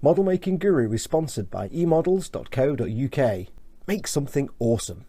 Model Making Guru is sponsored by eModels.co.uk. Make something awesome.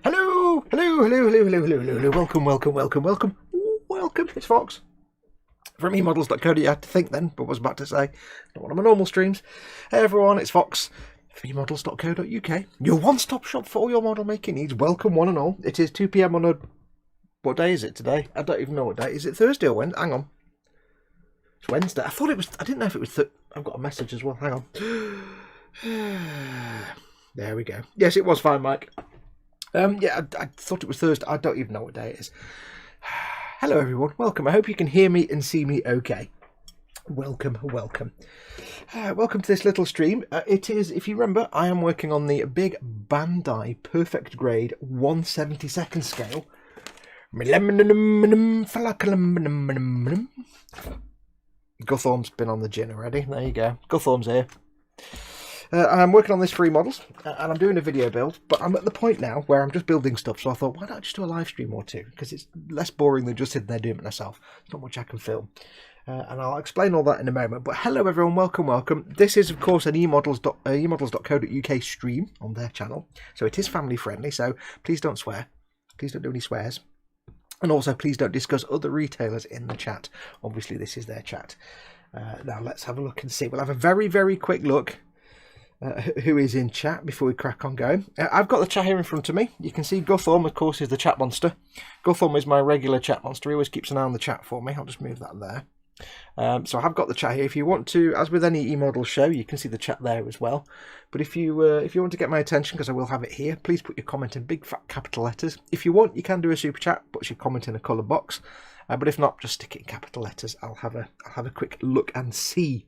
Hello. Welcome. It's Foxx from eModels.co.uk. I had to think then, but was about to say, not one of my normal streams. Hey everyone, it's Foxx from eModels.co.uk. Your one-stop shop for all your model making needs. Welcome one and all. It is 2 PM on a... What day is it today? I don't even know what day. Is it Thursday or Wednesday? Hang on. It's Wednesday. I thought it was... I didn't know if it was... I've got a message as well. Hang on. There we go. Yes, it was fine, Mike. Yeah, I thought it was Thursday. I don't even know what day it is. Hello, everyone. Welcome. I hope you can hear me and see me okay. Welcome. Welcome to this little stream. It is, if you remember, I am working on the big Bandai perfect grade 1/72 scale. Guthorm's been on the gin already. There you go. Guthorm's here. I'm working on this for eModels, and I'm doing a video build, but I'm at the point now where I'm just building stuff, so I thought, why not just do a live stream or two? Because it's less boring than just sitting there doing it myself. There's not much I can film. And I'll explain all that in a moment. But hello everyone, welcome. This is, of course, an eModels.co.uk stream on their channel, so it is family friendly, so please don't swear. Please don't do any swears. And also, please don't discuss other retailers in the chat. Obviously, this is their chat. Now, let's have a look and see. We'll have a very, very quick look who is in chat before we crack on going. I've got the chat here in front of me. You can see Guthorm, of course, is the chat monster. Guthorm is my regular chat monster. He always keeps an eye on the chat for me. I'll just move that there. So I've got the chat here. If you want to, as with any eModel show, you can see the chat there as well. But if you want to get my attention, because I will have it here, please put your comment in big fat capital letters. If you want, you can do a super chat, put your comment in a coloured box. But if not, just stick it in capital letters. I'll have a quick look and see.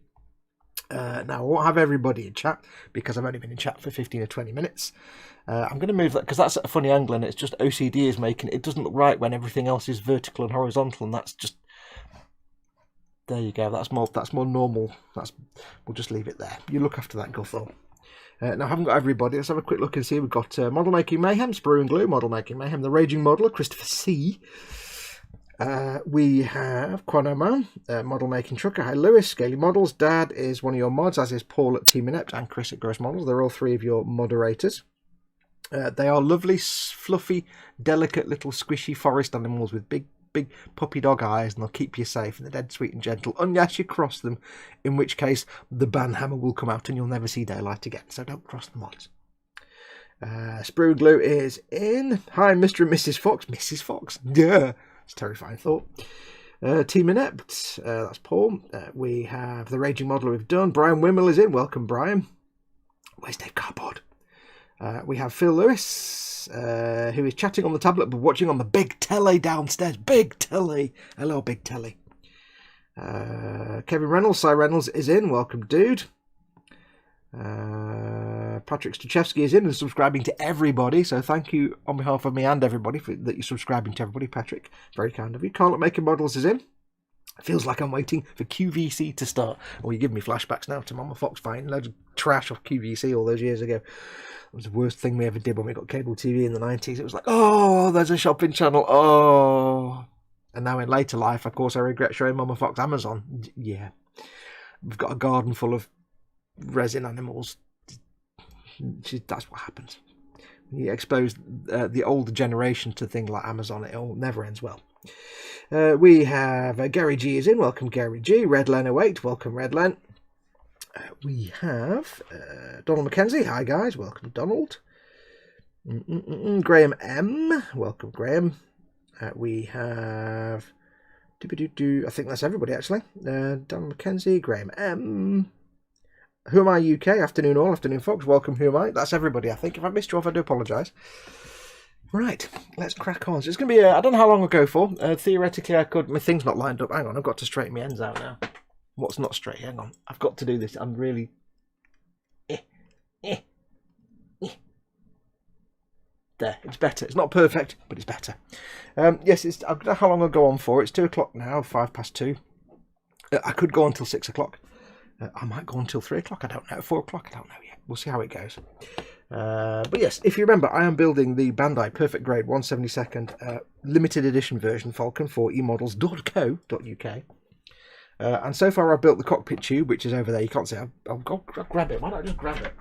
Now, I won't have everybody in chat because I've only been in chat for 15 or 20 minutes. I'm going to move that because that's at a funny angle and it's just OCD is making it doesn't look right when everything else is vertical and horizontal, and that's just... There you go, that's more normal. We'll just leave it there. You look after that, Guthorm. Now, I haven't got everybody. Let's have a quick look and see. We've got Model Making Mayhem, Sprue and Glue, Model Making Mayhem, The Raging Modeler, Christopher C. We have Quanoman, Model Making Trucker. Hi Lewis, Scaly Models. Dad is one of your mods, as is Paul at Team Inept and Chris at Gross Models. They're all three of your moderators. They are lovely, fluffy, delicate little squishy forest animals with big puppy dog eyes, and they'll keep you safe, and they're dead sweet and gentle unless you cross them, in which case the banhammer will come out and you'll never see daylight again, so don't cross the mods. Sprue and Glue is in. Hi Mr. and Mrs. Foxx. Mrs. Foxx, yeah. It's a terrifying thought. Team Inept, that's Paul. We have the Raging Modeler we've done. Brian Wimmel is in. Welcome, Brian. Where's Dave Cardboard? We have Phil Lewis, who is chatting on the tablet but watching on the big telly downstairs. Big telly. Hello, big telly. Kevin Reynolds, Cy Reynolds is in. Welcome, dude. Patrick Stuchevsky is in and subscribing to everybody, so thank you on behalf of me and everybody that you're subscribing to everybody. Patrick, very kind of you. Can't Making Models is in. Feels like I'm waiting for QVC to start. Oh, you give me flashbacks now to Mama Foxx buying loads of trash off QVC all those years ago. It was the worst thing we ever did when we got cable TV in the 90s. It was like, oh, there's a shopping channel. Oh. And now in later life, of course, I regret showing Mama Foxx Amazon. Yeah. We've got a garden full of resin animals. That's what happens. When you expose the older generation to things like Amazon, it all never ends well. We have Gary G is in. Welcome, Gary G. Redlen08. Welcome, Redlen. We have Donald McKenzie. Hi, guys. Welcome, Donald. Graham M. Welcome, Graham. We have... I think that's everybody, actually. Donald McKenzie, Graham M. Who Am I UK? Afternoon all. Afternoon, Fox. Welcome, Who Am I? That's everybody, I think. If I missed you off, I do apologise. Right, let's crack on. So it's going to be, I don't know how long I'll go for. Theoretically, I could... My thing's not lined up. Hang on, I've got to straighten my ends out now. What's not straight? Hang on. I've got to do this. I'm really... There, it's better. It's not perfect, but it's better. Yes, I don't know how long I'll go on for. It's 2 o'clock now, 2:05. I could go until 6 o'clock. I might go until 3 o'clock. I don't know. 4 o'clock. I don't know yet. We'll see how it goes. But yes, if you remember, I am building the Bandai Perfect Grade 1/72 limited edition version Falcon for eModels.co.uk. And so far I've built the cockpit tube, which is over there. You can't see. I'll go grab it. Why don't I just grab it?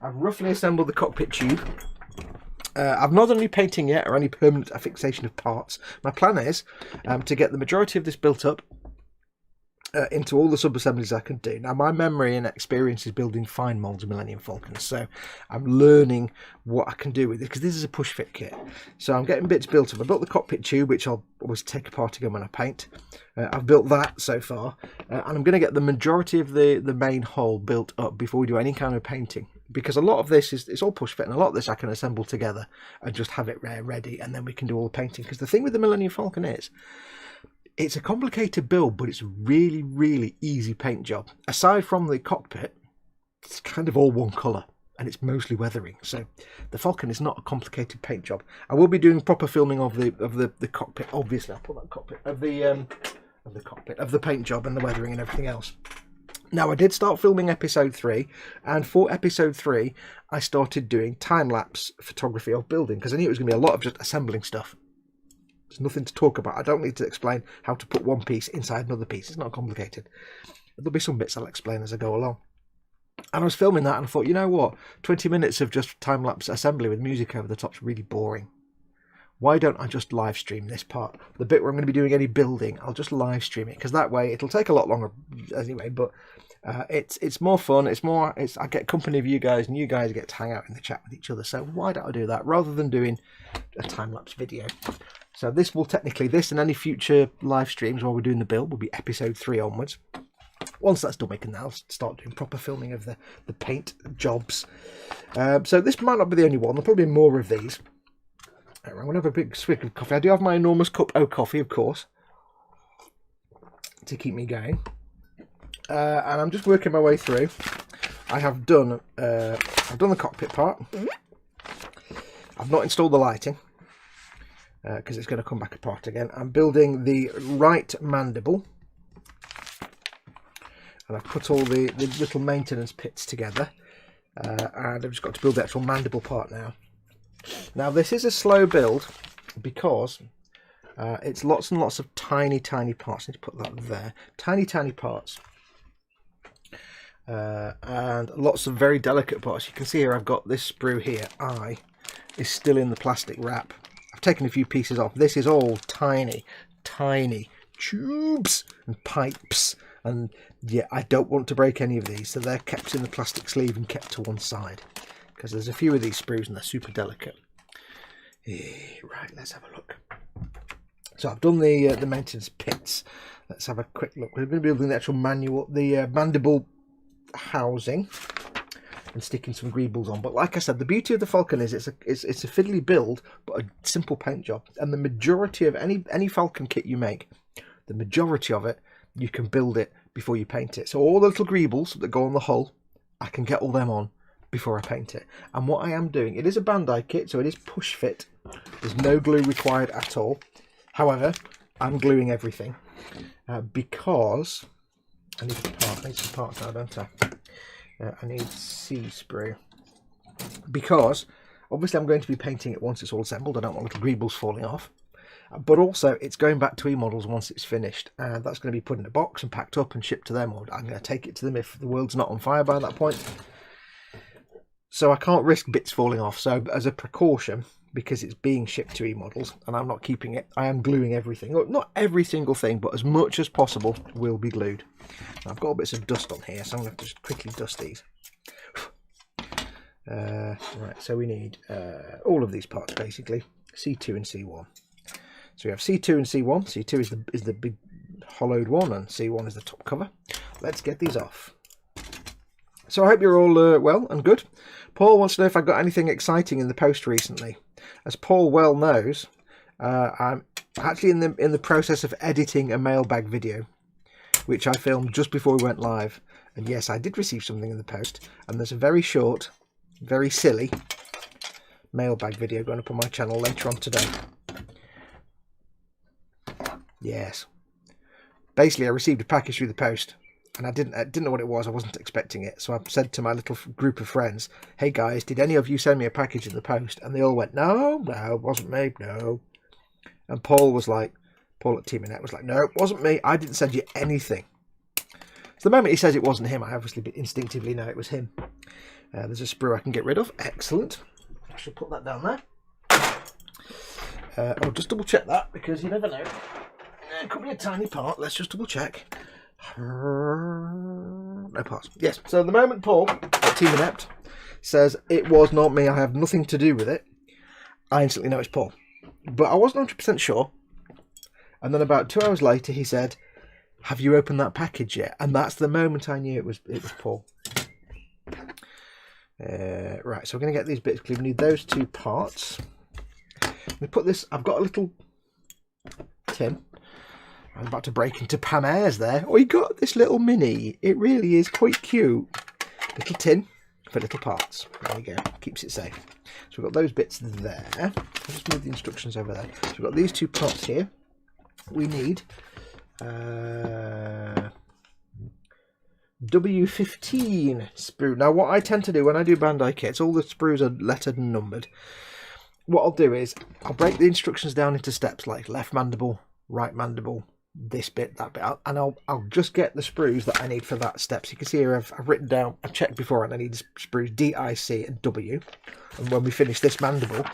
I've roughly assembled the cockpit tube. I've not done any painting yet or any permanent affixation of parts. My plan is to get the majority of this built up into all the sub-assemblies I can do. Now, my memory and experience is building fine moulds of Millennium Falcons, so I'm learning what I can do with it, because this is a push-fit kit. So I'm getting bits built up. I built the cockpit tube, which I'll always take apart again when I paint. I've built that so far, and I'm going to get the majority of the main hull built up before we do any kind of painting, because a lot of this it's all push-fit, and a lot of this I can assemble together and just have it ready, and then we can do all the painting. Because the thing with the Millennium Falcon is, it's a complicated build, but it's a really, really easy paint job. Aside from the cockpit, it's kind of all one colour, and it's mostly weathering. So the Falcon is not a complicated paint job. I will be doing proper filming of the cockpit. Obviously, I'll put that cockpit of the paint job and the weathering and everything else. Now, I did start filming episode 3, and for episode 3, I started doing time-lapse photography of building, because I knew it was going to be a lot of just assembling stuff. There's nothing to talk about. I don't need to explain how to put one piece inside another piece. It's not complicated. There'll be some bits I'll explain as I go along. And I was filming that and I thought, you know what? 20 minutes of just time-lapse assembly with music over the top's really boring. Why don't I just live stream this part? The bit where I'm going to be doing any building, I'll just live stream it, because that way it'll take a lot longer anyway, but it's more fun. I get company of you guys, and you guys get to hang out in the chat with each other. So why don't I do that rather than doing a time-lapse video? So this will technically, this and any future live streams while we're doing the build will be episode 3 onwards. Once that's done, we can now start doing proper filming of the paint jobs. So this might not be the only one. There'll probably be more of these. I'm going to have a big swig of coffee. I do have my enormous cup of coffee, of course, to keep me going. And I'm just working my way through. I've done the cockpit part. I've not installed the lighting, because it's going to come back apart again. I'm building the right mandible, and I've put all the little maintenance pits together, and I've just got to build the actual mandible part now. Now, this is a slow build because it's lots and lots of tiny parts. I need to put that there. Tiny parts, and lots of very delicate parts. You can see here I've got this sprue here. Is still in the plastic wrap. I've taken a few pieces off. This is all tiny tubes and pipes, and yeah, I don't want to break any of these, so they're kept in the plastic sleeve and kept to one side, because there's a few of these sprues and they're super delicate. Right, let's have a look. So I've done the maintenance pits. Let's have a quick look. We're going to be building the actual mandible housing and sticking some greebles on. But like I said, the beauty of the Falcon is it's a fiddly build, but a simple paint job. And the majority of any Falcon kit you make, the majority of it, you can build it before you paint it. So all the little greebles that go on the hull, I can get all them on before I paint it. And what I am doing, it is a Bandai kit, so it is push fit. There's no glue required at all. However, I'm gluing everything because I need some parts now, don't I? I need C sprue because obviously I'm going to be painting it once it's all assembled. I don't want little greebles falling off. But also, it's going back to eModels once it's finished. And that's going to be put in a box and packed up and shipped to them. Or I'm going to take it to them if the world's not on fire by that point. So I can't risk bits falling off. So as a precaution, because it's being shipped to eModels and I'm not keeping it, I am gluing everything. Look, not every single thing, but as much as possible will be glued. Now, I've got bits of dust on here, so I'm going to have to just quickly dust these. Right, so we need all of these parts, basically. C2 and C1. So we have C2 and C1. C2 is the big hollowed one, and C1 is the top cover. Let's get these off. So I hope you're all well and good. Paul wants to know if I got anything exciting in the post recently. As Paul well knows, I'm actually in the process of editing a mailbag video, which I filmed just before we went live. And yes, I did receive something in the post, and there's a very short, very silly mailbag video going up on my channel later on today. Yes. Basically, I received a package through the post, and I didn't know what it was. I wasn't expecting it. So I said to my little group of friends, "Hey guys, did any of you send me a package in the post?" And they all went, "No, it wasn't me, no." And Paul at Tamiya was like, "No, it wasn't me. I didn't send you anything." So the moment he says it wasn't him, I obviously instinctively know it was him. There's a sprue I can get rid of. Excellent. I should put that down there. I'll just double check that, because you never know. It could be a tiny part. Let's just double check. No parts. Yes. So the moment Paul at Tamiya says it was not me, I have nothing to do with it, I instantly know it's Paul. But I wasn't 100% sure. And then about 2 hours later, he said, "Have you opened that package yet?" And that's the moment I knew it was Paul. Right. So we're going to get these bits. We need those two parts. We put this. I've got a little tin. I'm about to break into Pam Ayres there. Oh, you got this little mini. It really is quite cute. Little tin for little parts. There you go. Keeps it safe. So we've got those bits there. I'll just move the instructions over there. So we've got these two parts here. We need W15 sprue. Now, what I tend to do when I do Bandai kits, all the sprues are lettered and numbered. What I'll do is I'll break the instructions down into steps, like left mandible, right mandible, this bit, that bit, and I'll just get the sprues that I need for that step. So you can see here I've written down, I've checked before, and I need sprues D, I, C and W. And when we finish this mandible,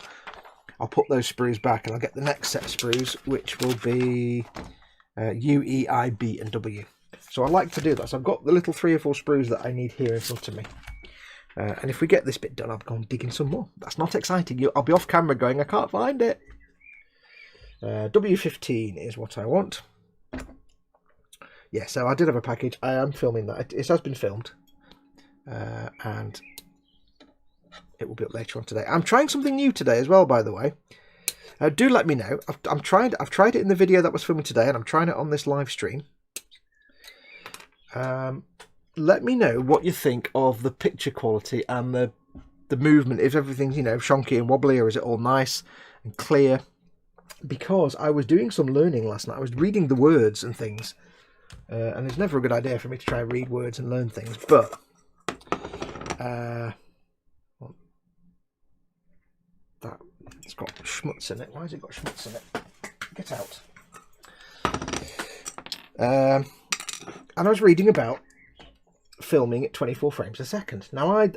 I'll put those sprues back, and I'll get the next set of sprues, which will be U, E, I, B and W. So I like to do that. So I've got the little 3 or 4 sprues that I need here in front of me. And if we get this bit done, I'll go and dig in some more. That's not exciting. I'll be off camera going, I can't find it. W15 is what I want. Yeah, so I did have a package. I am filming that. It has been filmed. And it will be up later on today. I'm trying something new today as well, by the way. Do let me know. I've tried it in the video that was filming today, and I'm trying it on this live stream. Let me know what you think of the picture quality and the movement. If everything's, you know, shonky and wobbly, or is it all nice and clear? Because I was doing some learning last night. I was reading the words and things, and it's never a good idea for me to try and read words and learn things. But that it's got schmutz in it. Why has it got schmutz in it? Get out. And I was reading about filming at 24 frames a second. Now,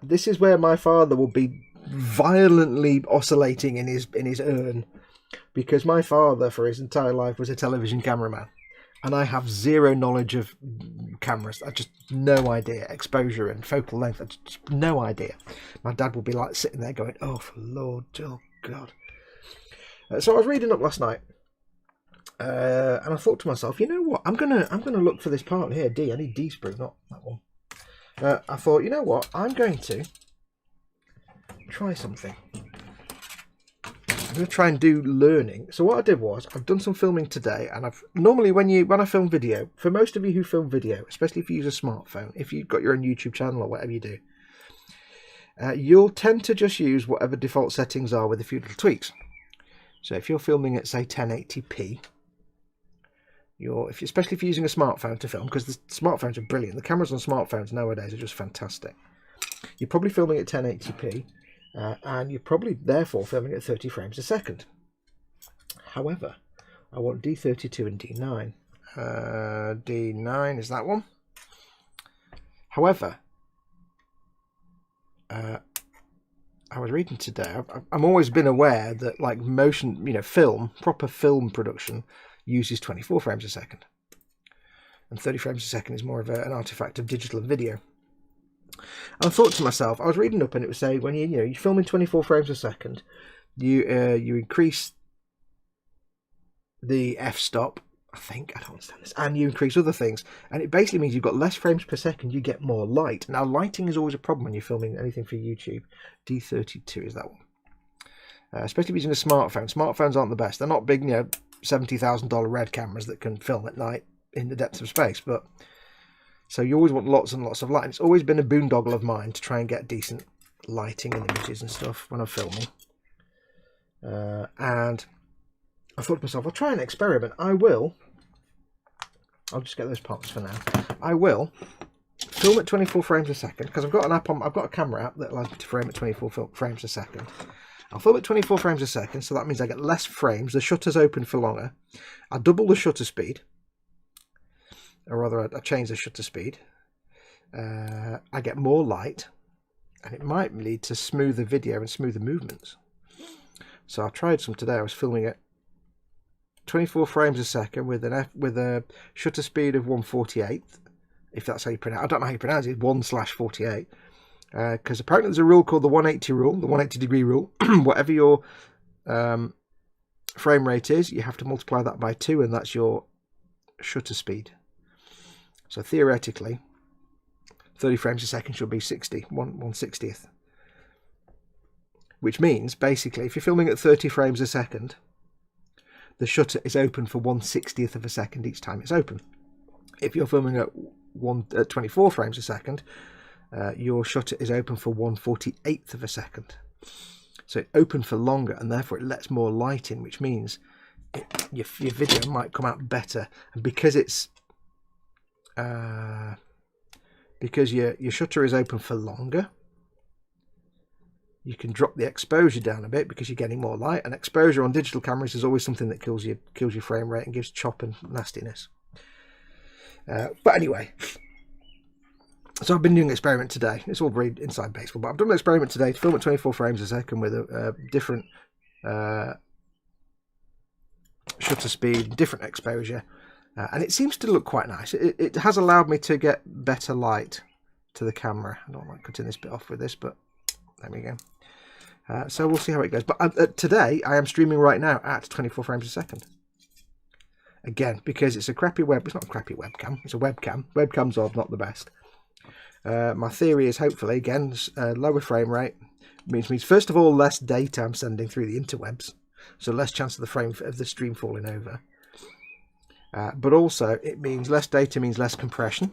this is where my father will be violently oscillating in his urn, because my father, for his entire life, was a television cameraman, and I have zero knowledge of cameras. I just no idea, exposure and focal length. I just no idea. My dad will be like sitting there going, "Oh, for Lord, oh God." So I was reading up last night. And I thought to myself, you know what? I'm gonna look for this part here. D. I need D sprue, not that one. I thought, you know what? I'm going to try something. going to try and do learning. So what I did was, I've done some filming today, and normally when I film video, for most of you who film video, especially if you use a smartphone, if you've got your own YouTube channel or whatever you do, you'll tend to just use whatever default settings are with a few little tweaks. So if you're filming at, say, 1080p, especially if you're using a smartphone to film, because the smartphones are brilliant. The cameras on smartphones nowadays are just fantastic. You're probably filming at 1080p, and you're probably therefore filming at 30 frames a second. However, I want D32 and D9. D9 is that one. However, I was reading today, I've always been aware that like motion, proper film production uses 24 frames a second. And 30 frames a second is more of an artifact of digital and video. And I thought to myself, I was reading up and it was saying when you're filming 24 frames a second, you increase the f-stop, I don't understand this, and you increase other things, and it basically means you've got less frames per second, you get more light. Now lighting is always a problem when you're filming anything for YouTube. D32 is that one. Especially if you're using a smartphone. Smartphones aren't the best. They're not big, $70,000 red cameras that can film at night in the depths of space, but so you always want lots and lots of light. And it's always been a boondoggle of mine to try and get decent lighting and images and stuff when I'm filming. And I thought to myself, I'll try an experiment. I'll just get those parts for now. I will film at 24 frames a second because I've got an app on. I've got a camera app that allows me to frame at 24 frames a second. I'll film at 24 frames a second, so that means I get less frames. The shutter's open for longer. I double the shutter speed, or rather, I change the shutter speed. I get more light, and it might lead to smoother video and smoother movements. So I tried some today. I was filming at 24 frames a second with a shutter speed of 1/48, if that's how you pronounce it. I don't know how you pronounce it, 1/48. Because apparently there's a rule called the 180 rule, the 180 degree rule. Whatever your frame rate is, you have to multiply that by 2, and that's your shutter speed. So theoretically, 30 frames a second should be 1/60th. Which means, basically, if you're filming at 30 frames a second, the shutter is open for 1/60th of a second each time it's open. If you're filming at 24 frames a second, your shutter is open for 1/48th of a second. So it's open for longer, and therefore it lets more light in, which means your video might come out better. And because it's because your shutter is open for longer, you can drop the exposure down a bit because you're getting more light. And exposure on digital cameras is always something that kills your frame rate and gives chop and nastiness. But anyway, so I've been doing an experiment today. It's all very inside baseball, but I've done an experiment today to film at 24 frames a second with a different shutter speed, different exposure, and it seems to look quite nice. It has allowed me to get better light to the camera. I don't like cutting this bit off with this, but there we go. So we'll see how it goes. But today I am streaming right now at 24 frames a second. Again, because it's a crappy it's not a crappy webcam, it's a webcam. Webcams are not the best. My theory is hopefully, again, lower frame rate means first of all less data I'm sending through the interwebs, so less chance of the stream falling over. But also it means less data means less compression,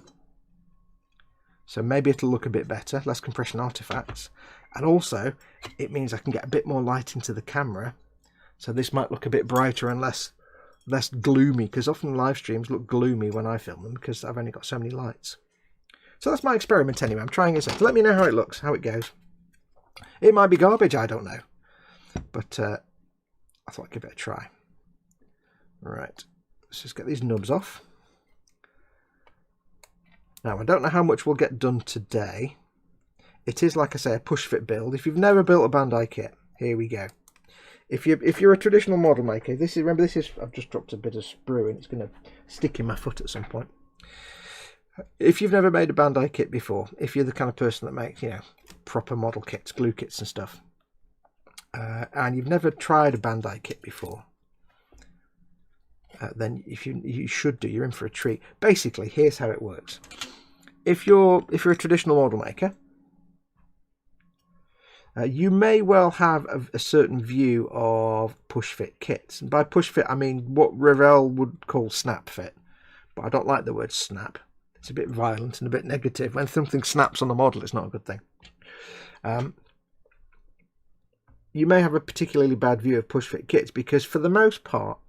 so maybe it'll look a bit better, less compression artifacts, and also it means I can get a bit more light into the camera, so this might look a bit brighter and less gloomy, because often live streams look gloomy when I film them because I've only got so many lights. So that's my experiment anyway. I'm trying it out. Let me know how it looks, how it goes. It might be garbage, I don't know. But I thought I'd give it a try. Right, let's just get these nubs off. Now, I don't know how much we'll get done today. It is, like I say, a push-fit build. If you've never built a Bandai kit, here we go. If you're a traditional model maker, I've just dropped a bit of sprue and it's going to stick in my foot at some point. If you've never made a Bandai kit before, if you're the kind of person that makes, proper model kits, glue kits and stuff, and you've never tried a Bandai kit before, then you should do. You're in for a treat. Basically, here's how it works. If you're a traditional model maker, You may well have a certain view of push fit kits, and by push fit I mean what Revell would call snap fit, but I don't like the word snap. It's a bit violent and a bit negative. When something snaps on a model, it's not a good thing. You may have a particularly bad view of push fit kits because for the most part,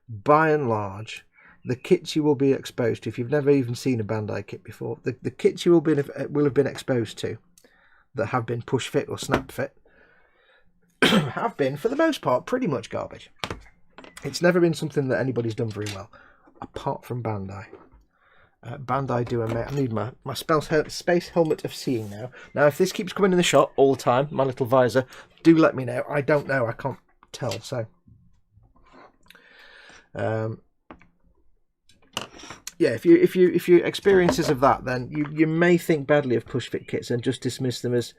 by and large, the kits you will be exposed to, if you've never even seen a Bandai kit before, the kits you will have been exposed to that have been push fit or snap fit have been, for the most part, pretty much garbage. It's never been something that anybody's done very well, apart from Bandai. Bandai do I need my space helmet of seeing now. Now, if this keeps coming in the shot all the time, my little visor, do let me know. I don't know. I can't tell. So, yeah, if you experiences of that, then you may think badly of push fit kits and just dismiss them as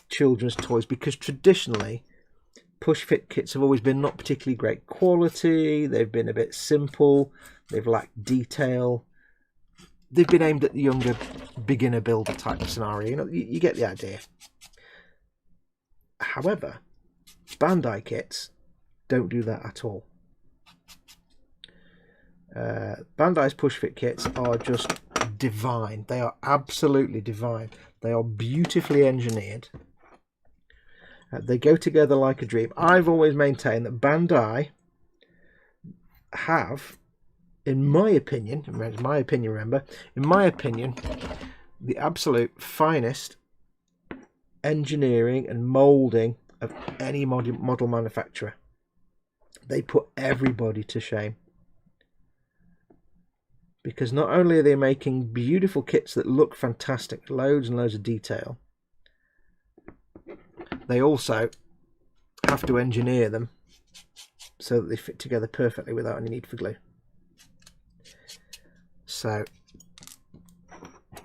children's toys, because traditionally push fit kits have always been not particularly great quality. They've been a bit simple. They've lacked detail. They've been aimed at the younger beginner builder type of scenario. You know, you get the idea. However, Bandai kits don't do that at all. Bandai's push fit kits are just divine. They are absolutely divine. They are beautifully engineered. They go together like a dream. I've always maintained that Bandai have, in my opinion, remember, in my opinion, the absolute finest engineering and moulding of any model manufacturer. They put everybody to shame. Because not only are they making beautiful kits that look fantastic, loads and loads of detail, they also have to engineer them so that they fit together perfectly without any need for glue. So,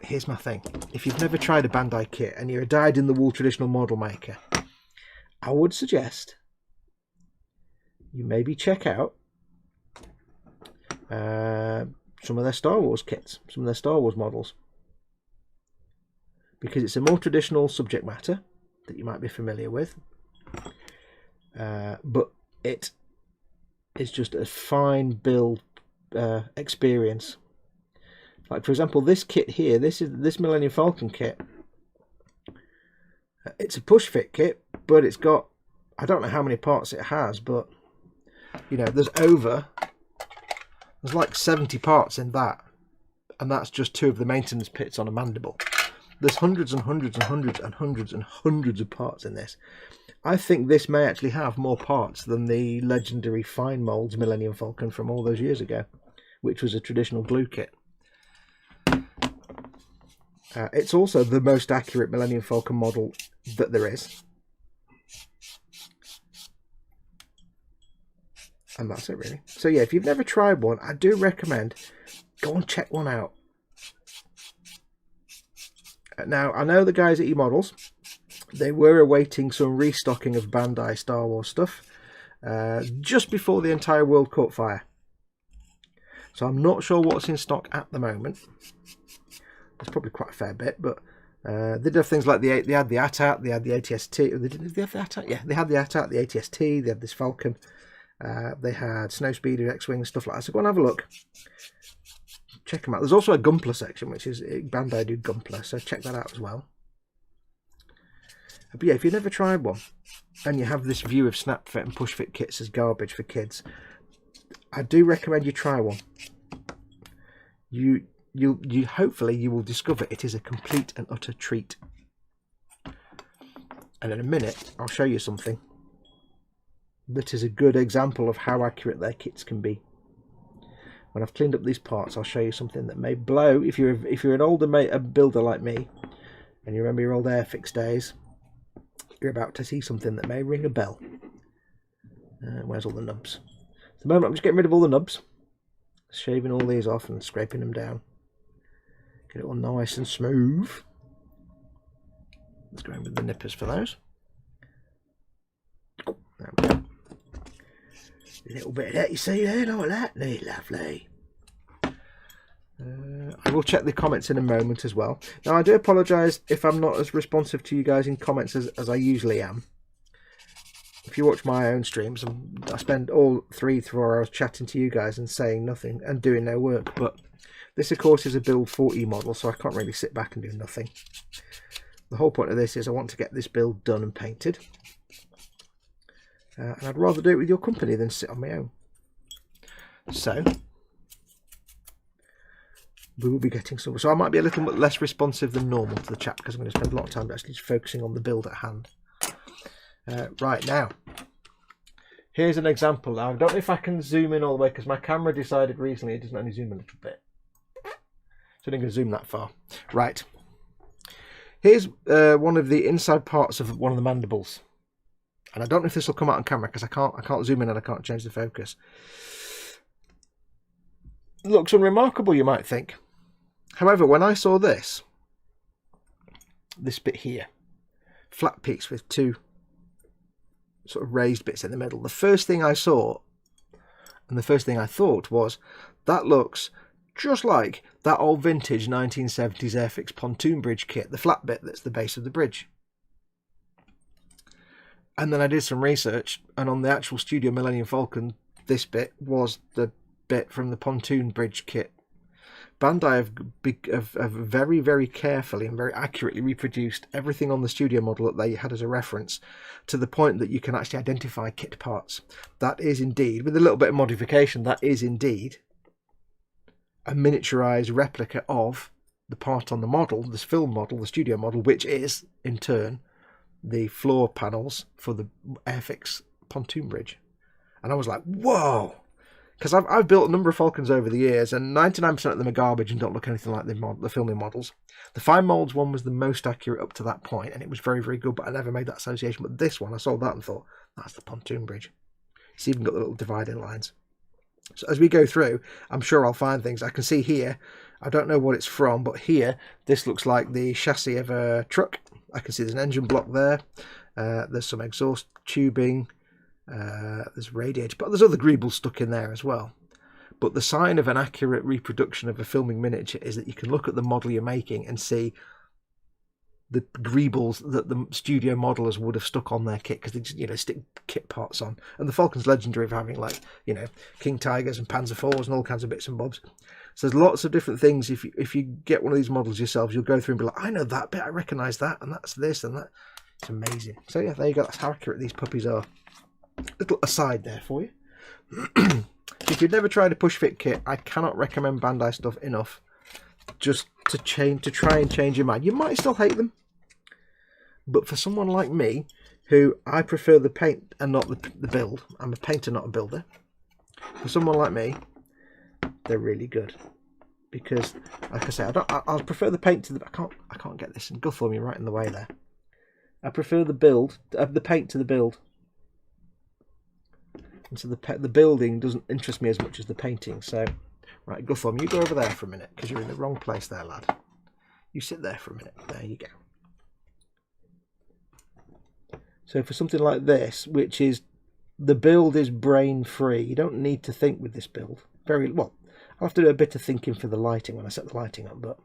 here's my thing. If you've never tried a Bandai kit and you're a dyed-in-the-wool traditional model maker, I would suggest you maybe check out some of their Star Wars kits, some of their Star Wars models, because it's a more traditional subject matter that you might be familiar with, but it is just a fine build experience. Like, for example, this kit here, this Millennium Falcon kit. It's a push fit kit, but it's got, I don't know how many parts it has, but you know, there's like 70 parts in that, and that's just 2 of the maintenance pits on a mandible. There's hundreds and hundreds and hundreds and hundreds and hundreds of parts in this. I think this may actually have more parts than the legendary Fine Molds Millennium Falcon from all those years ago, which was a traditional glue kit. It's also the most accurate Millennium Falcon model that there is. And that's it, really. So yeah, if you've never tried one, I do recommend go and check one out. Now, I know the guys at eModels, they were awaiting some restocking of Bandai Star Wars stuff just before the entire world caught fire. So I'm not sure what's in stock at the moment. There's probably quite a fair bit, but they did have things like they had the AT-AT, they had the ATST. Did they have the AT-AT? Yeah, they had the AT-AT, the ATST, they had this Falcon. They had Snowspeeder, X-Wing, stuff like that. So go and have a look. Check them out. There's also a Gunpla section, which is Bandai do Gunpla, so check that out as well. But yeah, if you've never tried one and you have this view of snap fit and push fit kits as garbage for kids, I do recommend you try one. You hopefully you will discover it is a complete and utter treat. And in a minute, I'll show you something that is a good example of how accurate their kits can be. When I've cleaned up these parts, I'll show you something that may blow. If you're an older builder like me, and you remember your old Airfix days, you're about to see something that may ring a bell. Where's all the nubs? At the moment, I'm just getting rid of all the nubs, shaving all these off and scraping them down. Get it all nice and smooth. Let's go in with the nippers for those. Oh, there we go. A little bit of that, you see there, like that. There, lovely. I will check the comments in a moment as well. Now, I do apologise if I'm not as responsive to you guys in comments as I usually am. If you watch my own streams, I spend all 3-4 hours chatting to you guys and saying nothing and doing no work. But this, of course, is a build for eModels, so I can't really sit back and do nothing. The whole point of this is I want to get this build done and painted. And I'd rather do it with your company than sit on my own. So we will be getting some. So I might be a little bit less responsive than normal to the chat because I'm going to spend a lot of time actually focusing on the build at hand. Right now, here's an example. Now, I don't know if I can zoom in all the way because my camera decided recently it doesn't only zoom a little bit. So I'm going to zoom that far. Right. Here's one of the inside parts of one of the mandibles. And I don't know if this will come out on camera because I can't zoom in and I can't change the focus. Looks unremarkable, you might think. However, when I saw this bit here, flat piece with two sort of raised bits in the middle, the first thing I saw and the first thing I thought was, that looks just like that old vintage 1970s Airfix pontoon bridge kit, the flat bit that's the base of the bridge. And then I did some research, and on the actual Studio Millennium Falcon, this bit was the bit from the pontoon bridge kit. Bandai have very, very carefully and very accurately reproduced everything on the studio model that they had as a reference, to the point that you can actually identify kit parts. That is indeed, with a little bit of modification, that is indeed a miniaturized replica of the part on the model, this film model, the studio model, which is, in turn, the floor panels for the Airfix pontoon bridge. And I was like, whoa! Because I've built a number of Falcons over the years, and 99% of them are garbage and don't look anything like the filming models. The fine molds one was the most accurate up to that point, and it was very, very good, but I never made that association. But this one, I saw that and thought, that's the pontoon bridge. It's even got the little dividing lines. So as we go through, I'm sure I'll find things. I can see here, I don't know what it's from, but here, this looks like the chassis of a truck. I can see there's an engine block there. There's some exhaust tubing. There's radiator, but there's other greebles stuck in there as well. But the sign of an accurate reproduction of a filming miniature is that you can look at the model you're making and see the greebles that the studio modelers would have stuck on their kit, because they just, you know, stick kit parts on. And the Falcon's legendary of having, like, you know, King Tigers and Panzer IVs and all kinds of bits and bobs. So there's lots of different things. If you get one of these models yourselves, you'll go through and be like, I know that bit, I recognise that, and that's this and that. It's amazing. So yeah, there you go. That's how accurate these puppies are. Little aside there for you. If you've never tried a push fit kit, I cannot recommend Bandai stuff enough just to try and change your mind. You might still hate them, but for someone like me, who I prefer the paint and not the build, I'm a painter, not a builder. For someone like me, they're really good, because, like I say, I prefer the paint to the. I can't get this, and Guthorm, you're right in the way there. I prefer the paint to the build. And so the building doesn't interest me as much as the painting. So, right, Guthorm, you go over there for a minute, because you're in the wrong place there, lad. You sit there for a minute. There you go. So for something like this, which is, the build is brain-free. You don't need to think with this build. Very well. I'll have to do a bit of thinking for the lighting when I set the lighting up, but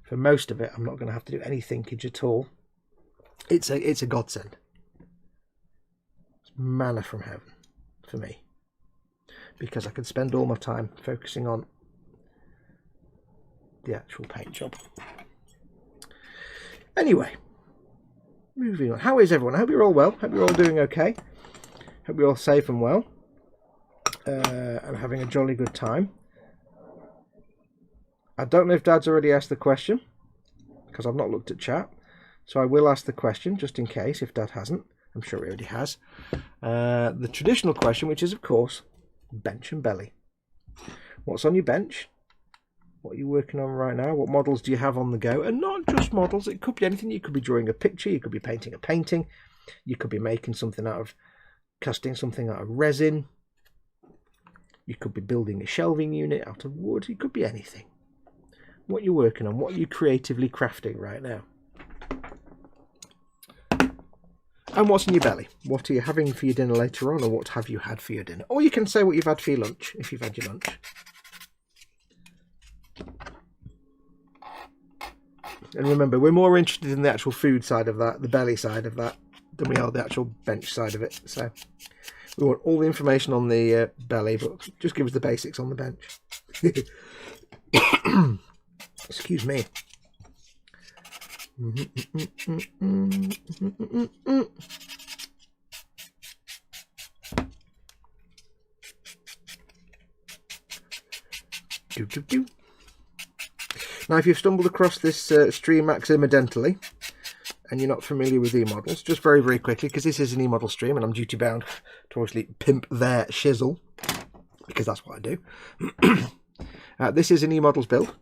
for most of it, I'm not going to have to do any thinkage at all. It's a godsend. Manna from heaven for me, because I can spend all my time focusing on the actual paint job. Anyway, moving on. How is everyone? I hope you're all well. Hope you're all doing okay. Hope you're all safe and well, and having a jolly good time. I don't know if Dad's already asked the question, because I've not looked at chat, so I will ask the question just in case if Dad hasn't. I'm sure he already has. The traditional question, which is, of course, bench and belly. What's on your bench? What are you working on right now? What models do you have on the go? And not just models. It could be anything. You could be drawing a picture. You could be painting a painting. You could be making something out of, casting something out of resin. You could be building a shelving unit out of wood. It could be anything. What you're working on. What are you creatively crafting right now? And what's in your belly? What are you having for your dinner later on, or what have you had for your dinner? Or you can say what you've had for your lunch, if you've had your lunch. And remember, we're more interested in the actual food side of that, the belly side of that, than we are the actual bench side of it. So we want all the information on the belly, but just give us the basics on the bench. Excuse me. Now, if you've stumbled across this stream accidentally and you're not familiar with eModels, just very, very quickly, because this is an eModel stream and I'm duty bound to obviously pimp their shizzle, because that's what I do. This is an eModels build.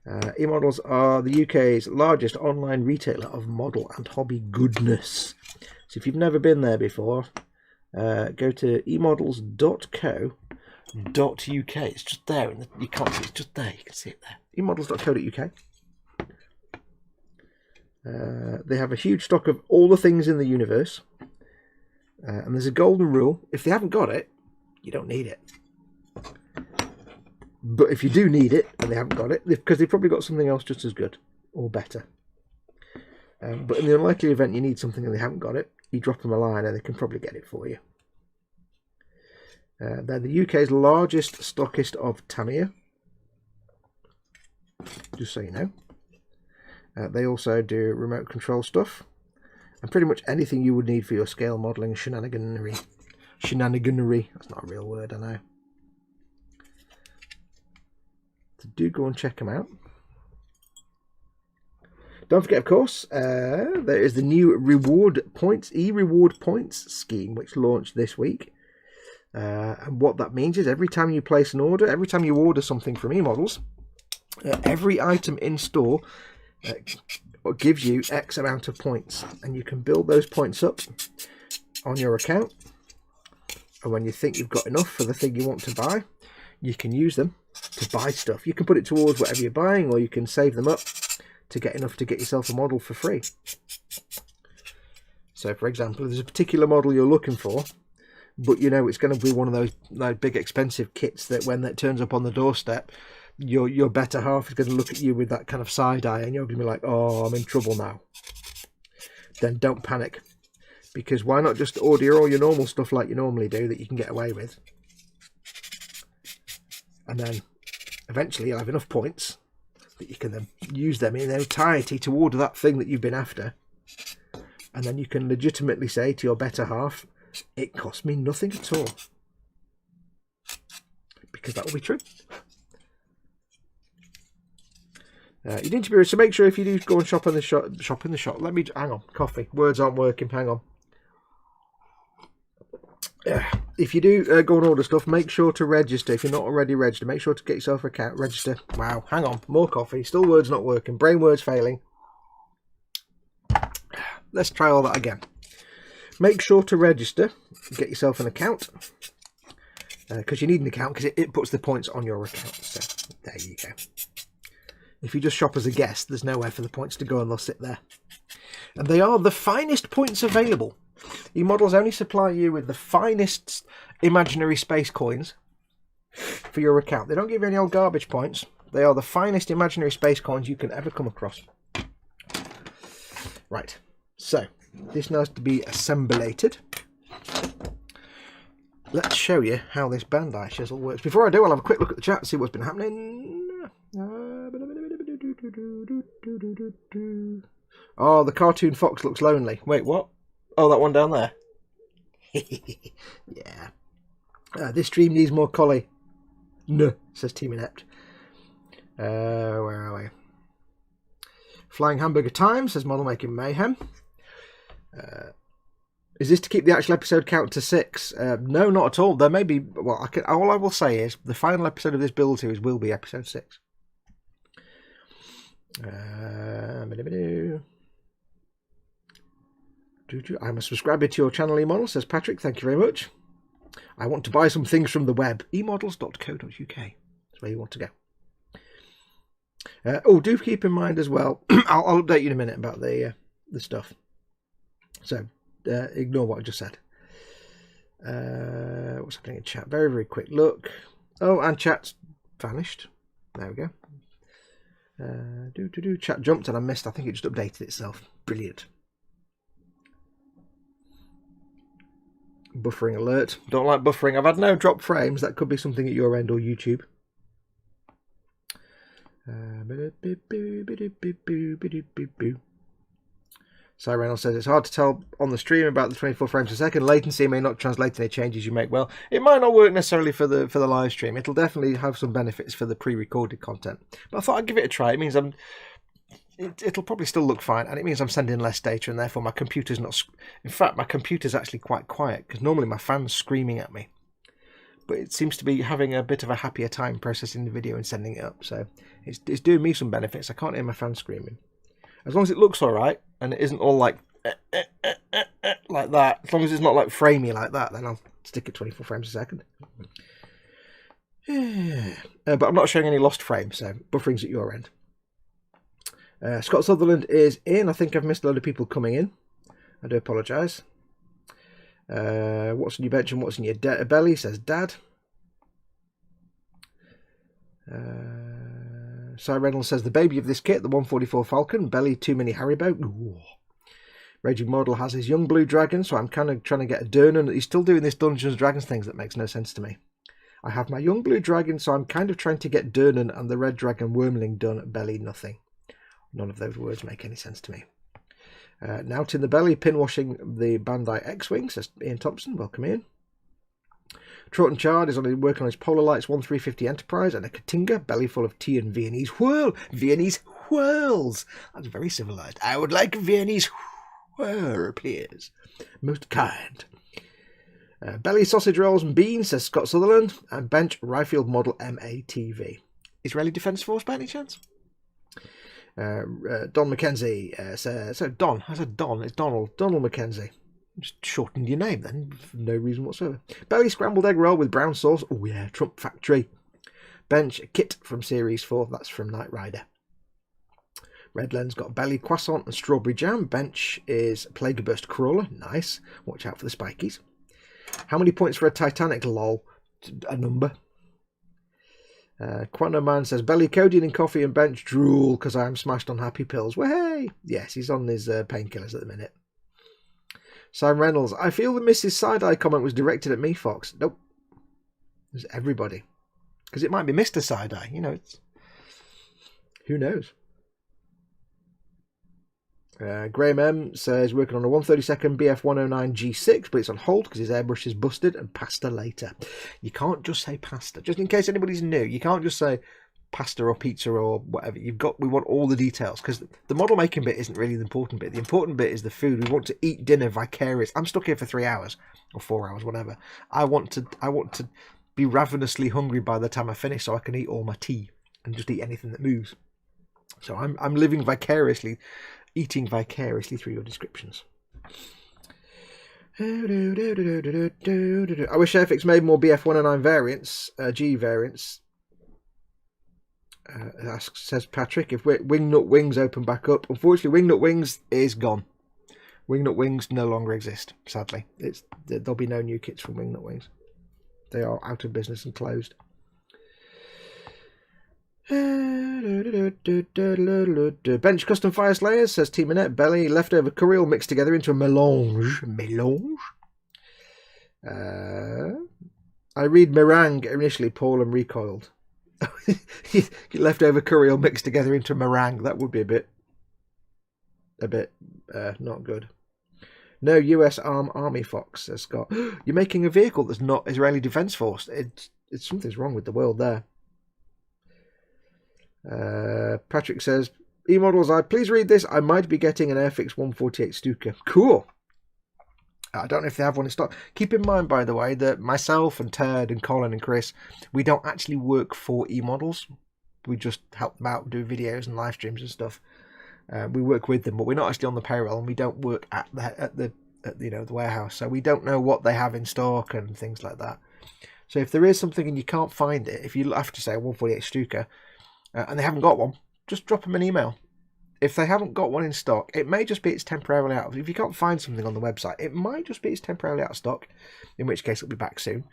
eModels are the UK's largest online retailer of model and hobby goodness. So if you've never been there before, go to emodels.co.uk. It's just there, and you can't see it, it's just there, you can see it there. emodels.co.uk. They have a huge stock of all the things in the universe, and there's a golden rule: if they haven't got it, you don't need it. But if you do need it and they haven't got it, because they've probably got something else just as good or better. But in the unlikely event you need something and they haven't got it, you drop them a line and they can probably get it for you. They're the UK's largest stockist of Tamiya, just so you know. They also do remote control stuff and pretty much anything you would need for your scale modelling shenaniganery. That's not a real word, I know. So do go and check them out. Don't forget, of course, there is the new reward points, e-reward points scheme, which launched this week. And what that means is every time you place an order, every time you order something from eModels, every item in store gives you X amount of points, and you can build those points up on your account. And when you think you've got enough for the thing you want to buy, you can use them to buy stuff. You can put it towards whatever you're buying, or you can save them up to get enough to get yourself a model for free. So, for example, if there's a particular model you're looking for, but you know it's going to be one of those big expensive kits that when it turns up on the doorstep, your better half is going to look at you with that kind of side eye, and you're going to be like, oh, I'm in trouble now. Then don't panic, because why not just order all your normal stuff like you normally do that you can get away with, and then eventually you'll have enough points that you can then use them in their entirety to order that thing that you've been after, and then you can legitimately say to your better half, it cost me nothing at all, because that will be true. You need to be, so make sure if you do go and shop in the shop, let me, hang on, coffee, words aren't working, hang on. If you do go and order stuff, make sure to register. If you're not already registered, make sure to get yourself an account, register. Wow, hang on, more coffee, still words not working, brain words failing. Let's try all that again. Make sure to register, get yourself an account, because you need an account, because it puts the points on your account. So there you go. If you just shop as a guest, there's nowhere for the points to go, and they'll sit there. And they are the finest points available. eModels only supply you with the finest imaginary space coins for your account. They don't give you any old garbage points. They are the finest imaginary space coins you can ever come across. Right, so this now has to be assemblated. Let's show you how this Bandai chisel works. Before I do, I'll have a quick look at the chat and see what's been happening. Oh, the cartoon fox looks lonely. Wait, what? Oh, that one down there. Yeah. This stream needs more collie. No, says Team Inept. Where are we? Flying Hamburger Time says Model Making Mayhem. Is this to keep the actual episode count to 6? No, not at all. There may be. Well, all I will say is the final episode of this build series will be episode 6. I'm a subscriber to your channel, eModels, says Patrick. Thank you very much. I want to buy some things from the web. eModels.co.uk. That's where you want to go. Oh, do keep in mind as well. I'll update you in a minute about the stuff. So ignore what I just said. What's happening in chat? Very, very quick look. Oh, and chat's vanished. There we go. Chat jumped and I missed. I think it just updated itself. Brilliant. Buffering alert. Don't like buffering. I've had no drop frames. That could be something at your end or YouTube. Cy Reynolds says it's hard to tell on the stream about the 24 frames a second. Latency may not translate to any changes you make. Well, it might not work necessarily for the live stream. It'll definitely have some benefits for the pre-recorded content. But I thought I'd give it a try. It means it'll probably still look fine, and it means I'm sending less data, and therefore my computer's not. In fact, my computer's actually quite quiet because normally my fan's screaming at me, but it seems to be having a bit of a happier time processing the video and sending it up. So it's doing me some benefits. I can't hear my fan screaming. As long as it looks all right and it isn't all like like that. As long as it's not like framey like that, then I'll stick at 24 frames a second. But I'm not showing any lost frames, so buffering's at your end. Scott Sutherland is in. I think I've missed a load of people coming in. I do apologise. What's in your bench and what's in your belly, says Dad. Cy Reynolds says the baby of this kit, the 144 Falcon, belly too many Haribo. Ooh. Raging Model has his young blue dragon, so I'm kind of trying to get a Durnan. He's still doing this Dungeons & Dragons things that makes no sense to me. I have my young blue dragon, so I'm kind of trying to get Durnan and the red dragon wormling done, belly nothing. None of those words make any sense to me. Now in the belly, pin washing the Bandai X-Wing, says Ian Thompson. Welcome in. Troughton Chard is working on his Polar Lights 1350 Enterprise and a Katinga, belly full of tea and Viennese whirl. Viennese whirls. That's very civilized. I would like a Viennese whirl, please. Most kind. Belly sausage rolls and beans, says Scott Sutherland. And bench Ryefield model MATV. Israeli Defence Force by any chance? Don McKenzie says, so Don, I said Don, it's Donald McKenzie. Just shortened your name then, for no reason whatsoever. Belly scrambled egg roll with brown sauce. Oh yeah, Trump Factory. Bench Kit from Series 4, that's from Knight Rider. Redland's got belly croissant and strawberry jam. Bench is Plague Burst Crawler, nice. Watch out for the spikies. How many points for a Titanic, lol? A number. Quantum Man says, belly codeine and coffee and bench drool because I am smashed on happy pills. Way! Yes, he's on his painkillers at the minute. Sam Reynolds, I feel the Mrs. Side-Eye comment was directed at me, Fox. Nope. It was everybody. Because it might be Mr. Side-Eye. You know, it's... Who knows? Graham M says, working on a 132nd BF109 G6, but it's on hold because his airbrush is busted and pasta later. You can't just say pasta. Just in case anybody's new, you can't just say pasta or pizza or whatever. We want all the details because the model making bit isn't really the important bit. The important bit is the food. We want to eat dinner vicarious. I'm stuck here for 3 hours or 4 hours, whatever. I want to be ravenously hungry by the time I finish so I can eat all my tea and just eat anything that moves. So I'm living vicariously, eating vicariously through your descriptions. I wish Airfix made more BF109 variants, G variants. Says Patrick, if Wingnut Wings open back up. Unfortunately, Wingnut Wings is gone. Wingnut Wings no longer exist, sadly. There'll be no new kits from Wingnut Wings. They are out of business and closed. Bench Custom Fire Slayers, says Team Annette. Belly leftover curry mixed together into a melange. I read meringue initially, Paul, and recoiled. Leftover curry mixed together into meringue. That would be a bit not good. No US Army, Fox, says Scott. You're making a vehicle that's not Israeli Defence Force. It's something's wrong with the world there. Patrick says, eModels, please read this. I might be getting an Airfix 148 Stuka. Cool. I don't know if they have one in stock. Keep in mind, by the way, that myself and Ted and Colin and Chris, we don't actually work for eModels. We just help them out, do videos and live streams and stuff. We work with them, but we're not actually on the payroll, and we don't work at the warehouse, so we don't know what they have in stock and things like that. So if there is something and you can't find it, if you have to say 148 Stuka, and they haven't got one, just drop them an email. If they haven't got one in stock, it may just be it's temporarily out. If you can't find something on the website, it might just be it's temporarily out of stock, in which case it'll be back soon.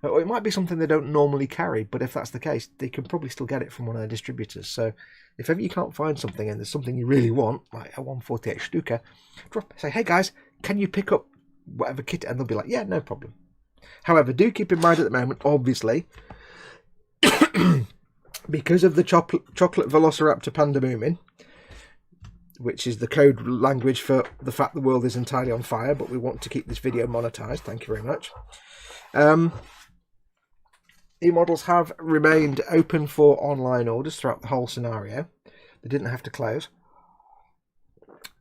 Or it might be something they don't normally carry, but if that's the case, they can probably still get it from one of their distributors. So if ever you can't find something and there's something you really want, like a 148 Stuka, say, hey guys, can you pick up whatever kit? And they'll be like, yeah, no problem. However, do keep in mind at the moment, obviously, because of the chocolate Velociraptor Pandemonium, which is the code language for the fact the world is entirely on fire, but we want to keep this video monetized. Thank you very much. eModels have remained open for online orders throughout the whole scenario. They didn't have to close.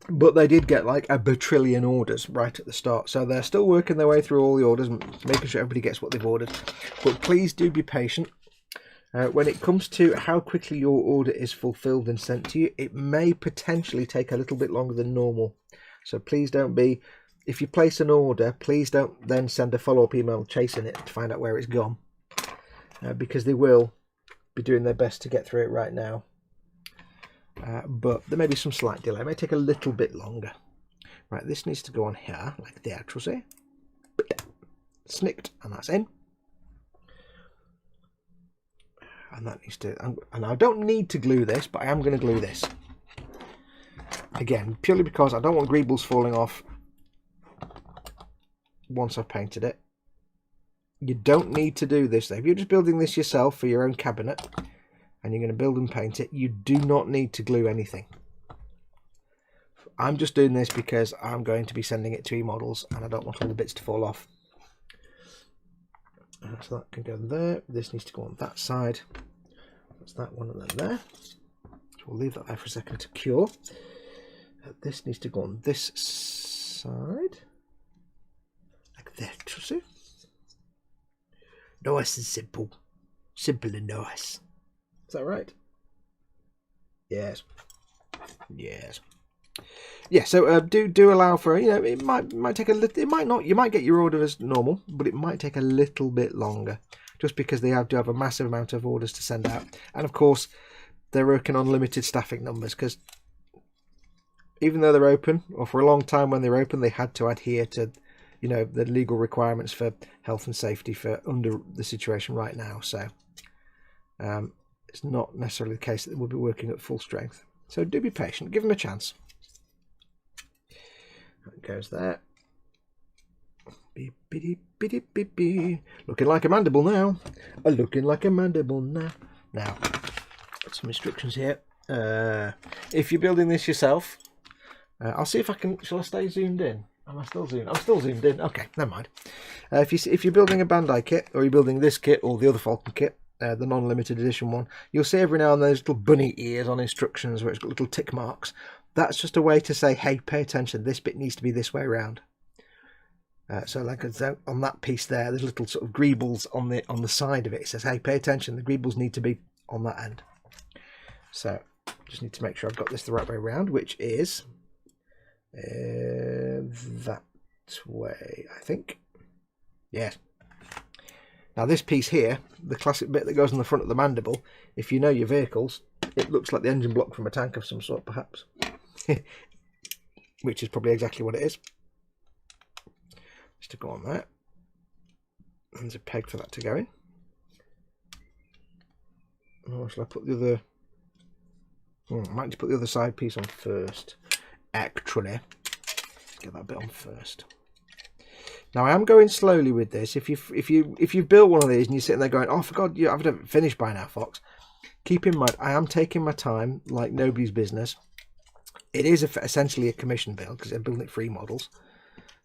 But they did get like a bajillion orders right at the start. So they're still working their way through all the orders, making sure everybody gets what they've ordered. But please do be patient. When it comes to how quickly your order is fulfilled and sent to you, it may potentially take a little bit longer than normal. So please don't be, if you place an order, please don't then send a follow-up email chasing it to find out where it's gone. Because they will be doing their best to get through it right now. But there may be some slight delay. It may take a little bit longer. Right, this needs to go on here, like there, Trussie. Snicked, and that's in. And that needs to, and I don't need to glue this, but I am going to glue this. Again, purely because I don't want greebles falling off once I've painted it. You don't need to do this though. If you're just building this yourself for your own cabinet, and you're going to build and paint it, you do not need to glue anything. I'm just doing this because I'm going to be sending it to eModels and I don't want all the bits to fall off. So that can go there. This needs to go on that side. That's that one and then there. So we'll leave that there for a second to cure. This needs to go on this side. Like that, you see? Nice and simple. Simple and nice. Is that right? Yes. Yes. Yeah, so do allow for, you know, it might take a little, it might not, you might get your order as normal, but it might take a little bit longer, just because they do have a massive amount of orders to send out. And of course, they're working on limited staffing numbers, because even though they're open, or for a long time when they're open, they had to adhere to, you know, the legal requirements for health and safety for under the situation right now. So it's not necessarily the case that they will be working at full strength. So do be patient, give them a chance. That goes there. Beep, beep, beep, beep, beep. Looking like a mandible now. Looking like a mandible now. Now, got some instructions here. If you're building this yourself, I'll see if I can. Shall I stay zoomed in? Am I still zoomed? I'm still zoomed in. Okay, never mind. If you're building a Bandai kit, or you're building this kit or the other Falcon kit, the non-limited edition one, you'll see every now and then there's little bunny ears on instructions where it's got little tick marks. That's just a way to say, hey, pay attention, this bit needs to be this way around. So like on that piece there, there's little sort of greebles on the side of it. It says, hey, pay attention, the greebles need to be on that end. So just need to make sure I've got this the right way around, which is that way, I think. Yes. Now this piece here, the classic bit that goes on the front of the mandible, if you know your vehicles, it looks like the engine block from a tank of some sort, perhaps. Which is probably exactly what it is. Just to go on there. And there's a peg for that to go in. Or shall I put the other... I might just put the other side piece on first. Actually, let's get that bit on first. Now I am going slowly with this. If you've built one of these and you're sitting there going, oh for God, I've never finished by now, Fox. Keep in mind, I am taking my time like nobody's business. It is essentially a commission build because I'm building it for eModels.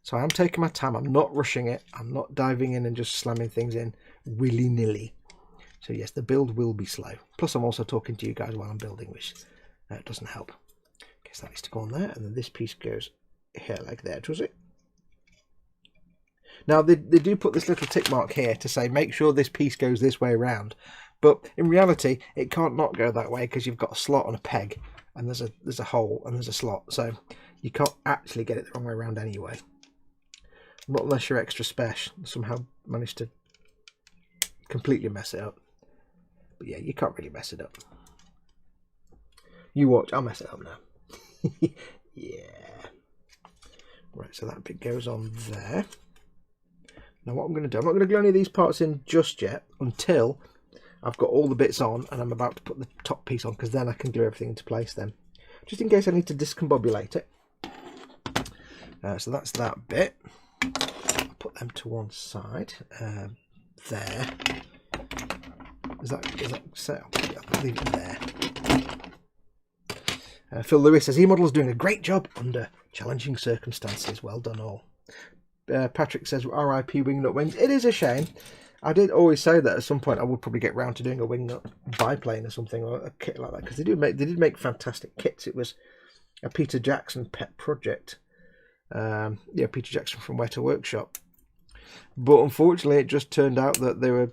So I am taking my time. I'm not rushing it. I'm not diving in and just slamming things in willy-nilly. So yes, the build will be slow. Plus I'm also talking to you guys while I'm building, which doesn't help. Okay, so that needs to go on there, and then this piece goes here like that, does it? Now they do put this little tick mark here to say make sure this piece goes this way around, but in reality it can't not go that way because you've got a slot and a peg, and there's a hole and there's a slot, so you can't actually get it the wrong way around anyway. Not unless you're extra special, somehow managed to completely mess it up. But yeah, you can't really mess it up. You watch, I'll mess it up now. Yeah. Right, so that bit goes on there. Now what I'm going to do, I'm not going to glue any of these parts in just yet until I've got all the bits on and I'm about to put the top piece on, because then I can glue everything into place then. Just in case I need to discombobulate it. So that's that bit. I'll put them to one side. There. Is that so? I'll leave it there. Phil Lewis says eModels doing a great job under challenging circumstances. Well done all. Patrick says RIP wingnut wings. It is a shame. I did always say that at some point I would probably get round to doing a wingnut biplane or something, or a kit like that, because they did make fantastic kits. It was a Peter Jackson pet project. Yeah, Peter Jackson from Weta Workshop. But unfortunately, it just turned out that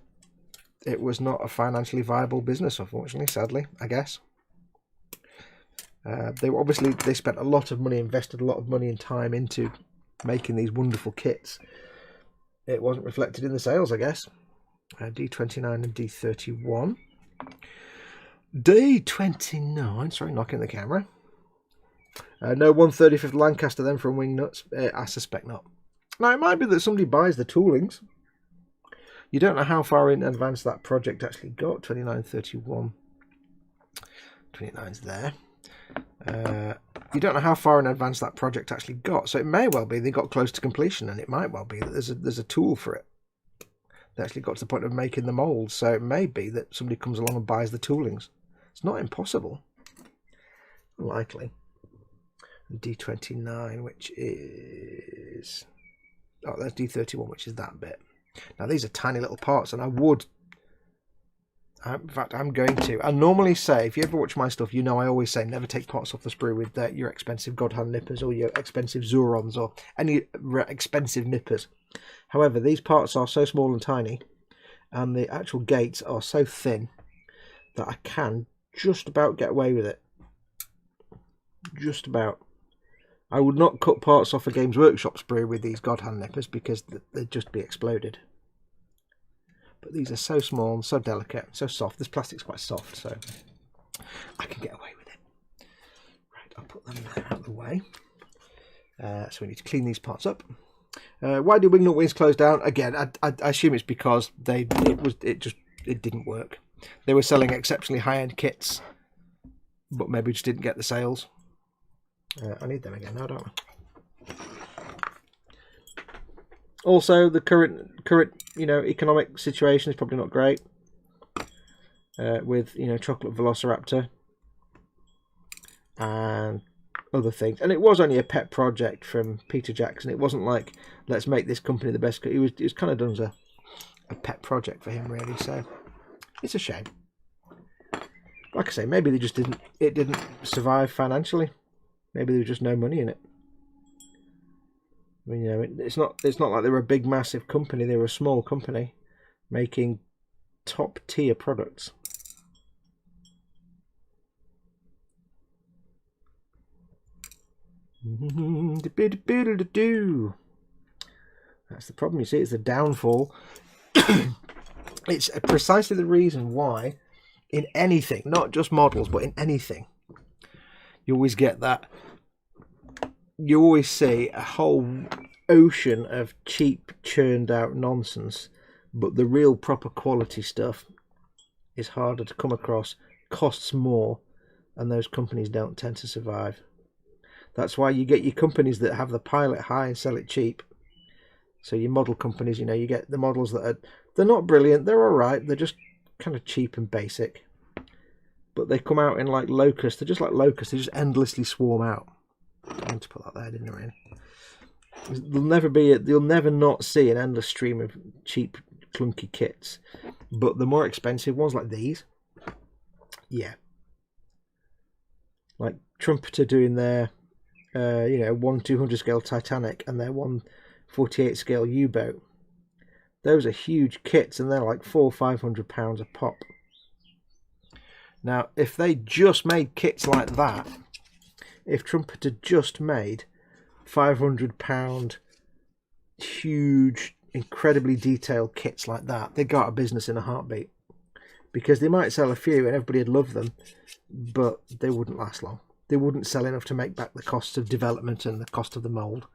it was not a financially viable business. Unfortunately, sadly, I guess. They spent a lot of money, invested a lot of money and time into making these wonderful kits. It wasn't reflected in the sales, I guess. D29 and D31. D29, sorry, knocking the camera. No 135th Lancaster then from Wingnuts. I suspect not. Now, it might be that somebody buys the toolings. You don't know how far in advance that project actually got. 2931. 29's there. You don't know how far in advance that project actually got, so it may well be they got close to completion, and it might well be that there's a tool for it. They actually got to the point of making the molds, so it may be that somebody comes along and buys the toolings. It's not impossible. Unlikely. D29, which is... oh, there's D31, which is that bit. Now, these are tiny little parts, and in fact, I'm going to. I normally say, if you ever watch my stuff, you know I always say never take parts off the sprue with your expensive God Hand nippers or your expensive Zurons or any expensive nippers. However, these parts are so small and tiny, and the actual gates are so thin that I can just about get away with it. Just about. I would not cut parts off a Games Workshop sprue with these God Hand nippers because they'd just be exploded. But these are so small and so delicate, so soft. This plastic's quite soft, so I can get away with it. Right, I'll put them out of the way. So we need to clean these parts up. Why do wingnut wings close down? Again, I assume it's because it didn't work. They were selling exceptionally high-end kits, but maybe just didn't get the sales. I need them again now, don't I? Also, the current economic situation is probably not great. With Chocolate Velociraptor and other things, and it was only a pet project from Peter Jackson. It wasn't like let's make this company the best. It was kind of done as a pet project for him, really. So it's a shame. Like I say, maybe they just didn't survive financially. Maybe there was just no money in it. I mean, it's not like they were a big, massive company. They were a small company making top-tier products. That's the problem, you see. It's the downfall. It's precisely the reason why in anything, not just models, but in anything, you always get that. You always see a whole ocean of cheap, churned out nonsense, but the real proper quality stuff is harder to come across, costs more, and those companies don't tend to survive. That's why you get your companies that have the pilot high and sell it cheap. So your model companies, you get the models that they're not brilliant, they're alright, they're just kind of cheap and basic. But they come out in like locusts, they're just like locusts, they just endlessly swarm out. I meant to put that there, didn't I, really? You'll never not see an endless stream of cheap, clunky kits. But the more expensive ones, like these, yeah. Like Trumpeter doing their, 1/200 scale Titanic and their 1/48 scale U-boat. Those are huge kits, and they're like £400 or £500 a pop. Now, if they just made kits like that, if Trumpeter just made £500 huge, incredibly detailed kits like that, they'd go out of business in a heartbeat. Because they might sell a few and everybody would love them, but they wouldn't last long. They wouldn't sell enough to make back the cost of development and the cost of the mould.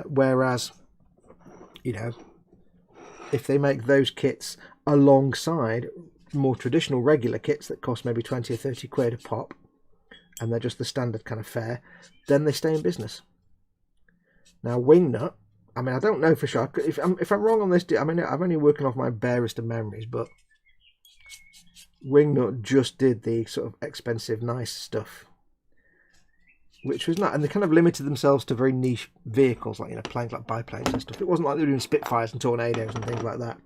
Whereas, if they make those kits alongside more traditional regular kits that cost maybe 20 or 30 quid a pop, and they're just the standard kind of fare, then they stay in business. Now, Wingnut, I mean, I don't know for sure. If I'm wrong on this, I mean, I'm only working off my barest of memories, but Wingnut just did the sort of expensive, nice stuff, which was not, and they kind of limited themselves to very niche vehicles, like, you know, planes like biplanes and stuff. It wasn't like they were doing Spitfires and Tornadoes and things like that,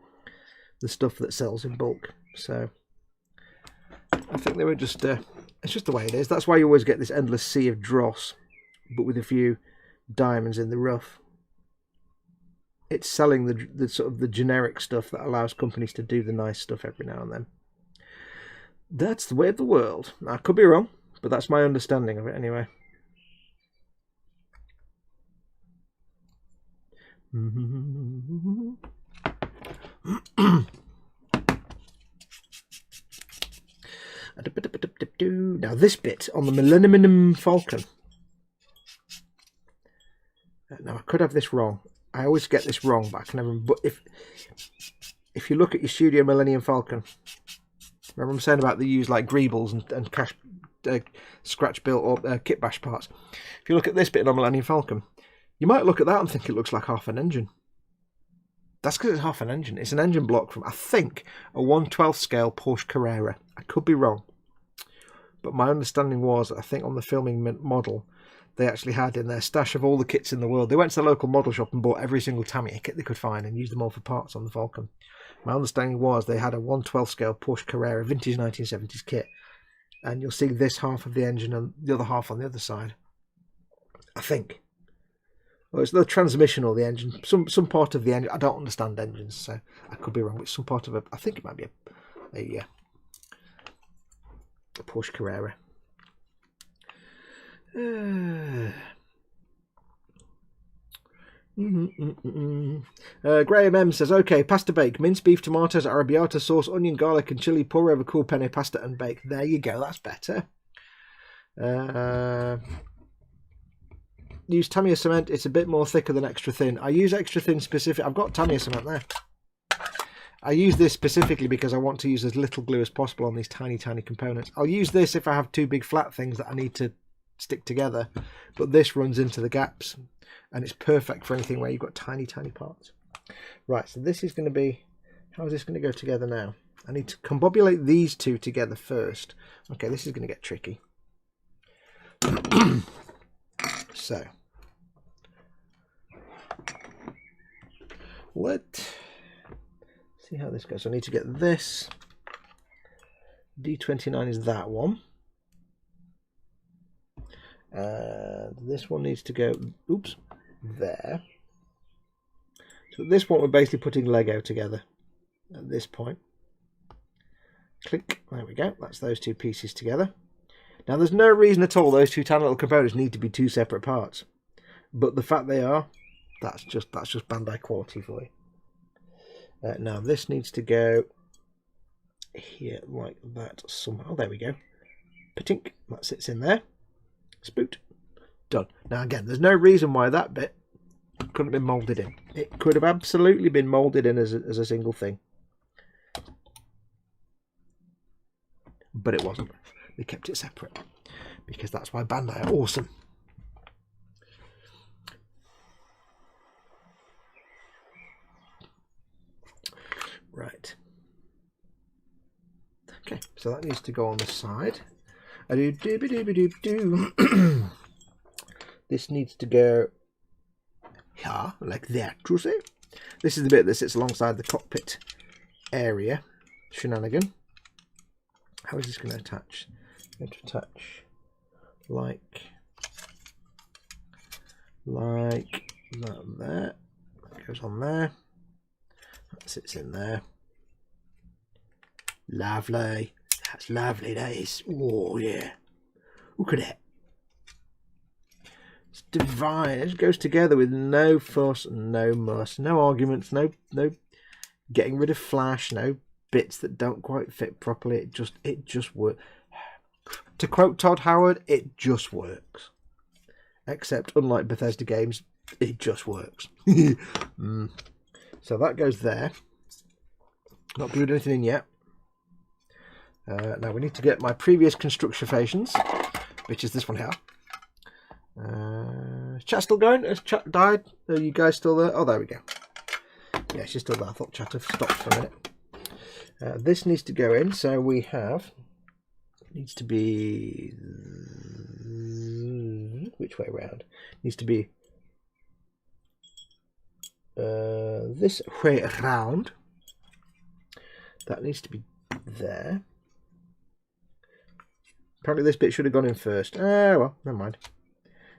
the stuff that sells in bulk. So I think they were just, it's just the way it is. That's why you always get this endless sea of dross, but with a few diamonds in the rough. It's selling the sort of the generic stuff that allows companies to do the nice stuff every now and then. That's the way of the world. I could be wrong, but that's my understanding of it anyway. Now this bit on the Millennium Falcon. Now I could have this wrong. I always get this wrong, but I can never. But if you look at your Studio Millennium Falcon, remember I'm saying about they use like greebles and cash scratch built or kit bash parts. If you look at this bit on Millennium Falcon, you might look at that and think it looks like half an engine. That's because it's half an engine. It's an engine block from, I think, a 1/12 scale Porsche Carrera. I could be wrong, but my understanding was, I think on the filming model, they actually had in their stash of all the kits in the world. They went to the local model shop and bought every single Tamiya kit they could find and used them all for parts on the Falcon. My understanding was they had a 1/12 scale Porsche Carrera vintage 1970s kit, and you'll see this half of the engine and the other half on the other side, I think. Well, it's the transmission or the engine, some part of the engine. I don't understand engines, so I could be wrong. It's some part of a, I think it might be a Porsche Carrera. Graham M says, okay, pasta bake, minced beef, tomatoes, arrabbiata sauce, onion, garlic and chilli, pour over cool penne pasta and bake. There you go, that's better. Use Tamiya cement, it's a bit more thicker than extra thin. I use extra thin specific. I've got Tamiya cement there. I use this specifically because I want to use as little glue as possible on these tiny components. I'll use this if I have two big flat things that I need to stick together, but this runs into the gaps and it's perfect for anything where you've got tiny parts. Right, so this is going to be, how is this going to go together now? I need to combobulate these two together first. Okay, this is going to get tricky. So let's see how this goes. So I need to get this. D29 is that one. And this one needs to go, oops, there. So at this point we're basically putting Lego together at this point. Click, there we go, that's those two pieces together. Now there's no reason at all those two tiny little components need to be two separate parts. But the fact they are, that's just Bandai quality for you. Now this needs to go here like that somehow. There we go. Patink, that sits in there. Spoot. Done. Now again, there's no reason why that bit couldn't have been moulded in. It could have absolutely been moulded in as a single thing. But it wasn't. They kept it separate. Because that's why Bandai are awesome. Right. Okay, so that needs to go on the side. This needs to go here, like that, you see? This is the bit that sits alongside the cockpit area. Shenanigan. How is this going to attach? Going to attach like that there. That goes on there. That sits in there. Lovely. That's lovely, that is. Oh, yeah. Look at it. It's divine. It goes together with no fuss, no muss, no arguments, no getting rid of flash, no bits that don't quite fit properly. It just works. To quote Todd Howard, it just works. Except, unlike Bethesda games, it just works. So that goes there. Not glued anything in yet. Now we need to get my previous constructifications, which is this one here. Chat still going? Has chat died? Are you guys still there? Oh, there we go. Yeah, she's still there. I thought chat had stopped for a minute. This needs to go in, so we have... needs to be... which way around? Needs to be... this way around. That needs to be there. Apparently this bit should have gone in first. Well, never mind.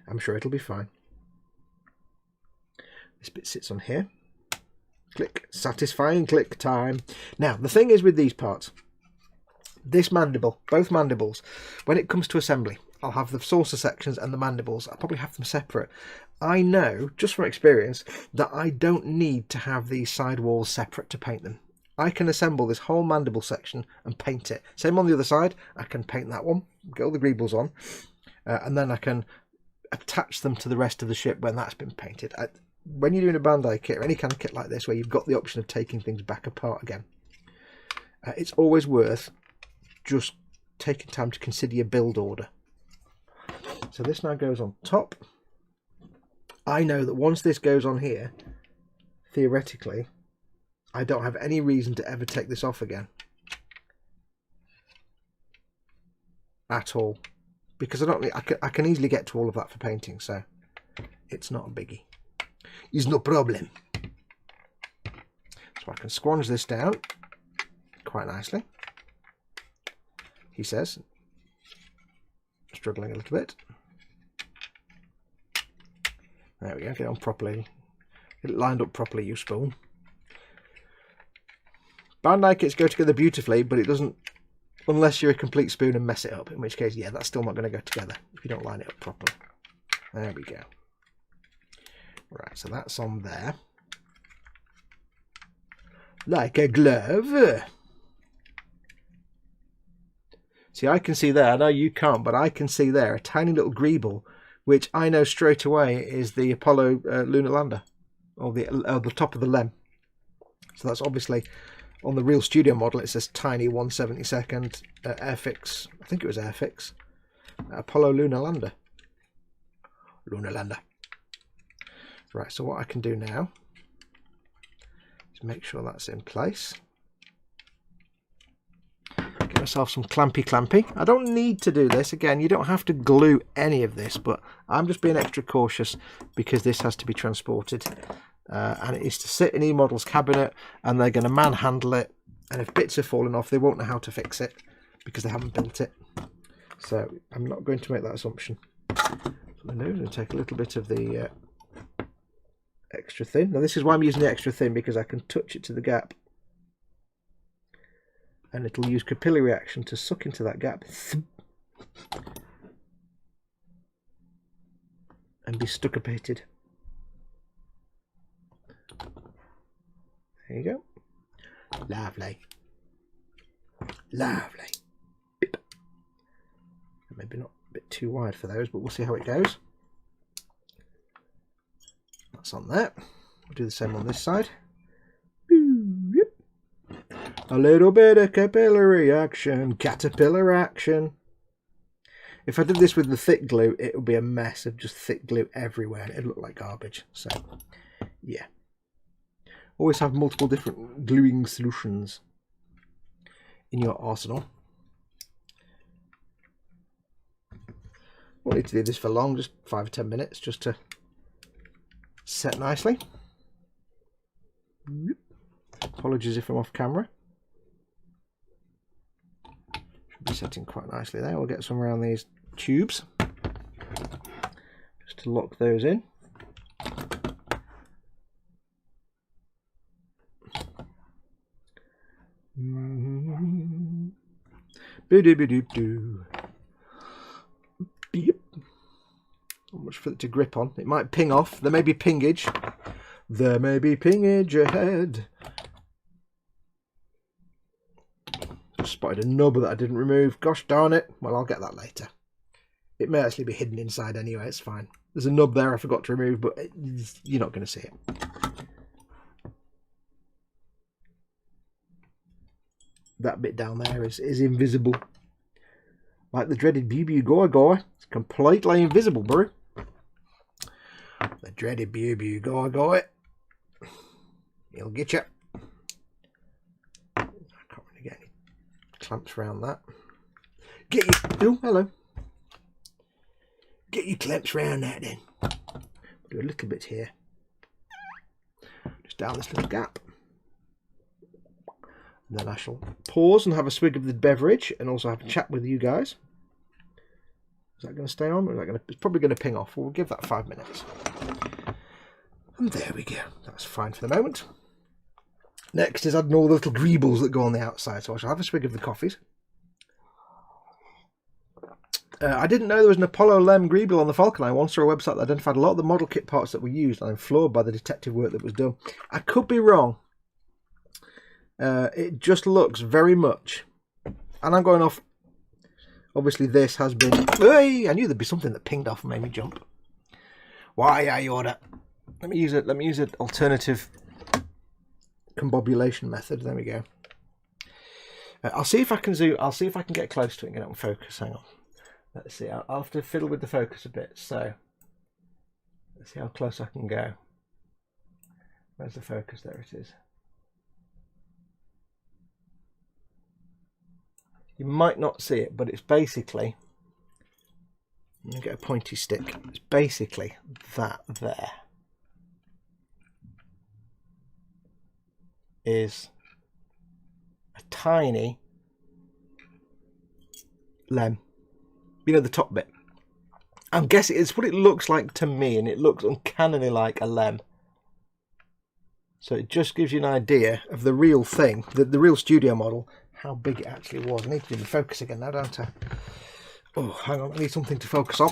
I'm sure it'll be fine. This bit sits on here. Click. Satisfying click time. Now, the thing is with these parts, this mandible, both mandibles, when it comes to assembly, I'll have the saucer sections and the mandibles. I'll probably have them separate. I know, just from experience, that I don't need to have these side walls separate to paint them. I can assemble this whole mandible section and paint it. Same on the other side. I can paint that one, get all the greebles on, and then I can attach them to the rest of the ship when that's been painted. When you're doing a Bandai kit or any kind of kit like this where you've got the option of taking things back apart again, it's always worth just taking time to consider your build order. So this now goes on top. I know that once this goes on here, theoretically, I don't have any reason to ever take this off again. At all. Because I can easily get to all of that for painting, so it's not a biggie. It's no problem. So I can squange this down quite nicely. He says, struggling a little bit. There we go, get it on properly. Get it lined up properly, you spoon. Bandai kits go together beautifully, but it doesn't, unless you're a complete spoon and mess it up, in which case, yeah, that's still not going to go together if you don't line it up properly. There we go. Right, so that's on there. Like a glove. See, I can see there, I know you can't, but I can see there a tiny little greeble, which I know straight away is the Apollo lunar lander, or the top of the lem. So that's obviously, on the real studio model, it says tiny 1/72 Airfix, I think it was Airfix, Apollo lunar lander. Lunar lander. Right, so what I can do now is make sure that's in place. Get myself some clampy. I don't need to do this. Again, you don't have to glue any of this, but I'm just being extra cautious because this has to be transported. And it is to sit in eModels cabinet, and they're going to manhandle it. And if bits are falling off, they won't know how to fix it because they haven't built it. So I'm not going to make that assumption. So I'm going to take a little bit of the extra thin. Now this is why I'm using the extra thin, because I can touch it to the gap and it'll use capillary action to suck into that gap and be stuccapated. There you go. Lovely. Lovely. Bip. Maybe not a bit too wide for those, but we'll see how it goes. That's on there. We'll do the same on this side. A little bit of capillary action, caterpillar action. If I did this with the thick glue, it would be a mess of just thick glue everywhere and it'd look like garbage. So, yeah. Always have multiple different gluing solutions in your arsenal. Won't need to do this for long, just 5 or 10 minutes just to set nicely. Apologies if I'm off camera. Should be setting quite nicely there. We'll get some around these tubes just to lock those in. Boo-doo-boo-doo-doo. Yep. Not much for it to grip on. It might ping off. There may be pingage. There may be pingage ahead. Just spotted a nub that I didn't remove. Gosh darn it. Well, I'll get that later. It may actually be hidden inside anyway. It's fine. There's a nub there I forgot to remove, but you're not going to see it. that bit down there is invisible. Like the dreaded Bew Goy. It's completely invisible, bro. The dreaded Bew Goy. He'll get you. I can't really get any clamps around that. Get you. Oh, hello. Get your clamps around that then. Do a little bit here. Just down this little gap. And then I shall pause and have a swig of the beverage and also have a chat with you guys. Is that going to stay on? Or is that going to, it's probably going to ping off. We'll give that 5 minutes. And there we go. That's fine for the moment. Next is adding all the little greebles that go on the outside. So I shall have a swig of the coffees. I didn't know there was an Apollo Lem greeble on the Falcon. I once saw a website that identified a lot of the model kit parts that were used, and I'm floored by the detective work that was done. I could be wrong. It just looks very much, and I'm going off. Obviously, this has been. Hey, I knew there'd be something that pinged off and made me jump. Why are you order? Let me use it. Let me use an alternative combobulation method. There we go. I'll see if I can zoom. I'll see if I can get close to it and get it on focus. Hang on. Let's see. I'll have to fiddle with the focus a bit. So let's see how close I can go. Where's the focus? There it is. You might not see it, but it's basically, I'm going to get a pointy stick. It's basically that there is a tiny lem. You know, the top bit. I'm guessing it's what it looks like to me, and it looks uncannily like a lem. So it just gives you an idea of the real thing, the real studio model, how big it actually was. I need to do the focus again now, don't I? Oh, hang on, I need something to focus on.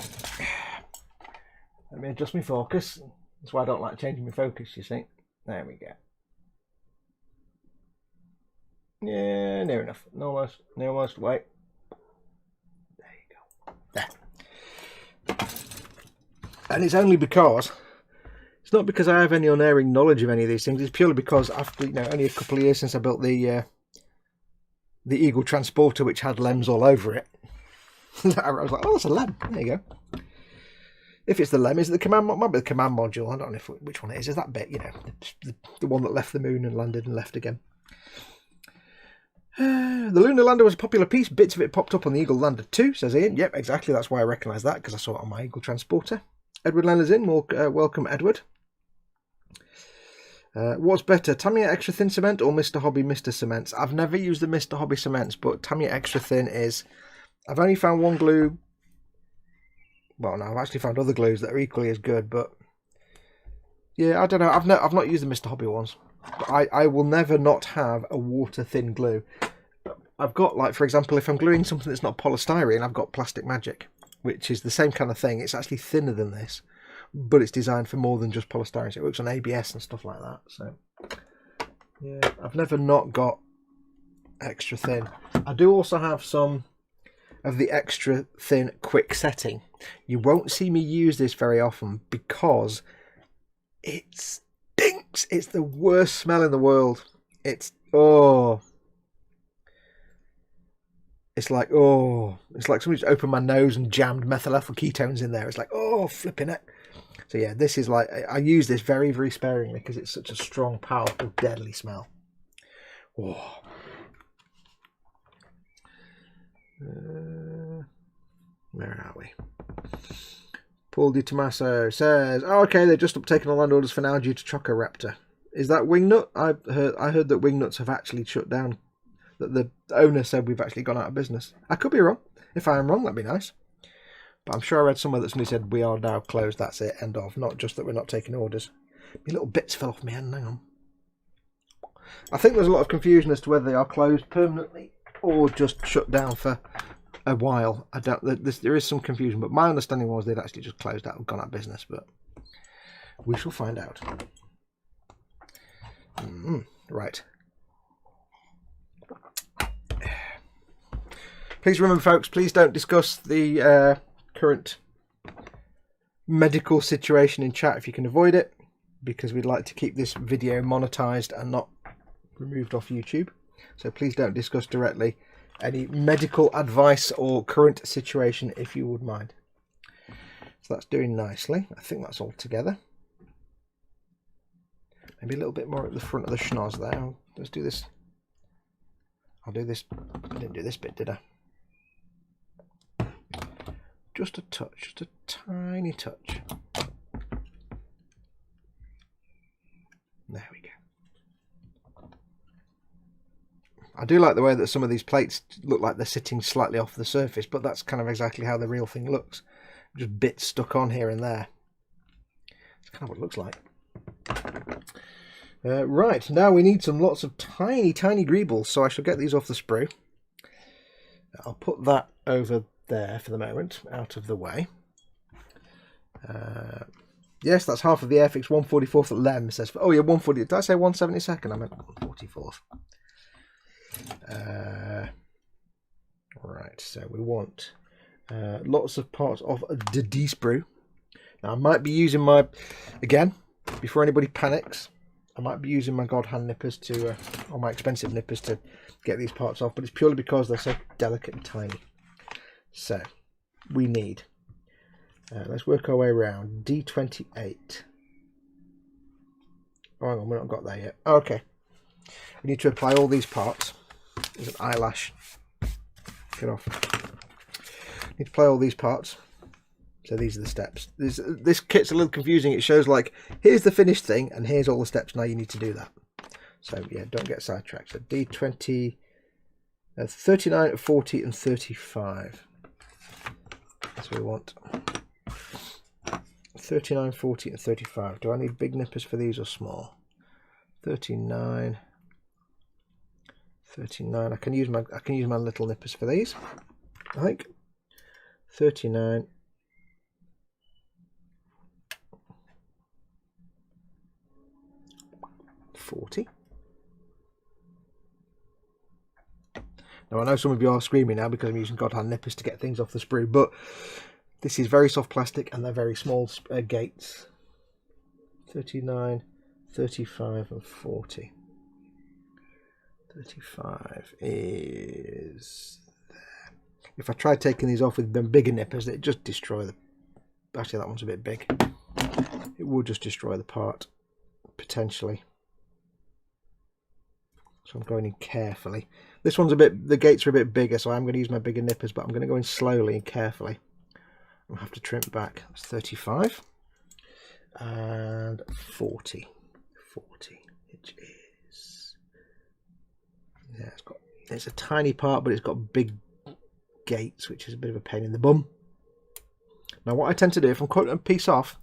Let me adjust my focus. That's why I don't like changing my focus, you see. There we go. Yeah, near enough. Almost, almost, wait. There you go. There. And it's only because, it's not because I have any unerring knowledge of any of these things, it's purely because after, you know, only a couple of years since I built the Eagle Transporter, which had lems all over it. I was like, oh, that's a lem. There you go. If it's the lem, is it the command? Might be the command module. I don't know which one it is. Is that bit, you know, the one that left the moon and landed and left again. The lunar lander was a popular piece. Bits of it popped up on the Eagle Lander too, says Ian. Yep, exactly. That's why I recognise that, because I saw it on my Eagle Transporter. Edward Leonard's in. Welcome, Edward. What's better, Tamiya Extra Thin Cement or Mr. Hobby Mr. Cements? I've never used the Mr. Hobby Cements, but Tamiya Extra Thin is... I've only found one glue... Well, no, I've actually found other glues that are equally as good, but... Yeah, I don't know. I've not used the Mr. Hobby ones. But I will never not have a water-thin glue. I've got, like, for example, if I'm gluing something that's not polystyrene, I've got Plastic Magic, which is the same kind of thing. It's actually thinner than this, but it's designed for more than just polystyrene. So it works on ABS and stuff like that. So, yeah, I've never not got extra thin. I do also have some of the extra thin quick setting. You won't see me use this very often because it stinks. It's the worst smell in the world. It's, oh... It's like, oh, it's like somebody just opened my nose and jammed methyl ethyl ketones in there. It's like, oh, flipping it. So yeah, this is like, I use this very, very sparingly because it's such a strong, powerful, deadly smell. Oh. Where are we? Paul Di Tommaso says, oh, okay, they're just taking all land orders for now due to Chocoraptor. Is that Wingnut? I heard that Wingnuts have actually shut down. That the owner said we've actually gone out of business. I could be wrong. If I am wrong, that'd be nice. But I'm sure I read somewhere that somebody said we are now closed. That's it. End of. Not just that we're not taking orders. My little bits fell off my hand. Hang on. I think there's a lot of confusion as to whether they are closed permanently or just shut down for a while. I don't. There is some confusion, but my understanding was they'd actually just closed out and gone out of business. But we shall find out. Right. Please remember, folks, please don't discuss the current medical situation in chat if you can avoid it, because we'd like to keep this video monetized and not removed off YouTube. so please don't discuss directly any medical advice or current situation if you would mind. So that's doing nicely. I think that's all together. Maybe a little bit more at the front of the schnoz there. Let's do this. I'll do this. I didn't do this bit, did I? Just a touch, just a tiny touch. There we go. I do like the way that some of these plates look like they're sitting slightly off the surface, but that's kind of exactly how the real thing looks. Just bits stuck on here and there. It's kind of what it looks like. Right, now we need lots of tiny greebles, so I shall get these off the sprue. I'll put that over there for the moment, out of the way. Yes, that's half of the Airfix 144th at Lem says. Oh yeah, 140. Did I say 172nd? I meant 144th. Right, so we want lots of parts of the D-sprue. Now I might be using my, again, before anybody panics, I might be using my God hand nippers to, or my expensive nippers to get these parts off, but it's purely because they're so delicate and tiny. So we need, let's work our way around, D28. Oh, hang on, we've not got there yet. Oh, okay. We need to apply all these parts. There's an eyelash. Get off. Need to apply all these parts. So these are the steps. This kit's a little confusing. It shows like, here's the finished thing, and here's all the steps. Now you need to do that. So yeah, don't get sidetracked. So D20, 39, 40, and 35. That's what we want. 39, 40, and 35. Do I need big nippers for these or small? 39. 39. I can use my little nippers for these, I think. 39. 40. Now I know some of you are screaming now because I'm using God hand nippers to get things off the sprue, but this is very soft plastic and they're very small gates. 39, 35 and 40. 35 is there. If I try taking these off with them bigger nippers, it just destroy the, actually that one's a bit big. It will just destroy the part, potentially. So I'm going in carefully. This one's a bit, the gates are a bit bigger, so I'm going to use my bigger nippers, but I'm going to go in slowly and carefully. I'll have to trim it back. That's 35 and 40. 40, which is, yeah, it's a tiny part, but it's got big gates, which is a bit of a pain in the bum. Now what I tend to do, if I'm cutting a piece off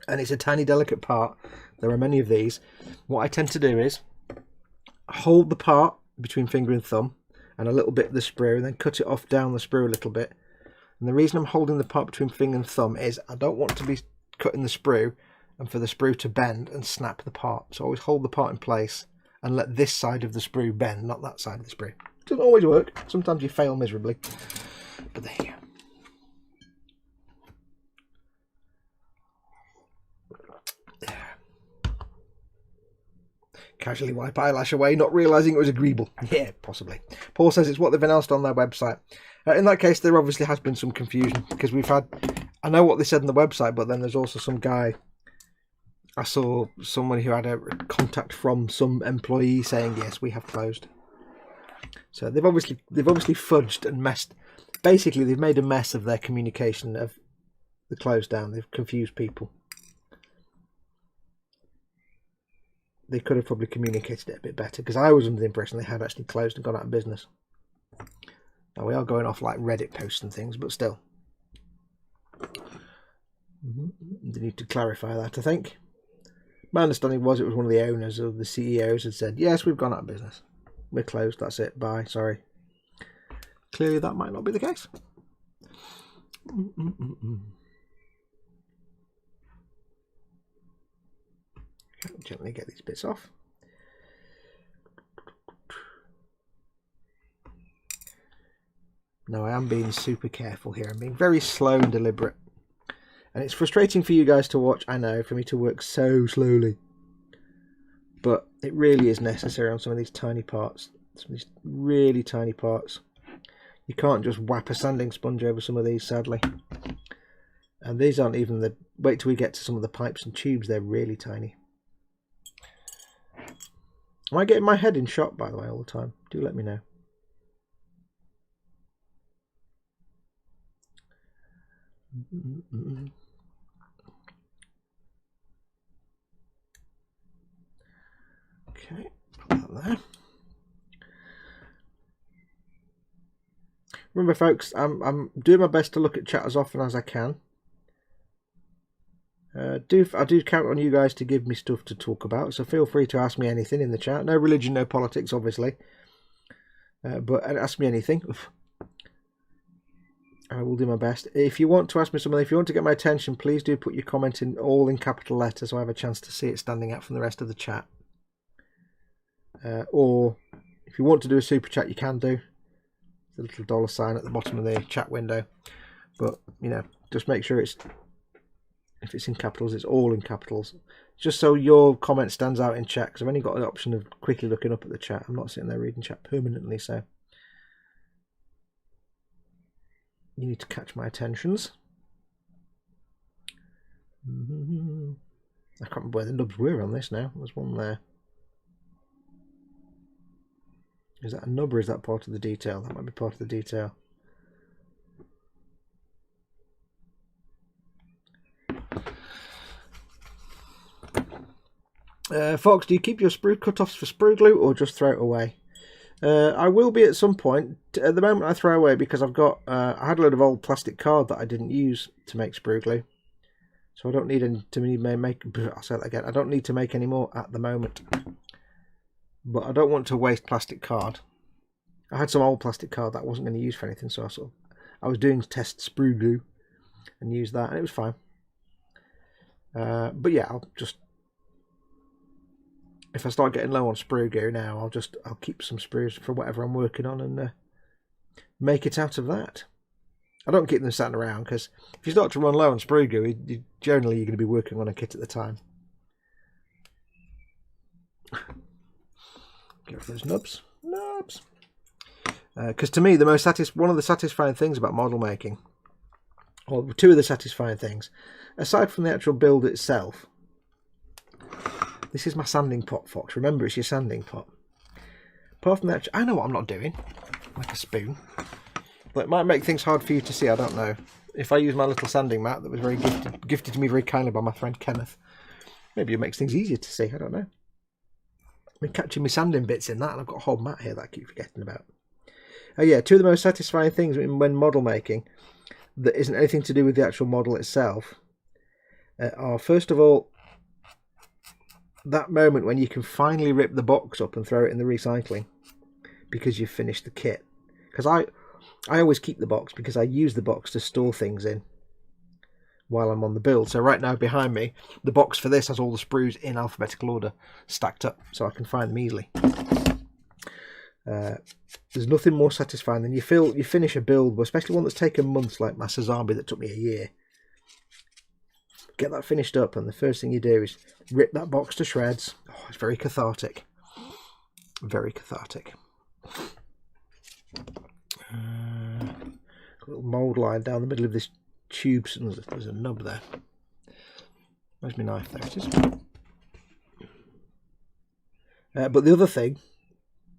and it's a tiny delicate part, there are many of these, what I tend to do is hold the part between finger and thumb and a little bit of the sprue, and then cut it off down the sprue a little bit. And the reason I'm holding the part between finger and thumb is I don't want to be cutting the sprue and for the sprue to bend and snap the part. So I always hold the part in place and let this side of the sprue bend, not that side of the sprue. It doesn't always work. Sometimes you fail miserably. But there you go. Casually wipe eyelash away, not realising it was a greeble. Yeah, possibly. Paul says it's what they've announced on their website. In that case, there obviously has been some confusion, because we've had, I know what they said on the website, but then there's also some guy, I saw someone who had a contact from some employee saying, yes, we have closed. So they've obviously fudged and messed. Basically, they've made a mess of their communication of the close down. They've confused people. They could have probably communicated it a bit better, because I was under the impression they had actually closed and gone out of business. Now we are going off like Reddit posts and things, but still. They need to clarify that, I think. My understanding was it was one of the owners or the CEOs had said, yes, we've gone out of business. We're closed, that's it, bye, sorry. Clearly that might not be the case. Gently get these bits off. Now I am being super careful here. I'm being very slow and deliberate. And it's frustrating for you guys to watch, I know, for me to work so slowly. But it really is necessary on some of these tiny parts. Some of these really tiny parts. You can't just whap a sanding sponge over some of these, sadly. And these aren't even the... Wait till we get to some of the pipes and tubes, they're really tiny. Am I getting my head in shot, by the way, all the time? Do let me know. Okay, put that there. Remember, folks, I'm doing my best to look at chat as often as I can. I do count on you guys to give me stuff to talk about, so feel free to ask me anything in the chat. No religion, no politics, obviously. But ask me anything. I will do my best. If you want to ask me something, if you want to get my attention, please do put your comment in all in capital letters so I have a chance to see it standing out from the rest of the chat. Or if you want to do a super chat, you can do. The little dollar sign at the bottom of the chat window. But, you know, just make sure it's, if it's in capitals, it's all in capitals. Just so your comment stands out in chat, because I've only got an option of quickly looking up at the chat. I'm not sitting there reading chat permanently, so you need to catch my attentions. I can't remember where the nubs were on this now. There's one there. Is that a nub or is that part of the detail? That might be part of the detail. Fox, do you keep your sprue cut-offs for sprue glue or just throw it away? I will be at some point. At the moment I throw away because I've got I had a load of old plastic card that I didn't use to make sprue glue. So I don't need any to make, I'll say that again, I don't need to make any more at the moment. But I don't want to waste plastic card. I had some old plastic card that I wasn't going to use for anything, so I was doing test sprue glue and used that, and it was fine. But yeah, I'll just, if I start getting low on sprue glue now, I'll keep some sprues for whatever I'm working on and make it out of that. I don't keep them sat around because if you start to run low on sprue glue, generally you're going to be working on a kit at the time. Get rid of those nubs. Because to me, one of the satisfying things about model making, or two of the satisfying things, aside from the actual build itself, this is my sanding pot, Fox. Remember, it's your sanding pot. Apart from that, I know what I'm not doing, like a spoon. But it might make things hard for you to see. I don't know. If I use my little sanding mat that was very gifted to me very kindly by my friend Kenneth, maybe it makes things easier to see. I don't know. I've been catching me sanding bits in that, and I've got a whole mat here that I keep forgetting about. Oh yeah, two of the most satisfying things when model making that isn't anything to do with the actual model itself are, first of all, that moment when you can finally rip the box up and throw it in the recycling because you've finished the kit. Because I always keep the box because I use the box to store things in while I'm on the build. So right now behind me, the box for this has all the sprues in alphabetical order stacked up so I can find them easily. There's nothing more satisfying than you finish a build, especially one that's taken months like my Sazami that took me a year. Get that finished up and the first thing you do is rip that box to shreds. Oh, it's very cathartic. Very cathartic. A little mould line down the middle of this tube. There's a nub there. Where's my knife? There it is. But the other thing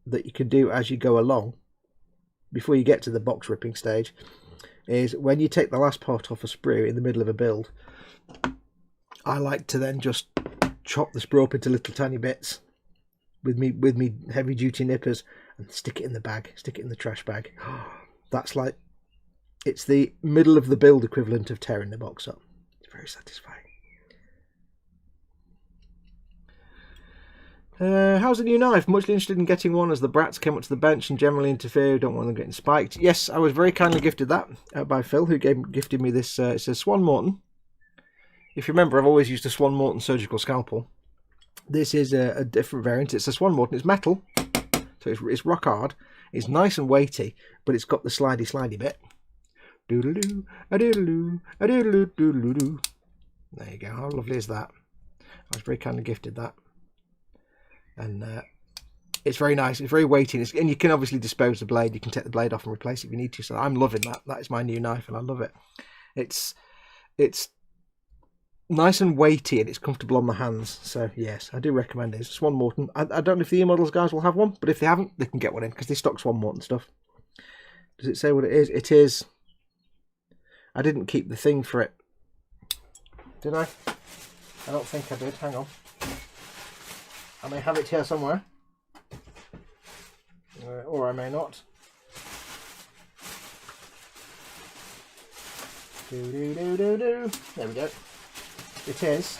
that you can do as you go along, before you get to the box ripping stage, is when you take the last part off a sprue in the middle of a build, I like to then just chop the sprue up into little tiny bits with me heavy duty nippers and stick it in the bag, stick it in the trash bag. That's like, it's the middle of the build equivalent of tearing the box up. It's very satisfying. How's the new knife? Much interested in getting one as the brats came up to the bench and generally interfere. Don't want them getting spiked. Yes, I was very kindly gifted that by Phil, who gifted me this. It says Swan Morton. If you remember, I've always used a Swan Morton surgical scalpel. This is a different variant. It's a Swan Morton. It's metal, so it's rock hard. It's nice and weighty, but it's got the slidey bit. Doodle-doo, a-doodle-doo, a-doodle-doo, doodle-doo. There you go. How lovely is that? I was very kindly gifted that. And It's very nice. It's very weighty, and you can obviously dispose the blade. You can take the blade off and replace it if you need to. So I'm loving that. That is my new knife, and I love it. It's nice and weighty, and it's comfortable on the hands. So yes, I do recommend it. It's Swan Morton. I don't know if the eModels guys will have one, but if they haven't, they can get one in because they stock Swan Morton stuff. Does it say what it is? It is. I didn't keep the thing for it, did I? I don't think I did. Hang on. I may have it here somewhere. Or I may not. There we go. It is.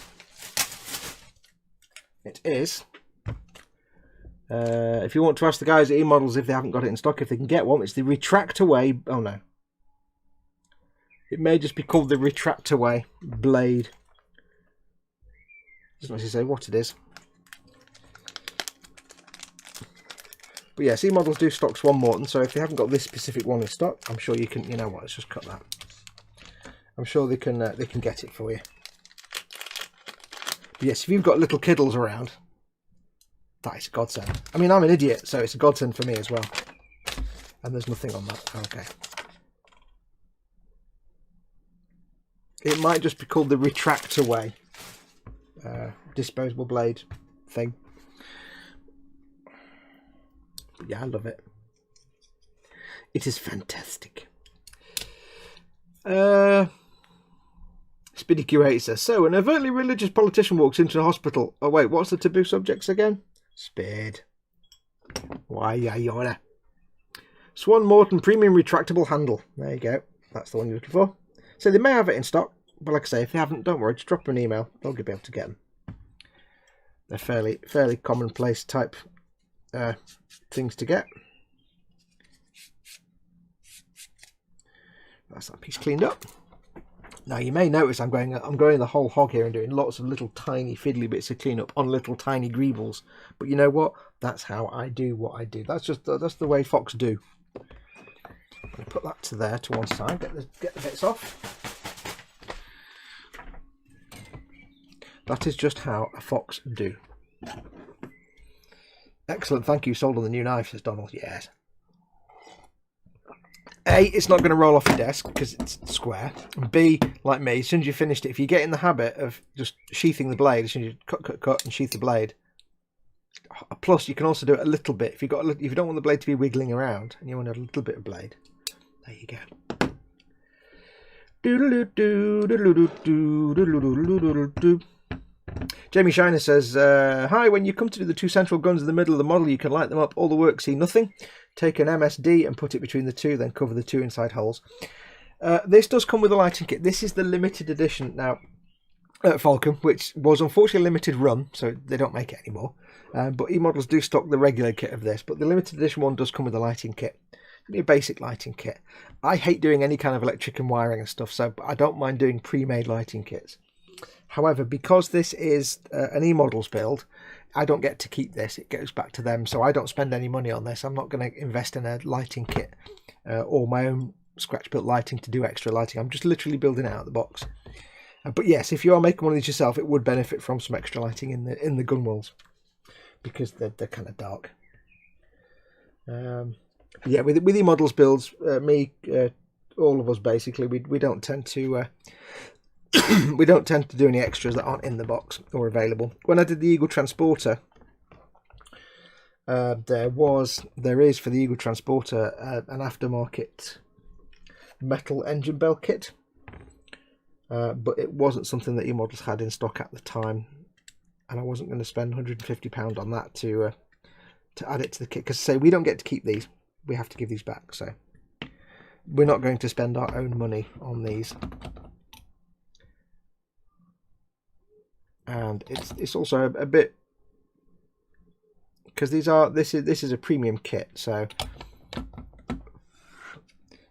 If you want to ask the guys at eModels if they haven't got it in stock, if they can get one, it's the retract away. Oh no. It may just be called the retract away blade. Doesn't actually say what it is. But yes, eModels do stock Swan Morton, so if they haven't got this specific one in stock, I'm sure you can. You know what? Let's just cut that. I'm sure they can get it for you. But yes, if you've got little kiddles around, that is a godsend. I mean, I'm an idiot, so it's a godsend for me as well. And there's nothing on that. Okay. It might just be called the retract away disposable blade thing. But yeah, I love it. It is fantastic. Speedy Curator. So, an overtly religious politician walks into a hospital. Oh wait, what's the taboo subjects again? Spade. Why, yeah. Swan Morton Premium Retractable Handle. There you go. That's the one you're looking for. So they may have it in stock, but like I say, if they haven't, don't worry. Just drop them an email. They'll be able to get them. They're fairly commonplace type things to get. That's that piece cleaned up. Now you may notice I'm going the whole hog here and doing lots of little tiny fiddly bits of cleanup on little tiny greebles. But you know what? That's how I do what I do. That's the way Foxx do. I'm going to put that to there to one side. Get the bits off. That is just how a Foxx do. Excellent, thank you. Sold on the new knife, says Donald. Yes. A, it's not going to roll off your desk because it's square. And B, like me, as soon as you finished it, if you get in the habit of just sheathing the blade, as soon as you cut and sheath the blade. Plus, you can also do it a little bit. If you don't want the blade to be wiggling around and you want a little bit of blade, there you go. Jamie Shiner says, hi, when you come to do the two central guns in the middle of the model, you can light them up. All the work, see nothing. Take an MSD and put it between the two, then cover the two inside holes. This does come with a lighting kit. This is the limited edition now, Falcon, which was unfortunately a limited run, so they don't make it anymore. But eModels do stock the regular kit of this, but the limited edition one does come with a lighting kit. It's a basic lighting kit. I hate doing any kind of electric and wiring and stuff, so I don't mind doing pre-made lighting kits. However, because this is an eModels build, I don't get to keep this. It goes back to them, so I don't spend any money on this. I'm not going to invest in a lighting kit or my own scratch-built lighting to do extra lighting. I'm just literally building it out of the box. But yes, if you are making one of these yourself, it would benefit from some extra lighting in the gun walls because they're kind of dark. Yeah, with eModels builds, all of us basically, we don't tend to. We don't tend to do any extras that aren't in the box or available. When I did the Eagle Transporter, there is for the Eagle Transporter an aftermarket metal engine bell kit, but it wasn't something that eModels had in stock at the time, and I wasn't going to spend £150 on that to add it to the kit, because say we don't get to keep these, we have to give these back, so we're not going to spend our own money on these. And it's also a bit, because this is a premium kit, so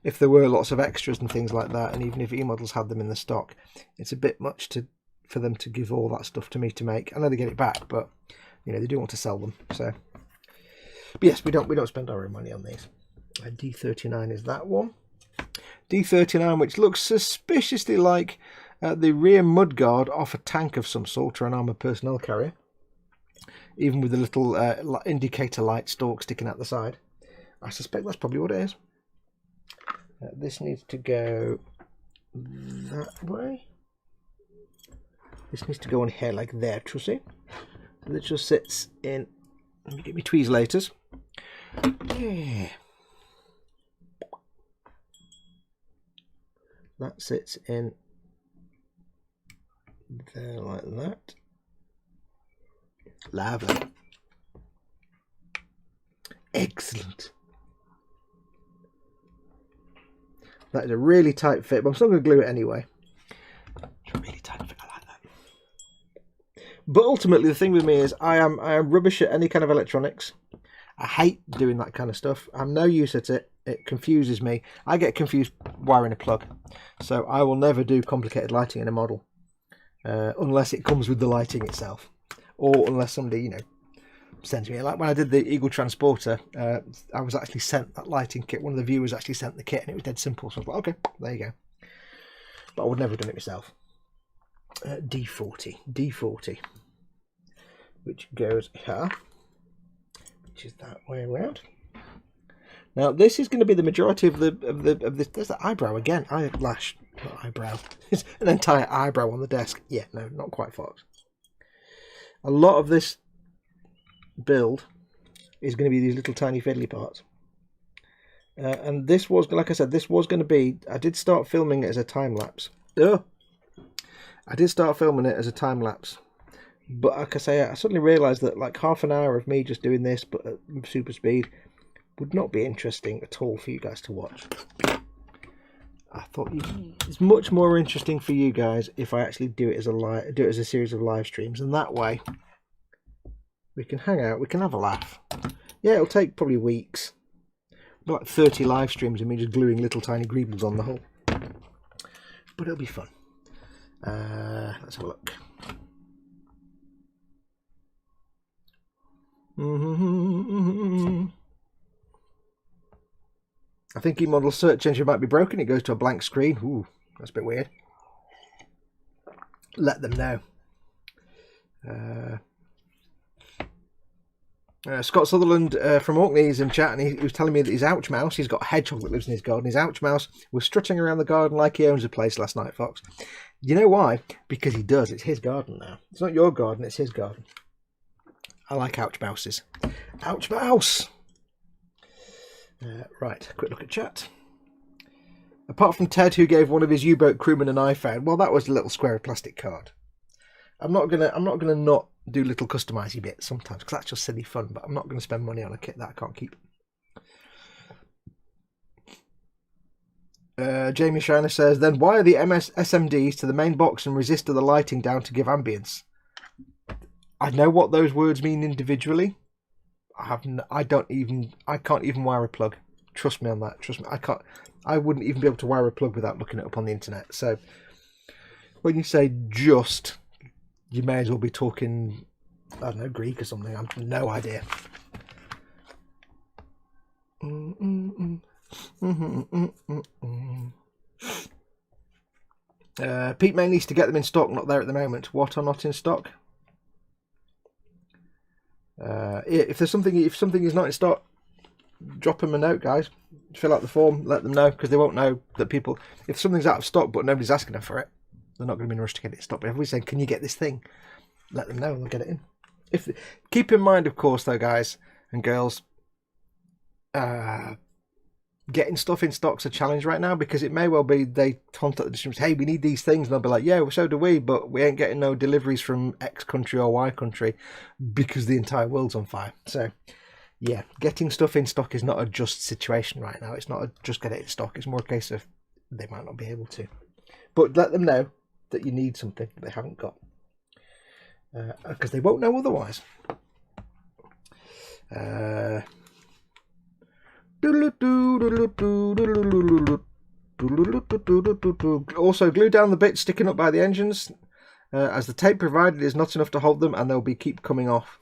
if there were lots of extras and things like that, and even if eModels had them in the stock, it's a bit much for them to give all that stuff to me to make. I know they get it back, but you know they do want to sell them. So, but yes, we don't spend our own money on these. D39 is that one. D39, which looks suspiciously like the rear mudguard off a tank of some sort or an armoured personnel carrier. even with the little indicator light stalk sticking out the side. I suspect that's probably what it is. This needs to go that way. This needs to go on here like there, Trussie. So this just sits in. Let me get my tweezers. Yeah. That sits in there like that. Lovely. Excellent. That is a really tight fit, but I'm still going to glue it anyway. It's a really tight fit, I like that. But ultimately, the thing with me is I am rubbish at any kind of electronics. I hate doing that kind of stuff. I'm no use at it. It confuses me. I get confused wiring a plug. So I will never do complicated lighting in a model. Unless it comes with the lighting itself. Or unless somebody, you know, sends me. Like when I did the Eagle Transporter, I was actually sent that lighting kit. One of the viewers actually sent the kit and it was dead simple. So I was like, okay, there you go. But I would never have done it myself. D40. Which goes here. Which is that way around. Now this is going to be the majority of this. There's the eyebrow again. Eyelash, not eyebrow. It's an entire eyebrow on the desk. Yeah, no, not quite Foxx. A lot of this build is going to be these little tiny fiddly parts. And this was, like I said, this was going to be. I did start filming it as a time lapse. I did start filming it as a time lapse. But like I say, I suddenly realised that like half an hour of me just doing this, but at super speed, would not be interesting at all for you guys to watch. I thought it's much more interesting for you guys if I actually do it as a series of live streams, and that way we can hang out, we can have a laugh. Yeah, it'll take probably weeks, like 30 live streams of me just gluing little tiny greebles on the hull, but it'll be fun. Let's have a look. I think eModels search engine might be broken. It goes to a blank screen. Ooh, that's a bit weird. Let them know. Scott Sutherland from Orkney is in chat, and he was telling me that his ouch mouse, he's got a hedgehog that lives in his garden. His ouch mouse was strutting around the garden like he owns the place last night, Foxx. You know why? Because he does. It's his garden now. It's not your garden, it's his garden. I like ouch mouses. Ouch mouse! Right, quick look at chat. Apart from Ted, who gave one of his U-boat crewmen an iPhone, well, that was a little square of plastic card. I'm not gonna not do little customizing bits sometimes because that's just silly fun. But I'm not gonna spend money on a kit that I can't keep. Jamie Shiner says, then why are the SMDs to the main box and resistor the lighting down to give ambience? I know what those words mean individually. I can't even wire a plug. Trust me on that. Trust me. I wouldn't even be able to wire a plug without looking it up on the internet. So when you say just, you may as well be talking, I don't know, Greek or something. I have no idea. Pete May needs to get them in stock. Not there at the moment. What are not in stock? If something is not in stock, drop them a note, guys. Fill out the form, let them know, because they won't know that people. If something's out of stock but nobody's asking them for it, they're not going to be in a rush to get it in stock. But if everybody's saying, "Can you get this thing?" Let them know and they'll get it in. Keep in mind, of course, though, guys and girls, getting stuff in stock's a challenge right now, because it may well be they contact the distributors, hey, we need these things, and they'll be like, yeah, well, so do we, but we ain't getting no deliveries from X country or Y country because the entire world's on fire. So yeah, getting stuff in stock is not a just situation right now. It's not a just get it in stock. It's more a case of they might not be able to, but let them know that you need something that they haven't got, because they won't know otherwise. Also, glue down the bits sticking up by the engines, as the tape provided is not enough to hold them, and they'll be keep coming off.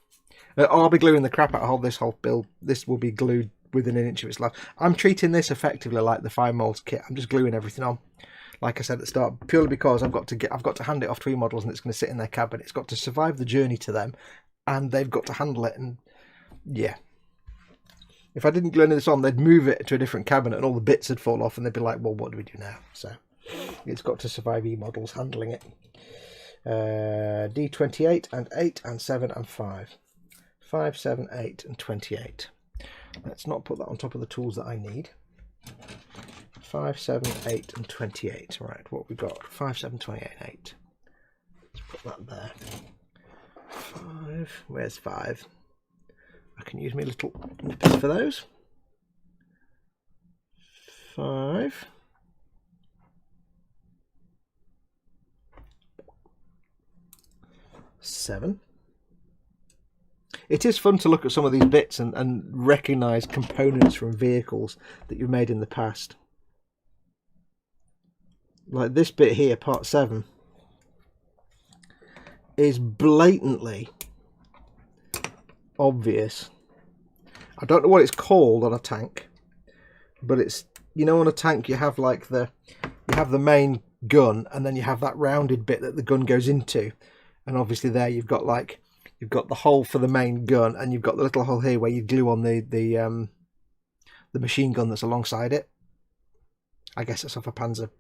I'll be gluing the crap out of this whole build. This will be glued within an inch of its life. I'm treating this effectively like the 5 molds kit. I'm just gluing everything on, like I said at the start, purely because I've got to hand it off to eModels, and it's going to sit in their cabin. It's got to survive the journey to them, and they've got to handle it. And yeah, if I didn't glue any of this on, they'd move it to a different cabinet and all the bits would fall off, and they'd be like, well, what do we do now? So it's got to survive eModels handling it. D28 and 8 and 7 and 5. 5, 7, 8 and 28. Let's not put that on top of the tools that I need. 5, 7, 8 and 28. Right, what we got? 5, 7, 28, 8. Let's put that there. 5. Where's 5? I can use my little nippers for those. 5. 7. It is fun to look at some of these bits and recognise components from vehicles that you've made in the past. Like this bit here, part 7, is blatantly obvious. I don't know what it's called on a tank, but it's, you know, on a tank you have like you have the main gun, and then you have that rounded bit that the gun goes into, and obviously there you've got the hole for the main gun, and you've got the little hole here where you glue on the machine gun that's alongside it. I guess it's off a Panzer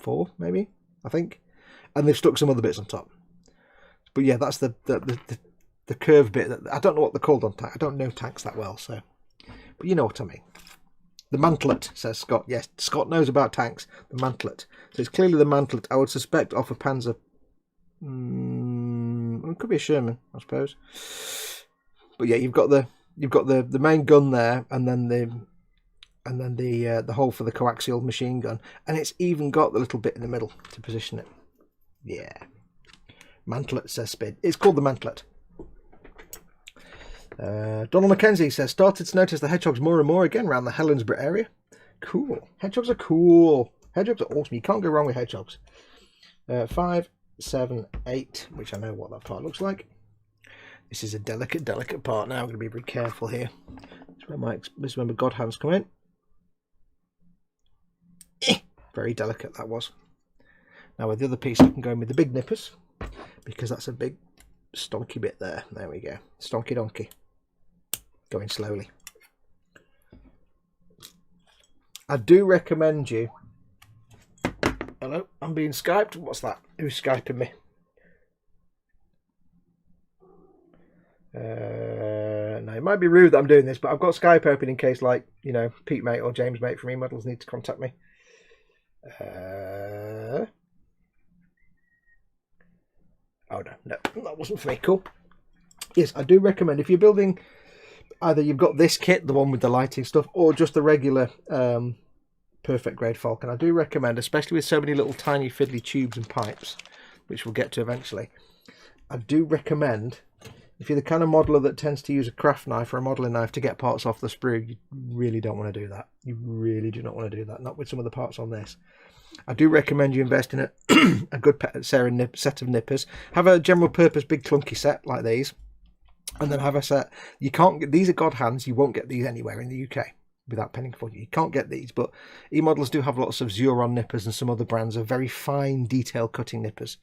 IV, maybe, I think, and they've stuck some other bits on top. But yeah, that's the curved bit that I don't know what they're called on tank. I don't know tanks that well, so, but you know what I mean. The mantlet, says Scott. Yes, Scott knows about tanks. The mantlet. So it's clearly the mantlet. I would suspect off a Panzer. It could be a Sherman, I suppose. But yeah, you've got the main gun there, and then the hole for the coaxial machine gun, and it's even got the little bit in the middle to position it. Yeah, mantlet, says Spid. It's called the mantlet. Donald McKenzie says, started to notice the hedgehogs more and more again around the Helensburgh area. Cool. Hedgehogs are cool. Hedgehogs are awesome. You can't go wrong with hedgehogs. 5, 7, 8, which I know what that part looks like. This is a delicate part now. I'm going to be very careful here. This is where my god hands come in. Very delicate that was. Now with the other piece I can go in with the big nippers, because that's a big stonky bit there. There we go. Stonky donkey. Going slowly. I do recommend you... Hello, I'm being Skyped. What's that? Who's Skyping me? No, it might be rude that I'm doing this, but I've got Skype open in case, like, you know, Pete Mate or James Mate from eModels need to contact me. Oh no, that wasn't for me. Cool. Yes, I do recommend, if you're building, either you've got this kit, the one with the lighting stuff, or just the regular perfect grade Falcon, I do recommend, especially with so many little tiny fiddly tubes and pipes, which we'll get to eventually, I do recommend, if you're the kind of modeler that tends to use a craft knife or a modelling knife to get parts off the sprue, you really don't want to do that. You really do not want to do that, not with some of the parts on this. I do recommend you invest in a good set of nippers. Have a general purpose big clunky set like these, and then have a set. You can't get these, are god hands. You won't get these anywhere in the UK without paying for you. You can't get these, but eModels do have lots of Xuron nippers and some other brands of very fine detail cutting nippers.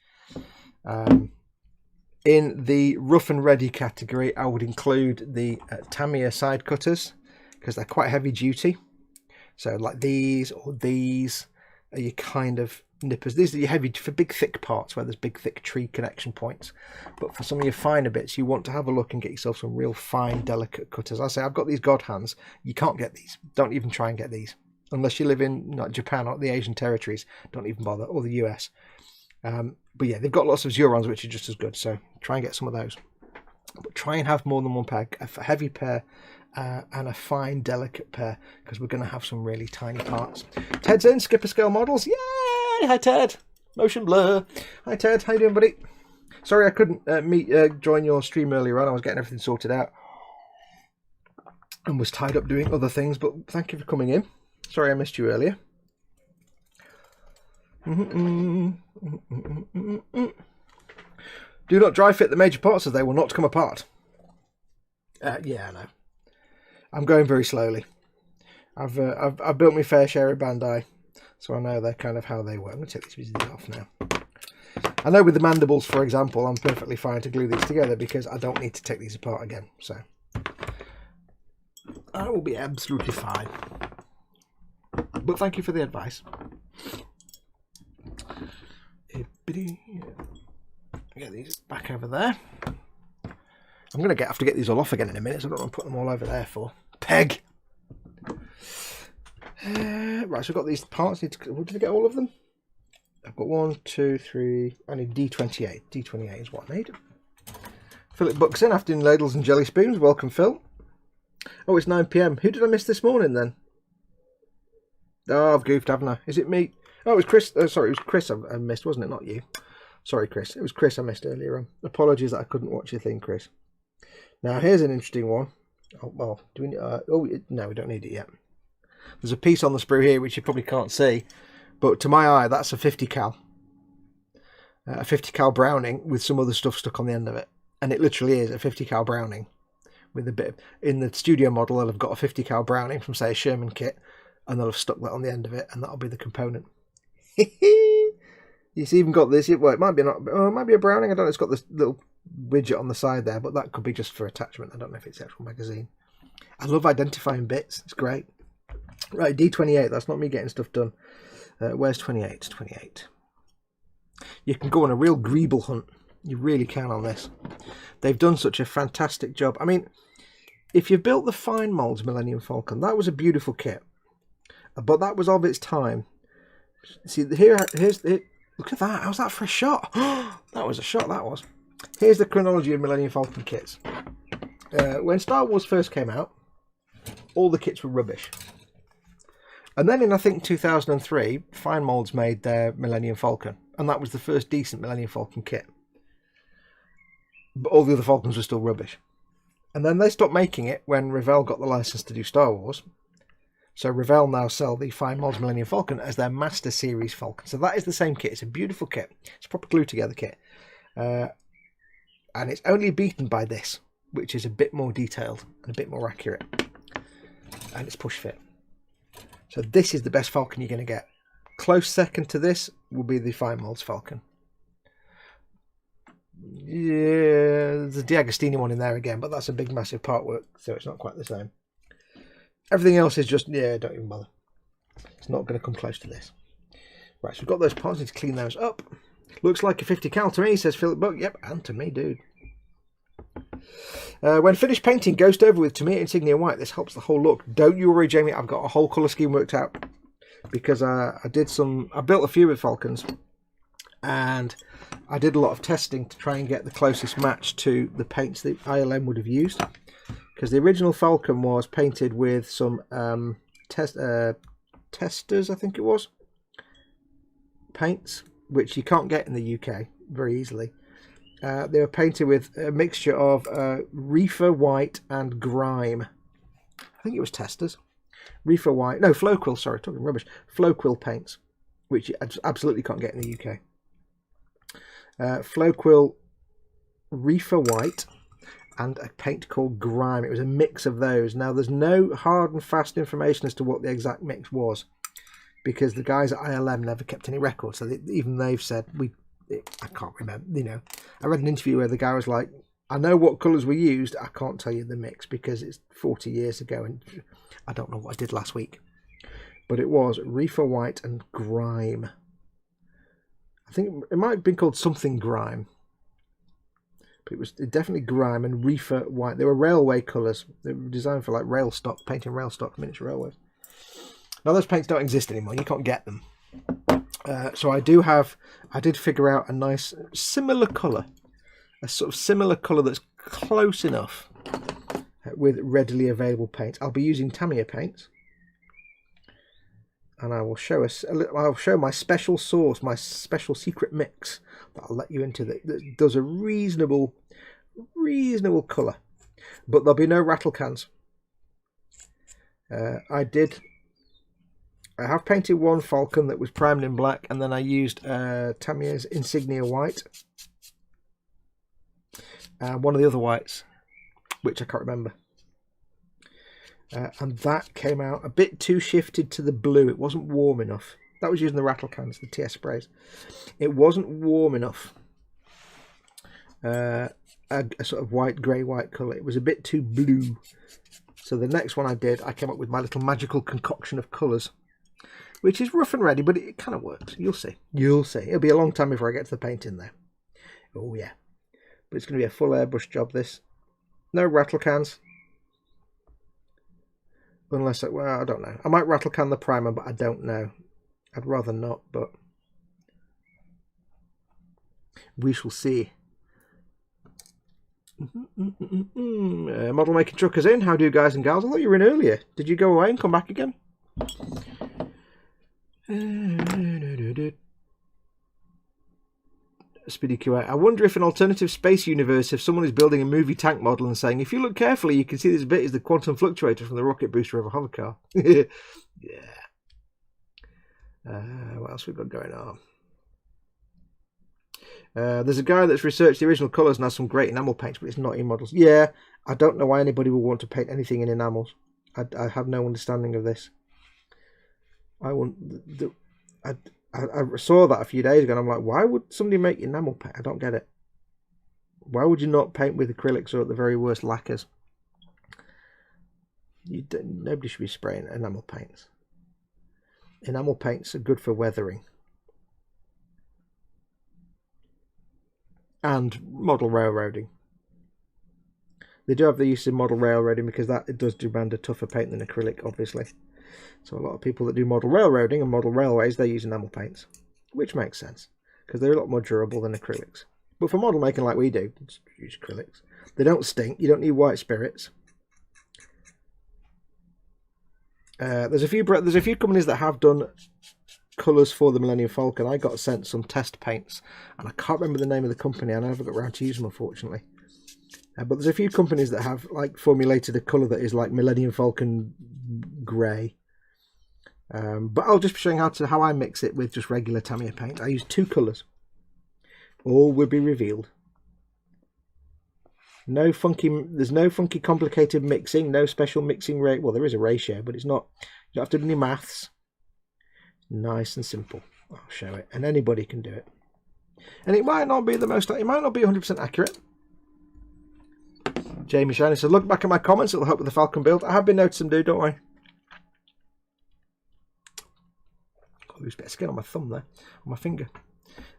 In the rough and ready category, I would include the Tamiya side cutters, because they're quite heavy duty. So like these or these are your kind of nippers. These are your heavy for big thick parts where there's big thick tree connection points. But for some of your finer bits, you want to have a look and get yourself some real fine delicate cutters. I say I've got these god hands. You can't get these. Don't even try and get these unless you live in not Japan or the Asian territories. Don't even bother, or the US. But yeah, they've got lots of Xurons which are just as good, so try and get some of those. But try and have more than one pair, a heavy pair and a fine, delicate pair, because we're going to have some really tiny parts. Ted's in, Skipper Scale Models. Yay! Hi Ted! Motion blur. Hi Ted, how you doing, buddy? Sorry I couldn't join your stream earlier on. I was getting everything sorted out and was tied up doing other things, but thank you for coming in. Sorry I missed you earlier. Do not dry fit the major parts as they will not come apart. Yeah, I know. I'm going very slowly. I've built my fair share of Bandai, so I know they're kind of how they work. I'm going to take these pieces off now. I know with the mandibles, for example, I'm perfectly fine to glue these together because I don't need to take these apart again. So I will be absolutely fine. But thank you for the advice. Get these back over there. I'm going to have to get these all off again in a minute, so I don't want to put them all over there for. Peg! Right, so I've got these parts. Did I get all of them? I've got 1, 2, 3. I need D28. D28 is what I need. Philip books in, afternoon ladles and jelly spoons. Welcome, Phil. Oh, it's 9 PM. Who did I miss this morning then? Oh, I've goofed, haven't I? Is it me? Oh, it was Chris. Sorry, it was Chris I missed, wasn't it? Not you. Sorry, Chris. It was Chris I missed earlier on. Apologies that I couldn't watch your thing, Chris. Now, here's an interesting one. Oh, well, do we need... no, we don't need it yet. There's a piece on the sprue here which you probably can't see, but to my eye, that's a 50 cal. A 50 cal Browning with some other stuff stuck on the end of it. And it literally is a 50 cal Browning. With a bit of, in the studio model, they'll have got a 50 cal Browning from, say, a Sherman kit, and they'll have stuck that on the end of it, and that'll be the component. It's even got this. Well, it might be not. Oh, it might be a Browning. I don't know. It's got this little widget on the side there, but that could be just for attachment. I don't know if it's the actual magazine. I love identifying bits. It's great. Right, D28. That's not me getting stuff done. Where's 28? 28. You can go on a real greeble hunt. You really can on this. They've done such a fantastic job. I mean, if you built the fine molds Millennium Falcon, that was a beautiful kit. But that was of its time. See, here's it. Look at that. How's that for a shot? That was a shot, that was. Here's the chronology of Millennium Falcon kits. When Star Wars first came out, all the kits were rubbish. And then in, I think, 2003, Fine Molds made their Millennium Falcon. And that was the first decent Millennium Falcon kit. But all the other Falcons were still rubbish. And then they stopped making it when Revell got the license to do Star Wars. So Revell now sell the Fine Molds Millennium Falcon as their Master Series Falcon. So that is the same kit. It's a beautiful kit. It's a proper glued together kit. And it's only beaten by this, which is a bit more detailed and a bit more accurate. And it's push fit. So this is the best Falcon you're going to get. Close second to this will be the Fine Molds Falcon. Yeah, there's a D'Agostini one in there again, but that's a big massive part work, so it's not quite the same. Everything else is just, yeah, don't even bother. It's not going to come close to this. Right, so we've got those parts. Need to clean those up. Looks like a 50 cal to me, says Philip Buck. Yep, and to me, dude. When finished painting Ghost over with Tamiya Insignia White, this helps the whole look. Don't you worry, Jamie. I've got a whole colour scheme worked out. Because I built a few with Falcons. And I did a lot of testing to try and get the closest match to the paints that ILM would have used. Because the original Falcon was painted with some testers, I think it was, paints, which you can't get in the UK very easily. They were painted with a mixture of Reefer White and Grime. I think it was testers. Reefer White, no, Floquil, sorry, talking rubbish. Floquil paints, which you absolutely can't get in the UK. Floquil, Reefer White, and a paint called Grime. It was a mix of those. Now, there's no hard and fast information as to what the exact mix was, because the guys at ILM never kept any records. So even they've said, I can't remember, you know. I read an interview where the guy was like, I know what colours were used, I can't tell you the mix because it's 40 years ago and I don't know what I did last week. But it was Reefer White and Grime. I think it might have been called something Grime. But it was definitely Grime and Reefer White. They were railway colours. They were designed for like rail stock, painting rail stock, miniature railways. Now those paints don't exist anymore. You can't get them. So I did figure out a nice similar colour. A sort of similar colour that's close enough with readily available paints. I'll be using Tamiya Paints. And I will show I'll show my special sauce, my special secret mix that I'll let you into that does a reasonable colour. But there'll be no rattle cans. I have painted one Falcon that was primed in black, and then I used Tamiya's Insignia White. One of the other whites, which I can't remember. And that came out a bit too shifted to the blue. It wasn't warm enough. That was using the rattle cans, the TS sprays. It wasn't warm enough. A sort of grey-white colour. It was a bit too blue. So the next one I did, I came up with my little magical concoction of colours, which is rough and ready, but it kind of works. You'll see. You'll see. It'll be a long time before I get to the paint in there. Oh, yeah. But it's going to be a full airbrush job, this. No rattle cans. Unless, well, I don't know. I might rattle can the primer, but I don't know. I'd rather not, but we shall see. Model making truckers in. How do you guys and gals? I thought you were in earlier. Did you go away and come back again? Speedy QA. I wonder if an alternative space universe, if someone is building a movie tank model and saying, if you look carefully, you can see this bit is the quantum fluctuator from the rocket booster of a hover car. Yeah. What else we've got going on? There's a guy that's researched the original colours and has some great enamel paints, but it's not eModels. Yeah, I don't know why anybody would want to paint anything in enamels. I have no understanding of this. I saw that a few days ago and I'm like, why would somebody make enamel paint? I don't get it. Why would you not paint with acrylics or at the very worst lacquers? Nobody should be spraying enamel paints. Enamel paints are good for weathering. And model railroading. They do have the use of model railroading because it does demand a tougher paint than acrylic, obviously. So a lot of people that do model railroading and model railways, they use enamel paints, which makes sense because they're a lot more durable than acrylics. But for model making like we do, just use acrylics. They don't stink. You don't need white spirits. There's a few companies that have done colours for the Millennium Falcon. I got sent some test paints, and I can't remember the name of the company. I never got around to using them, unfortunately. But there's a few companies that have formulated a colour that is like Millennium Falcon grey. But I'll just be showing how I mix it with just regular Tamiya paint. I use 2 colours. All will be revealed. There's no funky complicated mixing, no special mixing rate. Well, there is a ratio, but it's not. You don't have to do any maths. Nice and simple. I'll show it, and anybody can do it. And it might not be it might not be 100% accurate. Jamie Shiny said, look back at my comments, it'll help with the Falcon build. I have been noticing them, don't I? Got a bit of skin on my thumb there, on my finger.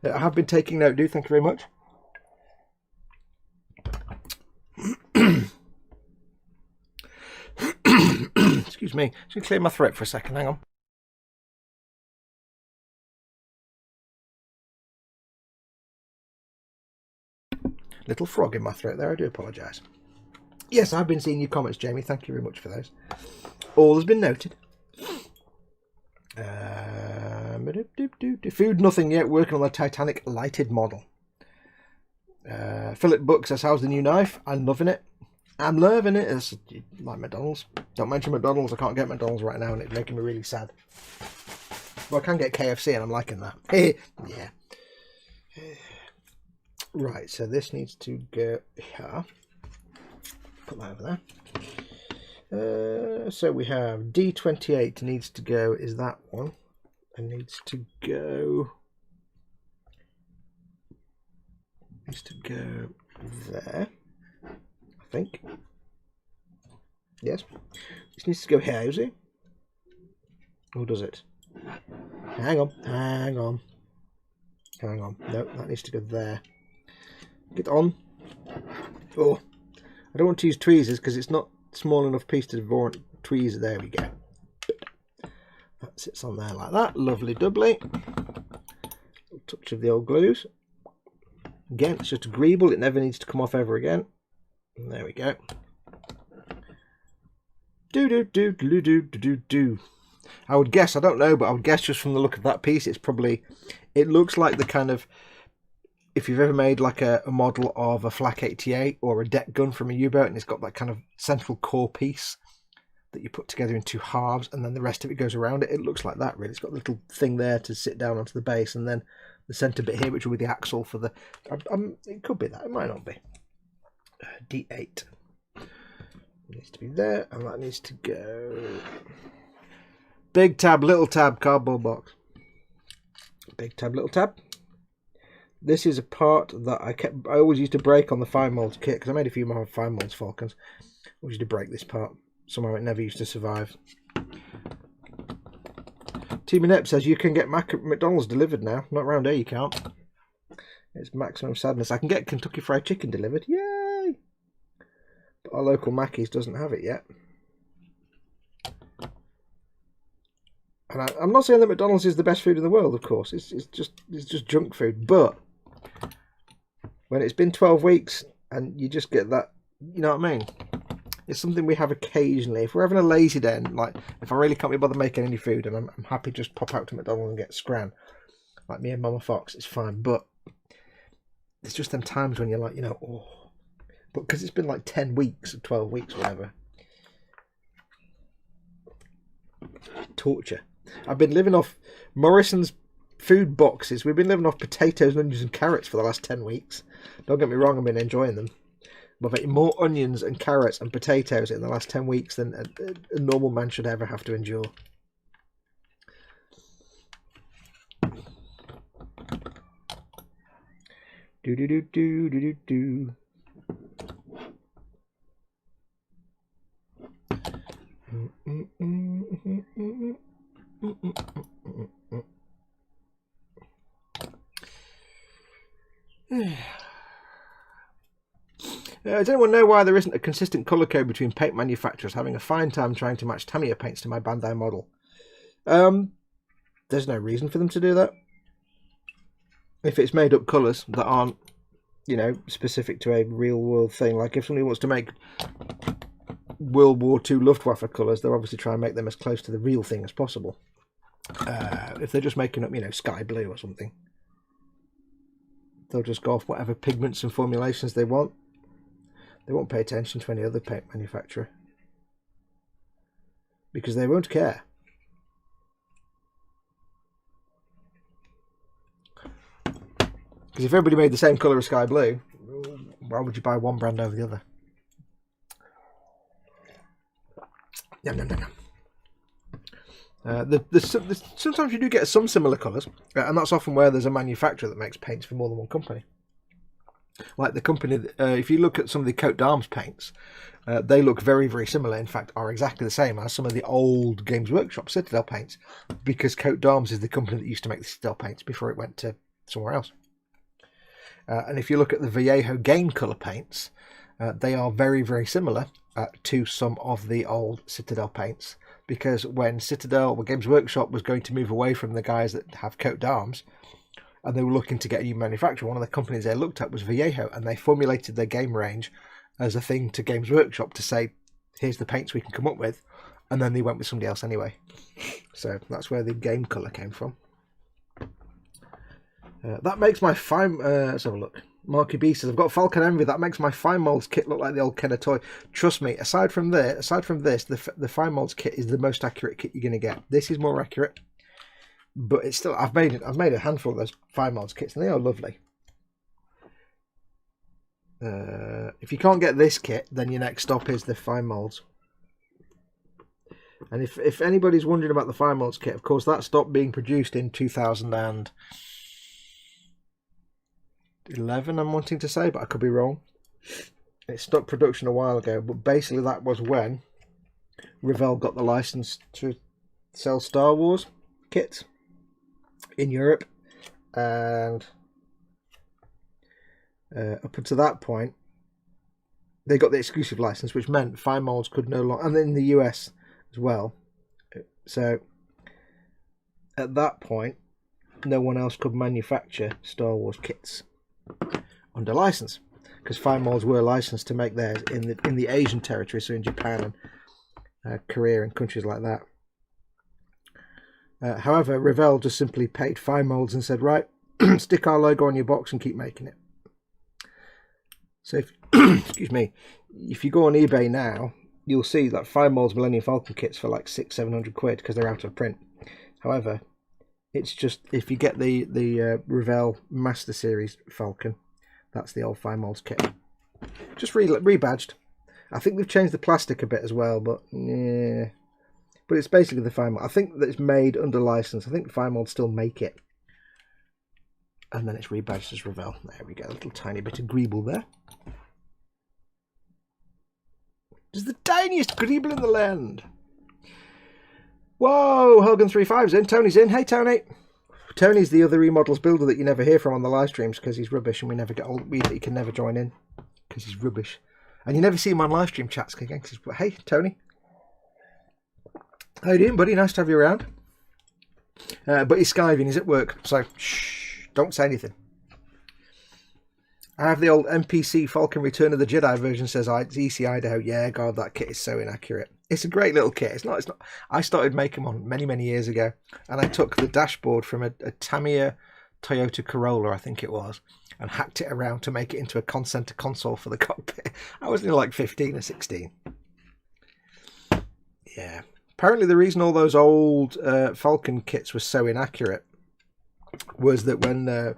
I have been taking note, thank you very much. Excuse me, just going to clear my throat for a second, hang on. Little frog in my throat there, I do apologise. Yes, I've been seeing your comments, Jamie. Thank you very much for those. All has been noted. Food nothing yet, working on the Titanic lighted model. Philip Book says, how's the new knife? I'm loving it. I'm loving it. It's like McDonald's. Don't mention McDonald's. I can't get McDonald's right now and it's making me really sad. But I can get KFC and I'm liking that. Yeah. Right, so this needs to go here. Put that over there. So we have D28 needs to go, is that one. And needs to go there, I think. Yes. This needs to go here, is it? Or does it? Hang on. No, that needs to go there. Get on. Oh, I don't want to use tweezers because it's not small enough piece to warrant tweezers. There we go. That sits on there like that. Lovely doubly. Touch of the old glues. Again, it's just agreeable. It never needs to come off ever again. And there we go. Do. I would guess, I don't know, but I would guess just from the look of that piece, it looks like the kind of, if you've ever made like a model of a Flak 88 or a deck gun from a U-boat and it's got that kind of central core piece that you put together in 2 halves and then the rest of it goes around it. It looks like that really. It's got a little thing there to sit down onto the base and then the centre bit here which will be the axle for the... it could be that, it might not be. D8. It needs to be there and that needs to go... Big tab, little tab, cardboard box. Big tab, little tab. This is a part that I always used to break on the fine molds kit, because I made a few more fine molds Falcons. I always used to break this part. Somehow it never used to survive. Team Inept says you can get McDonald's delivered now. Not around here you can't. It's maximum sadness. I can get Kentucky Fried Chicken delivered. Yay! But our local Mackey's doesn't have it yet. And I'm not saying that McDonald's is the best food in the world, of course. It's just junk food. But when it's been 12 weeks and you just get that, you know what I mean? It's something we have occasionally. If we're having a lazy day, and, like, if I really can't be bothered making any food, and I'm happy to just pop out to McDonald's and get scran, like me and Mama Fox, it's fine. But it's just them times when you're like, you know, oh. But because it's been like 10 weeks or 12 weeks or whatever. Torture. I've been living off Morrison's food boxes. We've been living off potatoes, onions and carrots for the last 10 weeks. Don't get me wrong, I've been enjoying them. But I've eaten more onions and carrots and potatoes in the last 10 weeks than a normal man should ever have to endure. Do do do do do do do. Does anyone know why there isn't a consistent colour code between paint manufacturers? Having a fine time trying to match Tamiya paints to my Bandai model. There's no reason for them to do that. If it's made up colours that aren't, you know, specific to a real world thing. Like if somebody wants to make World War II Luftwaffe colours, they'll obviously try and make them as close to the real thing as possible. If they're just making up, you know, sky blue or something, they'll just go off whatever pigments and formulations they want. They won't pay attention to any other paint manufacturer because they won't care. Because if everybody made the same colour as sky blue, why would you buy one brand over the other? Yum, yum, yum, yum. Sometimes you do get some similar colours, and that's often where there's a manufacturer that makes paints for more than one company. Like the company, if you look at some of the Coat d'Arms paints, they look very, very similar. In fact, are exactly the same as some of the old Games Workshop Citadel paints, because Coat d'Arms is the company that used to make the Citadel paints before it went to somewhere else. And if you look at the Vallejo Game Colour paints, they are very, very similar to some of the old Citadel paints, because when Games Workshop was going to move away from the guys that have Coat d'Arms, and they were looking to get a new manufacturer, one of the companies they looked at was Vallejo, and they formulated their game range as a thing to Games Workshop to say, here's the paints we can come up with, and then they went with somebody else anyway. So that's where the game colour came from. That makes my fine... let's have a look. Marky B says, I've got Falcon Envy. That makes my fine molds kit look like the old Kenner toy. Trust me, aside from this, the fine molds kit is the most accurate kit you're going to get. This is more accurate. But it's still, I've made a handful of those fine molds kits, and they are lovely. If you can't get this kit, then your next stop is the fine molds. And if anybody's wondering about the fine molds kit, of course that stopped being produced in 2011. I'm wanting to say, but I could be wrong. It stopped production a while ago, but basically that was when Revell got the license to sell Star Wars kits in Europe, and up until that point they got the exclusive license, which meant fine molds could no longer, and in the US as well. So at that point no one else could manufacture Star Wars kits under license, because fine molds were licensed to make theirs in the Asian territory, so in Japan and Korea and countries like that. However, Revell just simply paid fine molds and said, right, stick our logo on your box and keep making it. So, excuse me, if you go on eBay now, you'll see that fine molds Millennium Falcon kits for like £600-700 because they're out of print. However, it's just, if you get the Revell Master Series Falcon, that's the old fine molds kit. Just rebadged. I think they've changed the plastic a bit as well, but yeah. But it's basically the fine mold. I think that it's made under license. I think the fine molds still make it. and then it's rebadged as Revell. There we go, a little tiny bit of greeble there. It's the tiniest greeble in the land. Whoa, Helgen35's in, Tony's in. Hey Tony. Tony's the other eModels builder that you never hear from on the live streams because he's rubbish, and we never get old. He can never join in because he's rubbish, and you never see him on live stream chats again. Hey Tony, how you doing, buddy? Nice to have you around. But he's skiving. He's at work, so shh, don't say anything. I have the old MPC Falcon Return of the Jedi version. Says EC Idaho. Yeah, God, that kit is so inaccurate. It's a great little kit. It's not. I started making one many years ago, and I took the dashboard from a Tamiya Toyota Corolla, I think it was, and hacked it around to make it into a center console for the cockpit. I was like 15 or 16. Yeah. Apparently, the reason all those old Falcon kits were so inaccurate was that when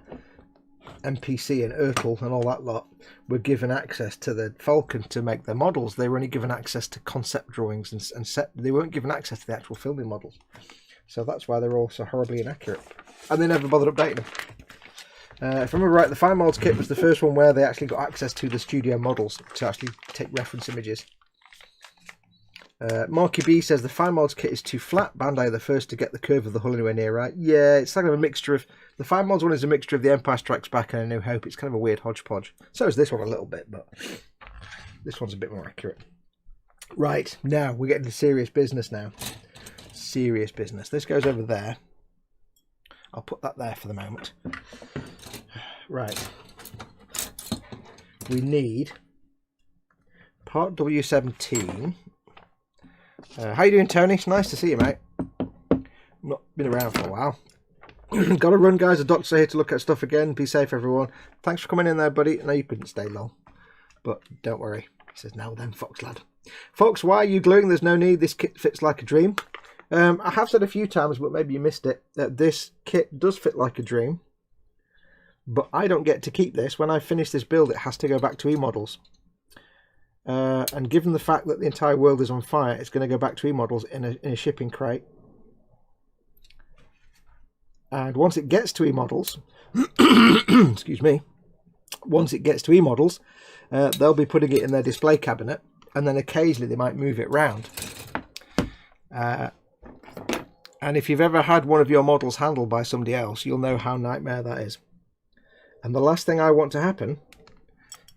MPC and Ertl and all that lot were given access to the Falcon to make their models, they were only given access to concept drawings and set. They weren't given access to the actual filming models. So that's why they're all so horribly inaccurate. And they never bothered updating them. If I remember right, the Fine Models kit was the first one where they actually got access to the studio models to actually take reference images. Marky B says the Fine Models kit is too flat. Bandai are the first to get the curve of the hull anywhere near right. Yeah, it's kind of a mixture of... The Fine Models one is a mixture of The Empire Strikes Back and A New Hope. It's kind of a weird hodgepodge. So is this one a little bit, but this one's a bit more accurate. Right, now we're getting to serious business now. Serious business. This goes over there. I'll put that there for the moment. Right. We need part W17... how you doing, Tony? It's nice to see you, mate. Not been around for a while. Gotta run, guys. The doctor's here to look at stuff again. Be safe, everyone. Thanks for coming in there, buddy. I know you couldn't stay long, but don't worry. He says, now then, Fox lad. Fox, why are you gluing? There's no need. This kit fits like a dream. I have said a few times, but maybe you missed it, that this kit does fit like a dream, but I don't get to keep this. When I finish this build, it has to go back to eModels. And given the fact that the entire world is on fire, it's going to go back to eModels in a shipping crate. And once it gets to eModels, excuse me, once it gets to eModels, they'll be putting it in their display cabinet, and then occasionally they might move it round. And if you've ever had one of your models handled by somebody else, you'll know how nightmare that is. And the last thing I want to happen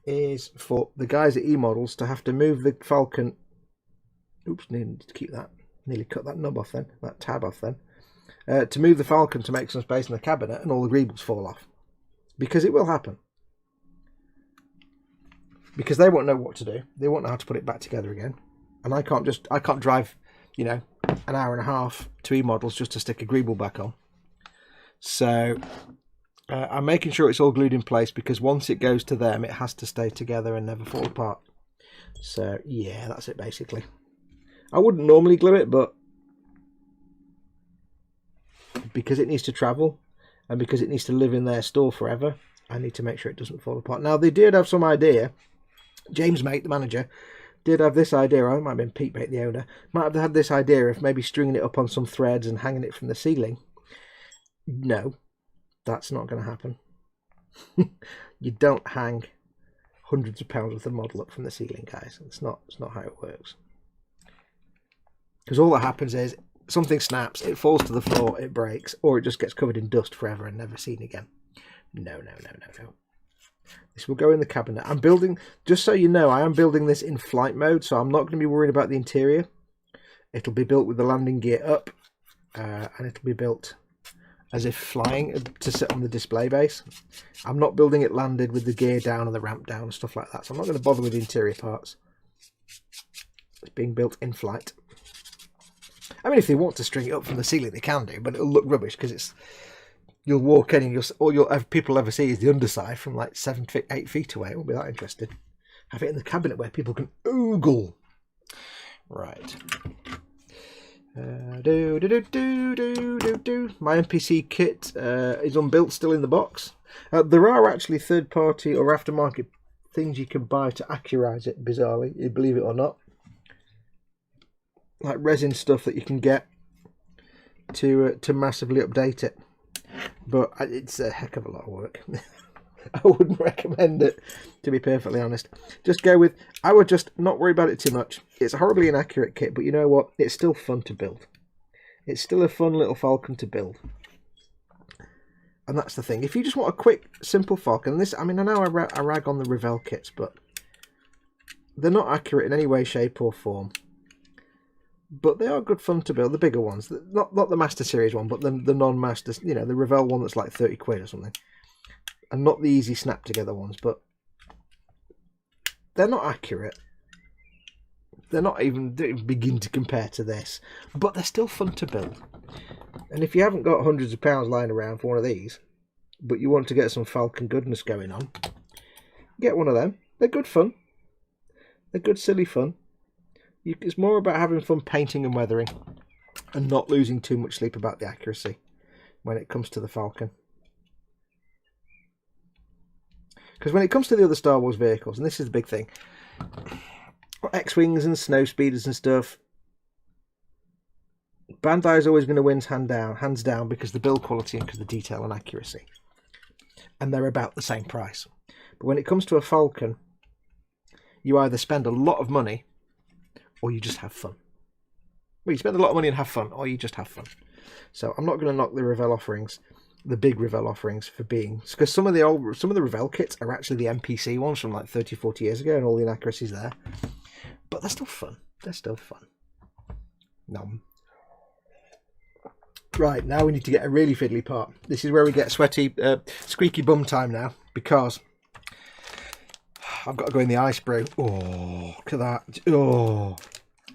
is for the guys at eModels to have to move the Falcon. Oops, needed to keep that. Nearly cut that knob off then, that tab off then. To move the Falcon to make some space in the cabinet, and all the greebles fall off, because it will happen. Because they won't know what to do. They won't know how to put it back together again. And I can't drive, you know, an hour and a half to eModels just to stick a greeble back on. So I'm making sure it's all glued in place, because once it goes to them, it has to stay together and never fall apart. So yeah, that's it basically. I wouldn't normally glue it, but because it needs to travel and because it needs to live in their store forever, I need to make sure it doesn't fall apart. Now, they did have some idea. James Mate, the manager, did have this idea. I might have been Pete Mate, the owner, might have had this idea of maybe stringing it up on some threads and hanging it from the ceiling. No, that's not going to happen. You don't hang hundreds of pounds worth of model up from the ceiling, guys. It's not how it works. Because all that happens is something snaps, it falls to the floor, it breaks, or it just gets covered in dust forever and never seen again. No. This will go in the cabinet. I'm building, just so you know, I am building this in flight mode, so I'm not going to be worried about the interior. It'll be built with the landing gear up, and it'll be built as if flying to sit on the display base. I'm not building it landed with the gear down and the ramp down and stuff like that, so I'm not going to bother with the interior parts. It's being built in flight. I mean, if they want to string it up from the ceiling, they can do, but it'll look rubbish, because it's, you'll walk in and all you'll have people ever see is the underside from like 7 feet, 8 feet away. It won't be that interesting. Have it in the cabinet where people can oogle. Right. My MPC kit is unbuilt, still in the box. There are actually third-party or aftermarket things you can buy to accurize it, bizarrely, you believe it or not. Like resin stuff that you can get to massively update it. but it's a heck of a lot of work. I wouldn't recommend it, to be perfectly honest. Just go with, I would just not worry about it too much. It's a horribly inaccurate kit, but you know what? It's still fun to build. It's still a fun little Falcon to build. And that's the thing. If you just want a quick, simple Falcon, this, I mean, I know I rag on the Revell kits, but they're not accurate in any way, shape or form. But they are good fun to build, the bigger ones. Not the Master Series one, but the non-Master, you know, the Revell one that's like 30 quid or something. And not the easy snap together ones, but they're not accurate. They're not even begin to compare to this, but they're still fun to build. And if you haven't got hundreds of pounds lying around for one of these, but you want to get some Falcon goodness going on, get one of them. They're good fun. They're good silly fun. It's more about having fun painting and weathering and not losing too much sleep about the accuracy when it comes to the Falcon. Because when it comes to the other Star Wars vehicles, and this is the big thing, X-Wings and Snow Speeders and stuff, Bandai is always going to win hands down because the build quality and because the detail and accuracy. And they're about the same price. But when it comes to a Falcon, you either spend a lot of money or you just have fun. Well, you spend a lot of money and have fun, or you just have fun. So I'm not going to knock the Revell offerings, the big Revell offerings, for being, because some of the Revell kits are actually the NPC ones from like 30, 40 years ago, and all the inaccuracies there. But they're still fun. They're still fun. Nom. Right, now we need to get a really fiddly part. This is where we get sweaty, squeaky bum time now, because I've got to go in the ice brew. Oh, look at that. Oh,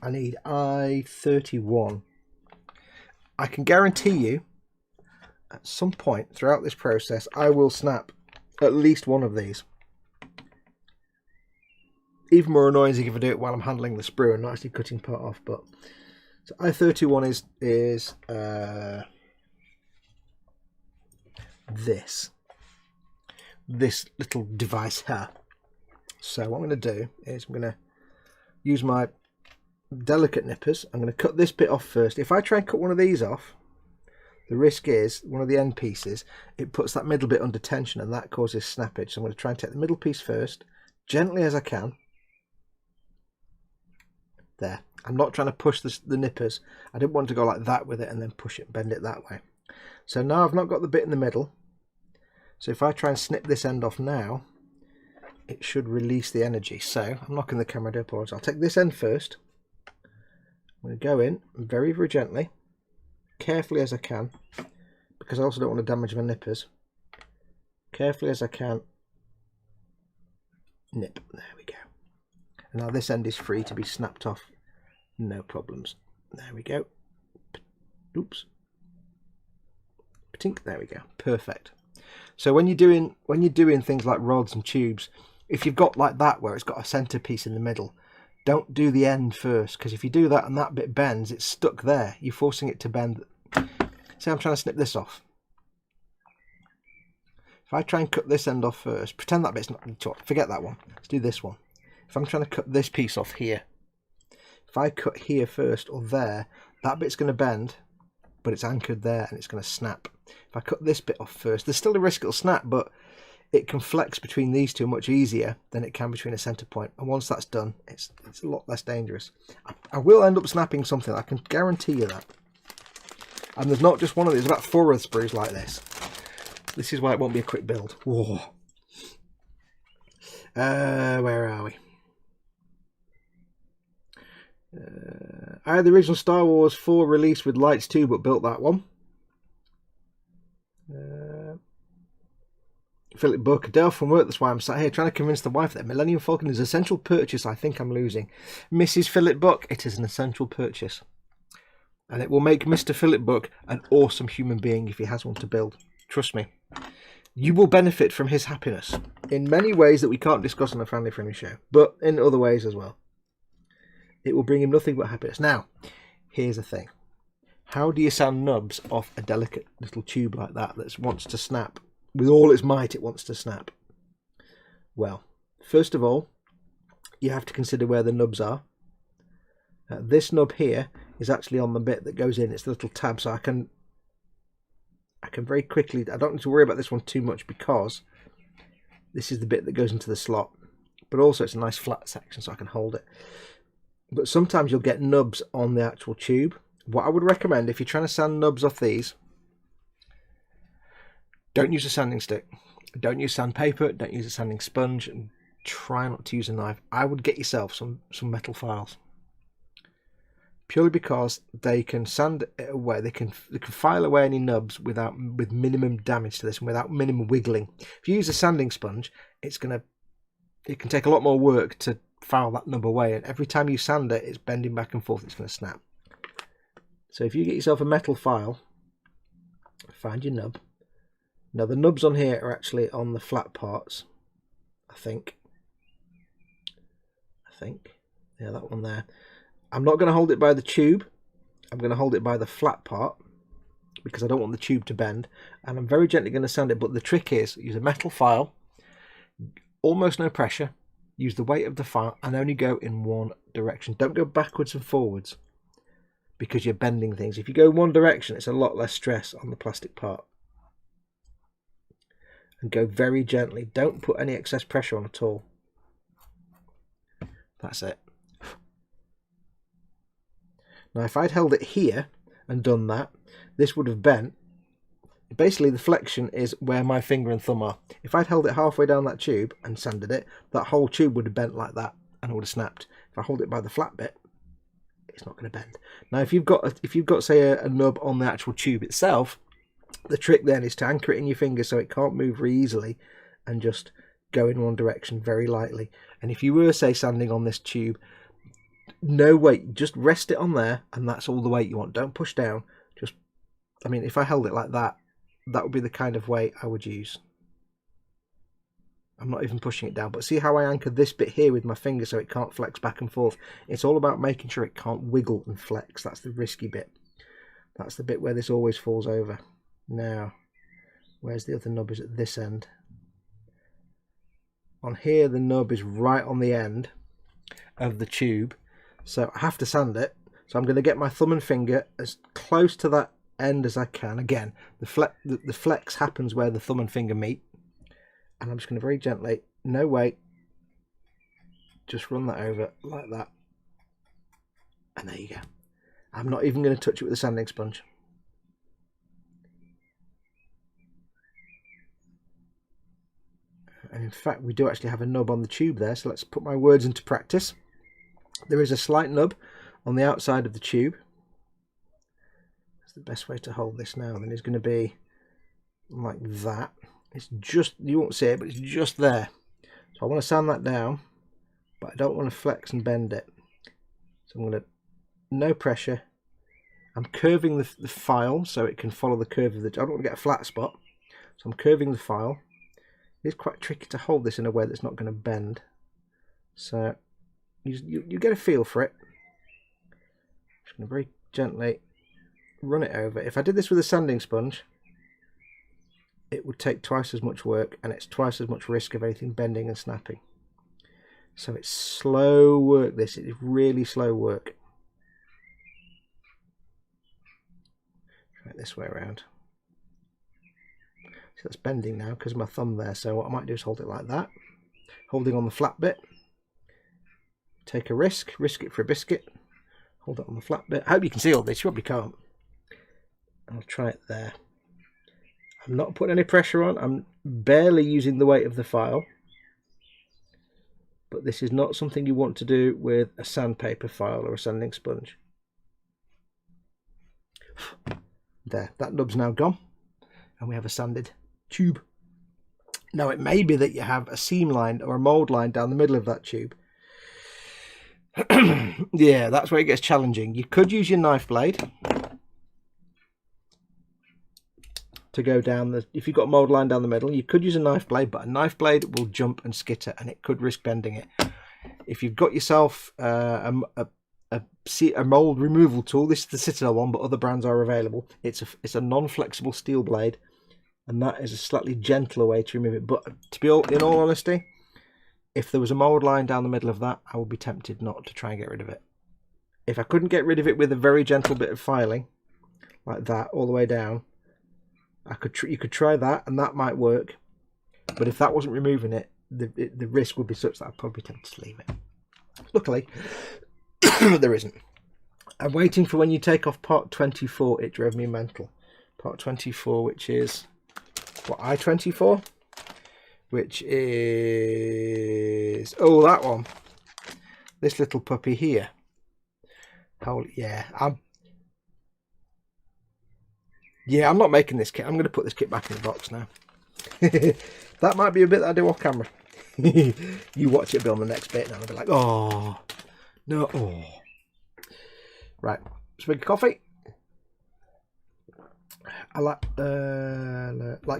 I need I-31. I can guarantee you, at some point throughout this process, I will snap at least one of these. Even more annoying if I do it while I'm handling the sprue and not actually cutting part off. But so I-31 is this little device here. So what I'm going to do is I'm going to use my delicate nippers. I'm going to cut this bit off first. If I try and cut one of these off, the risk is one of the end pieces, it puts that middle bit under tension and that causes snappage. So I'm going to try and take the middle piece first, gently as I can. There. I'm not trying to push the nippers. I didn't want to go like that with it and then push it, bend it that way. So now I've not got the bit in the middle. So if I try and snip this end off now, it should release the energy. So I'm knocking the camera upwards. I'll take this end first. I'm going to go in very, very gently, carefully as I can, because I also don't want to damage my nippers. Carefully as I can. Nip. There we go. And now this end is free to be snapped off. No problems. There we go. Oops. Patink. There we go. Perfect. So when you're doing things like rods and tubes, if you've got like that where it's got a centerpiece in the middle, don't do the end first, because if you do that and that bit bends, it's stuck there. You're forcing it to bend. See, I'm trying to snip this off. If I try and cut this end off first, pretend that bit's not, forget that one. Let's do this one. If I'm trying to cut this piece off here, if I cut here first or there, that bit's going to bend, but it's anchored there and it's going to snap. If I cut this bit off first, there's still a risk it'll snap, but it can flex between these two much easier than it can between a centre point. And once that's done, it's a lot less dangerous. I will end up snapping something, I can guarantee you that. And there's not just one of these, there's about 4 other sprues like this. This is why it won't be a quick build. Whoa. Where are we? I had the original Star Wars 4 released with lights too, but built that one. Philip Book, a day off from work, that's why I'm sat here trying to convince the wife that Millennium Falcon is an essential purchase. I think I'm losing. Mrs. Philip Book, it is an essential purchase. And it will make Mr. Philip Book an awesome human being if he has one to build. Trust me. You will benefit from his happiness in many ways that we can't discuss on a family friendly show, but in other ways as well. It will bring him nothing but happiness. Now, here's the thing. How do you sound nubs off a delicate little tube like that that wants to snap? With all its might, it wants to snap. Well, first of all, you have to consider where the nubs are. This nub here is actually on the bit that goes in. It's the little tab, so I can I can very quickly, I don't need to worry about this one too much because this is the bit that goes into the slot, but also it's a nice flat section so I can hold it. But sometimes you'll get nubs on the actual tube. What I would recommend if you're trying to sand nubs off these, don't use a sanding stick, don't use sandpaper, don't use a sanding sponge, and try not to use a knife. I would get yourself some metal files, purely because they can sand it away. They can file away any nubs with minimum damage to this and without minimum wiggling. If you use a sanding sponge, it can take a lot more work to file that nub away, and every time you sand it, it's bending back and forth. It's going to snap. So if you get yourself a metal file, find your nub. Now the nubs on here are actually on the flat parts, I think. Yeah, that one there. I'm not going to hold it by the tube. I'm going to hold it by the flat part because I don't want the tube to bend. And I'm very gently going to sand it. But the trick is, use a metal file, almost no pressure. Use the weight of the file and only go in one direction. Don't go backwards and forwards because you're bending things. If you go one direction, it's a lot less stress on the plastic part. And go very gently. Don't put any excess pressure on at all. That's it. Now if I'd held it here and done that, this would have bent. Basically the flexion is where my finger and thumb are. If I'd held it halfway down that tube and sanded it, that whole tube would have bent like that and it would have snapped. If I hold it by the flat bit, it's not going to bend. Now if you've got say a nub on the actual tube itself, the trick then is to anchor it in your finger so it can't move very easily and just go in one direction very lightly. And if you were say sanding on this tube, no weight, just rest it on there and that's all the weight you want. Don't push down. Just, I mean, if I held it like that, that would be the kind of weight I would use. I'm not even pushing it down, but see how I anchored this bit here with my finger so it can't flex back and forth. It's all about making sure it can't wiggle and flex. That's the risky bit. That's the bit where this always falls over. Now, where's the other nub? Is at this end. On here the nub is right on the end of the tube, so I have to sand it. So I'm going to get my thumb and finger as close to that end as I can. Again, the flex happens where the thumb and finger meet, and I'm just going to very gently, no weight, just run that over like that, and there you go. I'm not even going to touch it with a sanding sponge. And in fact we do actually have a nub on the tube there, so let's put my words into practice. There is a slight nub on the outside of the tube. That's the best way to hold this now. Then it's going to be like that. It's just, you won't see it, but it's just there. So I want to sand that down, but I don't want to flex and bend it. So I'm going to, no pressure. I'm curving the file so it can follow the curve of the, I don't want to get a flat spot. So I'm curving the file. It's quite tricky to hold this in a way that's not going to bend. So you get a feel for it. Just going to very gently run it over. If I did this with a sanding sponge, it would take twice as much work and it's twice as much risk of anything bending and snapping. So it's slow work, this. It is really slow work. Try it this way around. So that's bending now because of my thumb there. So what I might do is hold it like that, holding on the flat bit. Take a risk it for a biscuit. Hold it on the flat bit. I hope you can see all this. You probably can't. I'll try it there. I'm not putting any pressure on. I'm barely using the weight of the file. But this is not something you want to do with a sandpaper file or a sanding sponge. There, that nub's now gone. And we have a sanded tube. Now it may be that you have a seam line or a mould line down the middle of that tube. Yeah, that's where it gets challenging. You could use your knife blade to go down the, if you've got a mould line down the middle, you could use a knife blade, but a knife blade will jump and skitter and it could risk bending it. If you've got yourself a mould removal tool, this is the Citadel one, but other brands are available. It's a non-flexible steel blade, and that is a slightly gentler way to remove it. But to be in all honesty, if there was a mould line down the middle of that, I would be tempted not to try and get rid of it. If I couldn't get rid of it with a very gentle bit of filing, like that, all the way down, You could try that, and that might work. But if that wasn't removing it, the risk would be such that I'd probably tend to leave it. Luckily, there isn't. I'm waiting for when you take off part 24. It drove me mental. Part 24, which is what, I-24, which is, oh, that one. This little puppy here. Holy, yeah, I'm not making this kit. I'm going to put this kit back in the box now. That might be a bit that I do off camera. You watch it build the next bit and I'll be like, oh, no, oh. Right, swig of coffee. I like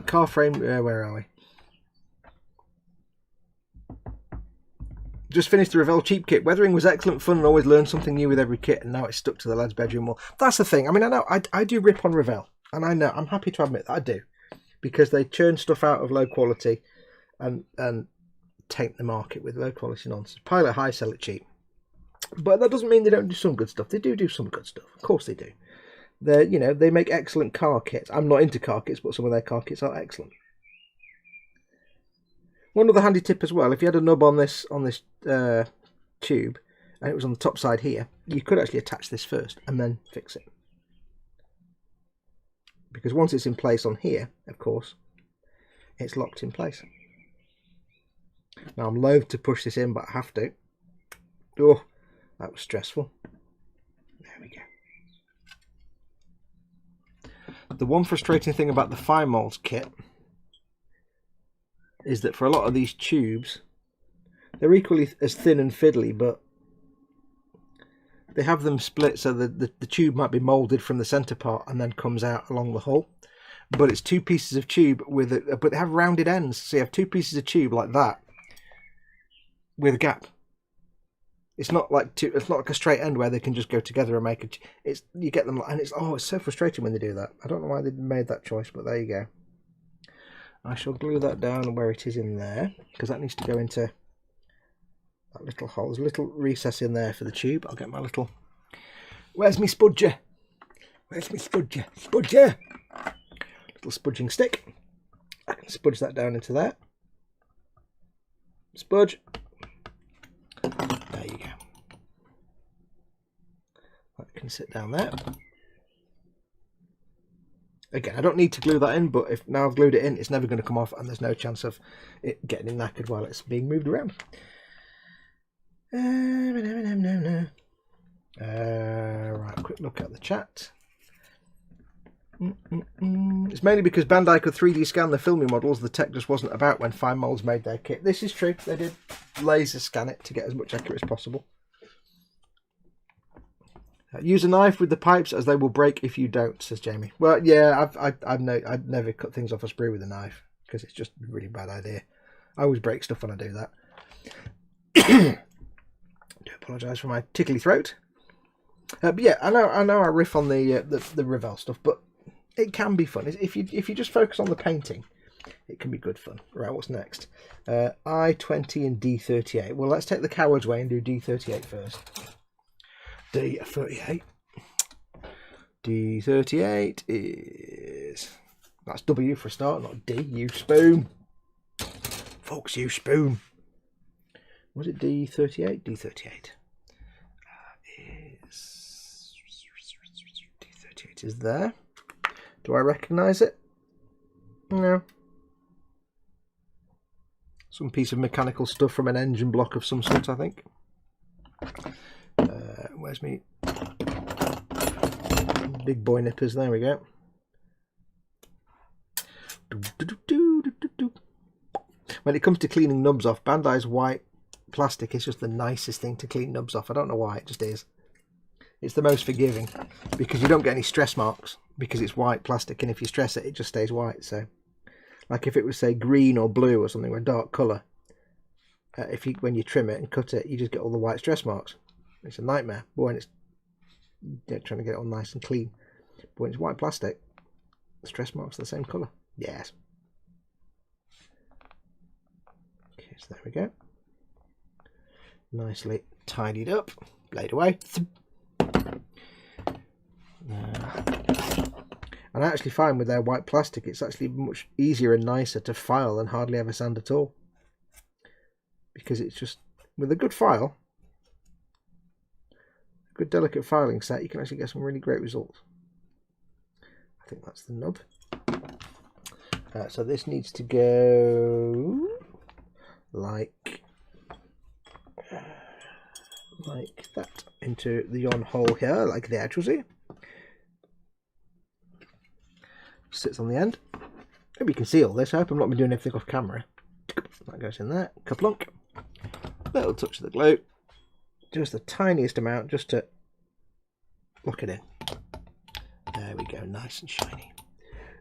car frame, where are we? Just finished the Revell cheap kit. Weathering was excellent fun and always learned something new with every kit, and now it's stuck to the lad's bedroom wall. That's the thing. I mean, I know I do rip on Revell, and I know, I'm happy to admit that I do, because they churn stuff out of low quality and taint the market with low quality nonsense. Pilot high, sell it cheap. But that doesn't mean they don't do some good stuff. They do some good stuff. Of course they do. They make excellent car kits. I'm not into car kits, but some of their car kits are excellent. One other handy tip as well, if you had a nub on this tube and it was on the top side here, you could actually attach this first and then fix it. Because once it's in place on here, of course, it's locked in place. Now I'm loath to push this in, but I have to. Oh, that was stressful. There we go. The one frustrating thing about the fine molds kit is that for a lot of these tubes, they're equally as thin and fiddly, but they have them split so that the tube might be molded from the center part and then comes out along the hull. But it's two pieces of tube with it, but they have rounded ends, so you have two pieces of tube like that with a gap. It's not like it's not like a straight end where they can just go together and make it. You get them, and it's so frustrating when they do that. I don't know why they made that choice, but there you go. I shall glue that down where it is in there, because that needs to go into that little hole. There's a little recess in there for the tube. I'll get my little... Where's me spudger? Where's me spudger? Spudger! Little spudging stick. I can spudge that down into there. Spudge. There you go. That can sit down there. Again, I don't need to glue that in, but if now I've glued it in, it's never going to come off, and there's no chance of it getting knackered while it's being moved around. Right, a quick look at the chat. It's mainly because Bandai could 3D scan the filming models. The tech just wasn't about when fine molds made their kit. This is true. They did laser scan it to get as much accurate as possible. Use a knife with the pipes, as they will break if you don't, says Jamie. Well, yeah, I'd never cut things off a sprue with a knife, because it's just a really bad idea. I always break stuff when I do that. Do apologise for my tickly throat. But yeah, I know I riff on the Revell stuff, but it can be fun. If you just focus on the painting, it can be good fun. Right, what's next? I-20 and D38. Well, let's take the coward's way and do D38 first. D38. D38 is... That's W for a start, not D. You spoon. Folks, you spoon. Was it D38? D38. D38 is there. Do I recognise it? No. Some piece of mechanical stuff from an engine block of some sort, I think. Where's me big boy nippers? There we go. When it comes to cleaning nubs off, Bandai's white plastic is just the nicest thing to clean nubs off. I don't know why, it just is. It's the most forgiving because you don't get any stress marks because it's white plastic, and if you stress it, it just stays white. So, like if it was say green or blue or something, or a dark colour, when you trim it and cut it, you just get all the white stress marks. It's a nightmare. But when it's trying to get it all nice and clean, but when it's white plastic, the stress marks are the same colour. Yes. Okay, so there we go. Nicely tidied up, laid away. And And I actually find with their white plastic, it's actually much easier and nicer to file than hardly ever sand at all. Because it's just, with a good file, a good delicate filing set, you can actually get some really great results. I think that's the nub. So this needs to go like that into the yawn hole here, like the edge will see. Sits on the end. Hope you can see all this. I hope I'm not been doing everything off camera. That goes in there. Kaplunk. Little touch of the glue. Just the tiniest amount, just to lock it in. There we go. Nice and shiny.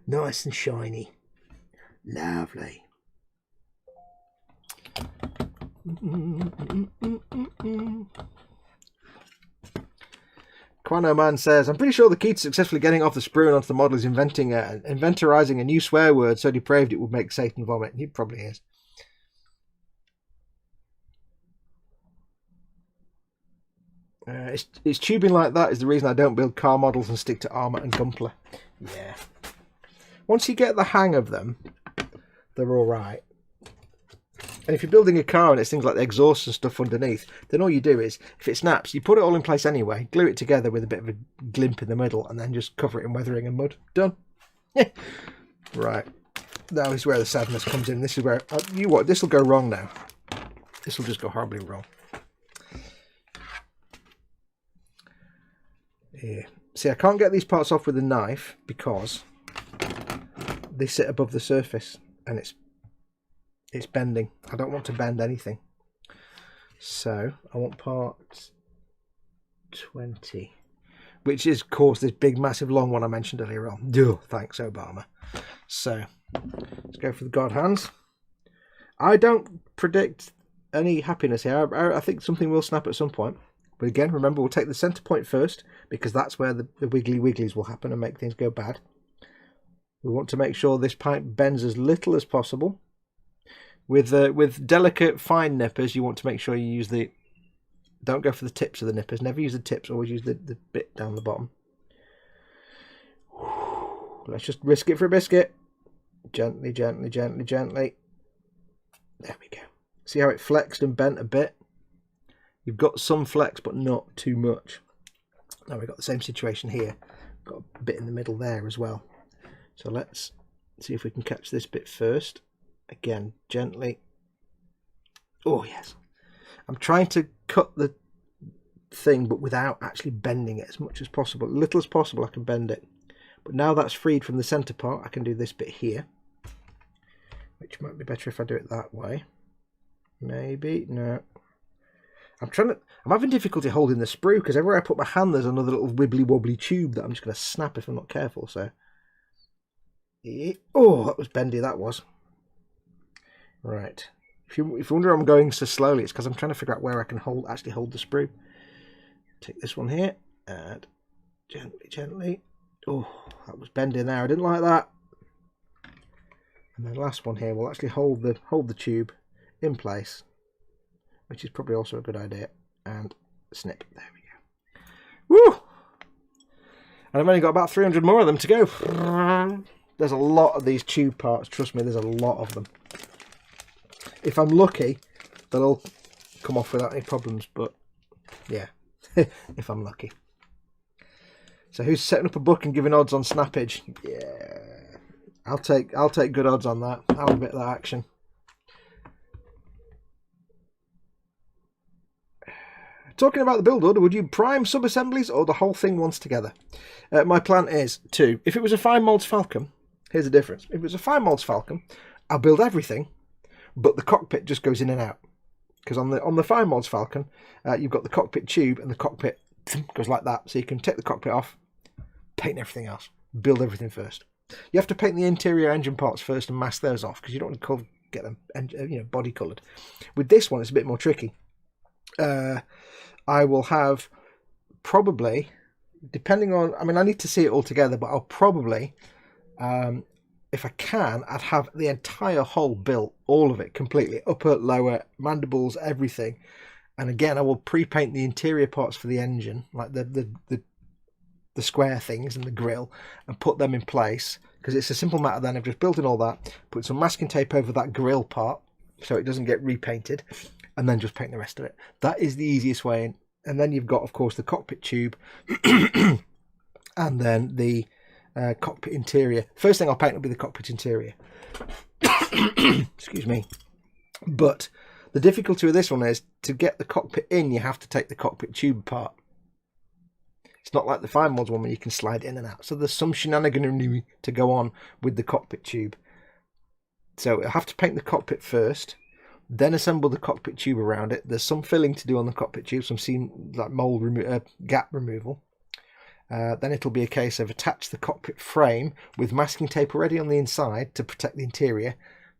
Nice and shiny. Lovely. Quano Man says, I'm pretty sure the key to successfully getting off the sprue and onto the model is inventorizing a new swear word so depraved it would make Satan vomit. He probably is. It's tubing like that is the reason I don't build car models and stick to armour and Gumpler. Yeah. Once you get the hang of them, they're alright. And if you're building a car and it's things like the exhaust and stuff underneath, then all you do is, if it snaps, you put it all in place anyway, glue it together with a bit of a glimp in the middle, and then just cover it in weathering and mud. Done. Right. Now is where the sadness comes in. This is where, you what, this will go wrong now. This will just go horribly wrong. Yeah. See, I can't get these parts off with a knife because they sit above the surface and it's bending. I don't want to bend anything. So I want part 20, which is, of course, this big, massive, long one I mentioned earlier on. Duh, thanks, Obama. So let's go for the God hands. I don't predict any happiness here. I think something will snap at some point. But again, remember, we'll take the center point first because that's where the wiggly wigglies will happen and make things go bad. We want to make sure this pipe bends as little as possible. With delicate, fine nippers, you want to make sure you use the... Don't go for the tips of the nippers. Never use the tips. Always use the bit down the bottom. Let's just risk it for a biscuit. Gently, gently, gently, gently. There we go. See how it flexed and bent a bit? You've got some flex, but not too much. Now we've got the same situation here. Got a bit in the middle there as well. So let's see if we can catch this bit first. Again, gently. Oh, yes. I'm trying to cut the thing, but without actually bending it as much as possible. Little as possible, I can bend it. But now that's freed from the center part, I can do this bit here. Which might be better if I do it that way. Maybe. No. I'm having difficulty holding the sprue because everywhere I put my hand there's another little wibbly wobbly tube that I'm just going to snap if I'm not careful. So, oh, that was bendy. That was right. If you wonder I'm going so slowly, it's because I'm trying to figure out where I can actually hold the sprue. Take this one here and gently, gently. Oh, that was bending there. I didn't like that. And then the last one here will actually hold the tube in place, which is probably also a good idea. And snip. There we go. Woo! And I've only got about 300 more of them to go. There's a lot of these tube parts. Trust me, there's a lot of them. If I'm lucky, they'll all come off without any problems. But yeah, if I'm lucky. So who's setting up a book and giving odds on snappage? Yeah, I'll take good odds on that. I'll have a bit of that action. Talking about the build order, would you prime sub-assemblies or the whole thing once together? My plan is to, if it was a fine molds Falcon, here's the difference. If it was a fine molds Falcon, I'll build everything, but the cockpit just goes in and out. Because on the fine molds Falcon, you've got the cockpit tube and the cockpit goes like that. So you can take the cockpit off, paint everything else, build everything first. You have to paint the interior engine parts first and mask those off because you don't want to get them body coloured. With this one, it's a bit more tricky. I will have probably, depending on, I mean, I need to see it all together, but I'll probably, if I can, I'd have the entire hull built, all of it completely, upper, lower, mandibles, everything. And again, I will pre-paint the interior parts for the engine, like the the square things and the grill and put them in place, because it's a simple matter then of just building all that, put some masking tape over that grill part so it doesn't get repainted, and then just paint the rest of it. That is the easiest way in. And then you've got, of course, the cockpit tube and then the cockpit interior. First thing I'll paint will be the cockpit interior. Excuse me. But the difficulty with this one is, to get the cockpit in, you have to take the cockpit tube apart. It's not like the fine mods one where you can slide in and out. So there's some shenaniganery to go on with the cockpit tube. So I have to paint the cockpit first, then assemble the cockpit tube around it. There's some filling to do on the cockpit tube, some seam, like mold gap removal. Then it'll be a case of attach the cockpit frame with masking tape already on the inside to protect the interior,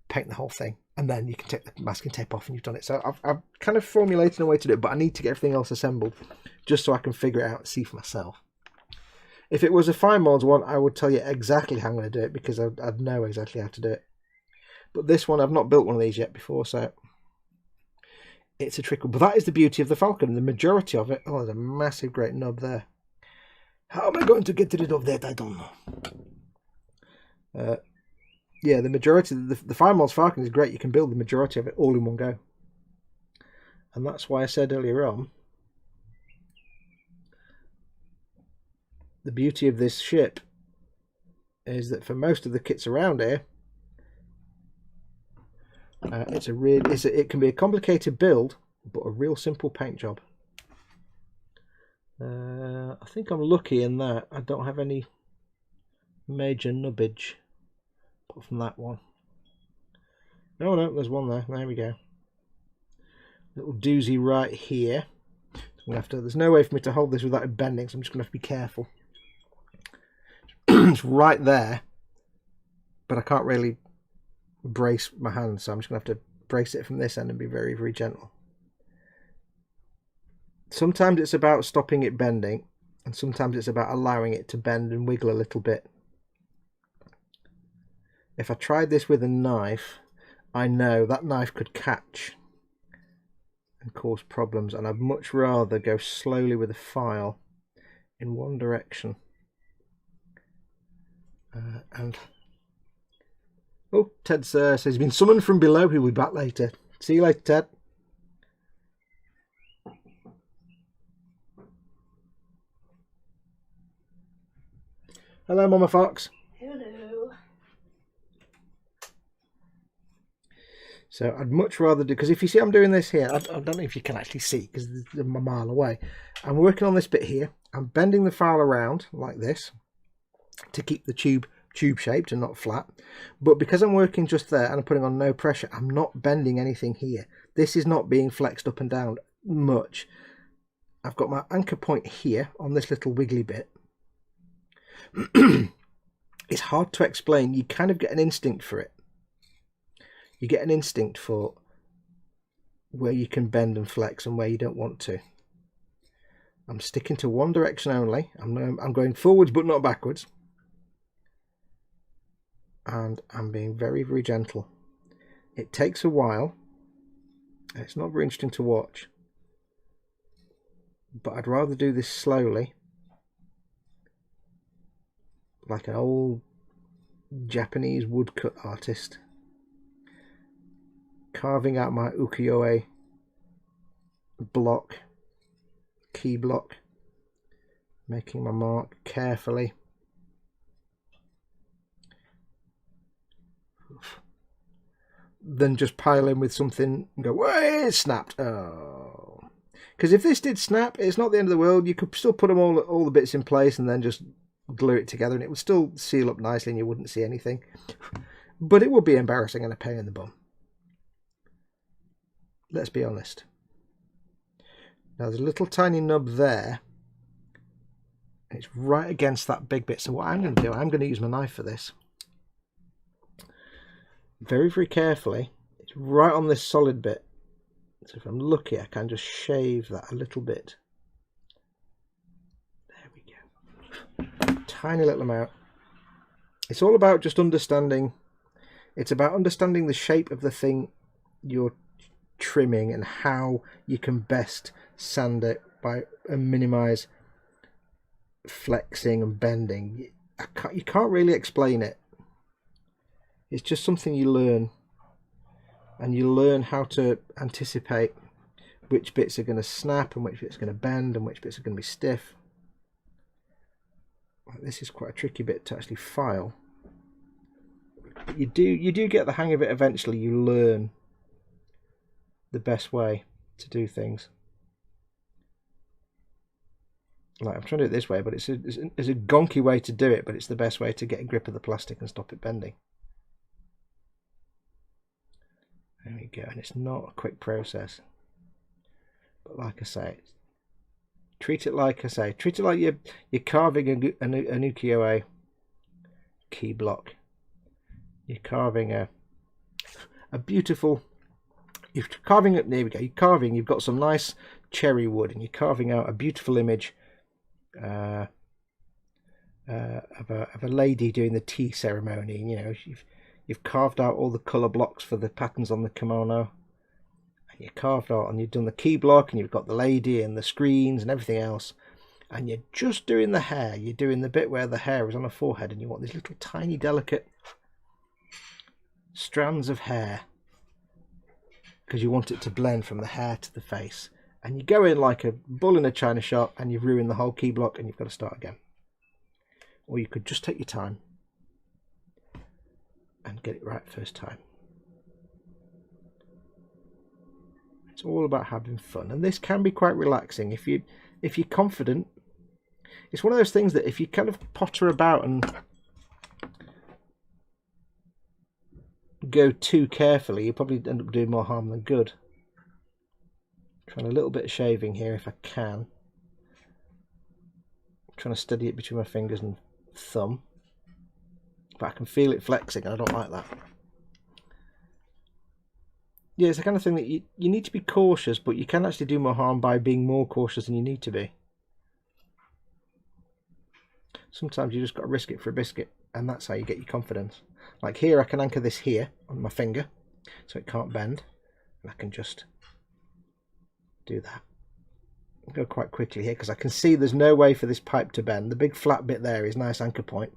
paint the whole thing, and then you can take the masking tape off and you've done it. So I've kind of formulated a way to do it, but I need to get everything else assembled just so I can figure it out and see for myself. If it was a fine mods one, I would tell you exactly how I'm going to do it, because I'd know exactly how to do it. But this one, I've not built one of these yet before, so it's a trickle. But that is the beauty of the Falcon. The majority of it... Oh, there's a massive great nub there. How am I going to get rid of that? I don't know. Yeah, the majority... The fine mods Falcon is great. You can build the majority of it all in one go. And that's why I said earlier on, the beauty of this ship is that for most of the kits around here, it can be a complicated build, but a real simple paint job. I think I'm lucky in that I don't have any major nubbage apart from that one. No, there's one there. There we go. Little doozy right here. There's no way for me to hold this without it bending, so I'm just going to have to be careful. It's right there, but I can't really brace my hand, so I'm just going to have to brace it from this end and be very, very gentle. Sometimes it's about stopping it bending, and sometimes it's about allowing it to bend and wiggle a little bit. If I tried this with a knife, I know that knife could catch and cause problems, and I'd much rather go slowly with a file in one direction. Oh, Ted says he's been summoned from below. He'll be back later. See you later, Ted. Hello, Mama Fox. Hello. So I'd much rather do, because if you see I'm doing this here, I don't know if you can actually see because I'm a mile away. I'm working on this bit here. I'm bending the file around like this to keep the tube shaped and not flat, but because I'm working just there and I'm putting on no pressure, I'm not bending anything here. This is not being flexed up and down much. I've got my anchor point here on this little wiggly bit. It's hard to explain. You kind of get an instinct for it. You get an instinct for where you can bend and flex and where you don't want to. I'm sticking to one direction only. I'm going forwards but not backwards. And I'm being very, very gentle. It takes a while. It's not very interesting to watch. But I'd rather do this slowly, like an old Japanese woodcut artist, carving out my ukiyo-e block, key block, making my mark carefully. Then just pile in with something and go, "Way, it snapped." Oh, because if this did snap, it's not the end of the world. You could still put them all the bits in place and then just glue it together, and it would still seal up nicely, and you wouldn't see anything. But it would be embarrassing and a pain in the bum. Let's be honest. Now there's a little tiny nub there. It's right against that big bit. So what I'm going to do, I'm going to use my knife for this. Very, very carefully. It's right on this solid bit. So if I'm lucky, I can just shave that a little bit. There we go. Tiny little amount. It's all about just understanding. It's about understanding the shape of the thing you're trimming and how you can best sand it by and minimize flexing and bending, you can't really explain it. It's just something you learn, and you learn how to anticipate which bits are going to snap and which bits are going to bend and which bits are going to be stiff. This is quite a tricky bit to actually file. But you do get the hang of it eventually. You learn the best way to do things. Like, I'm trying to do it this way, but it's a gonky way to do it, but it's the best way to get a grip of the plastic and stop it bending. There we go, and it's not a quick process. But like I say, treat it like you're carving an ukiyo-e key block. You're carving a beautiful. You're carving it. There we go. You're carving. You've got some nice cherry wood, and you're carving out a beautiful image of a lady doing the tea ceremony. You know, you've carved out all the colour blocks for the patterns on the kimono, and you carved out, and you've done the key block, and you've got the lady and the screens and everything else, and you're just doing the hair. You're doing the bit where the hair is on the forehead, and you want these little tiny delicate strands of hair because you want it to blend from the hair to the face. And you go in like a bull in a china shop, and you've ruined the whole key block, and you've got to start again. Or you could just take your time and get it right first time. It's all about having fun, and this can be quite relaxing if you're confident. It's one of those things that if you kind of potter about and go too carefully, you probably end up doing more harm than good. Trying a little bit of shaving here if I can. Trying to steady it between my fingers and thumb, but I can feel it flexing, and I don't like that. Yeah, it's the kind of thing that you need to be cautious, but you can actually do more harm by being more cautious than you need to be. Sometimes you just got to risk it for a biscuit, and that's how you get your confidence. Like here, I can anchor this here on my finger so it can't bend, and I can just do that. I'll go quite quickly here because I can see there's no way for this pipe to bend. The big flat bit there is nice anchor point.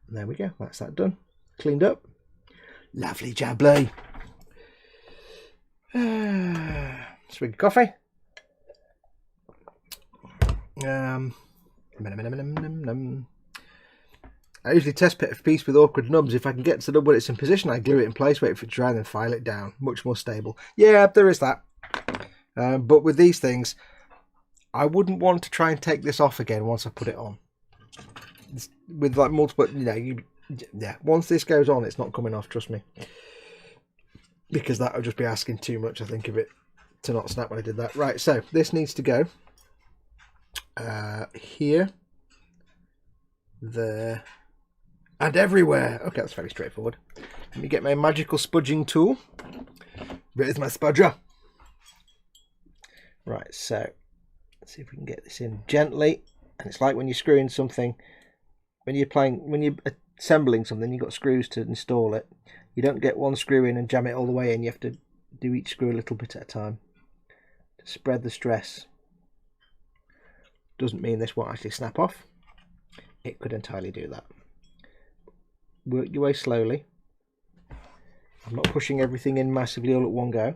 And there we go, that's that done. Cleaned up. Lovely jubbly. Swig of coffee. I usually test pit a piece with awkward nubs. If I can get to the nub when it's in position, I glue it in place, wait for it to dry, and then file it down. Much more stable. Yeah, there is that. But with these things, I wouldn't want to try and take this off again once I put it on. With like multiple, yeah. Once this goes on, it's not coming off. Trust me, because that would just be asking too much, I think, of it to not snap when I did that. Right, so this needs to go here, there, and everywhere. Okay, that's very straightforward. Let me get my magical spudging tool. Where's my spudger? Right, so let's see if we can get this in gently. And it's like when you're screwing something, when you're assembling something, you've got screws to install it. You don't get one screw in and jam it all the way in. You have to do each screw a little bit at a time to spread the stress. Doesn't mean this won't actually snap off. It could entirely do that. Work your way slowly. I'm not pushing everything in massively all at one go.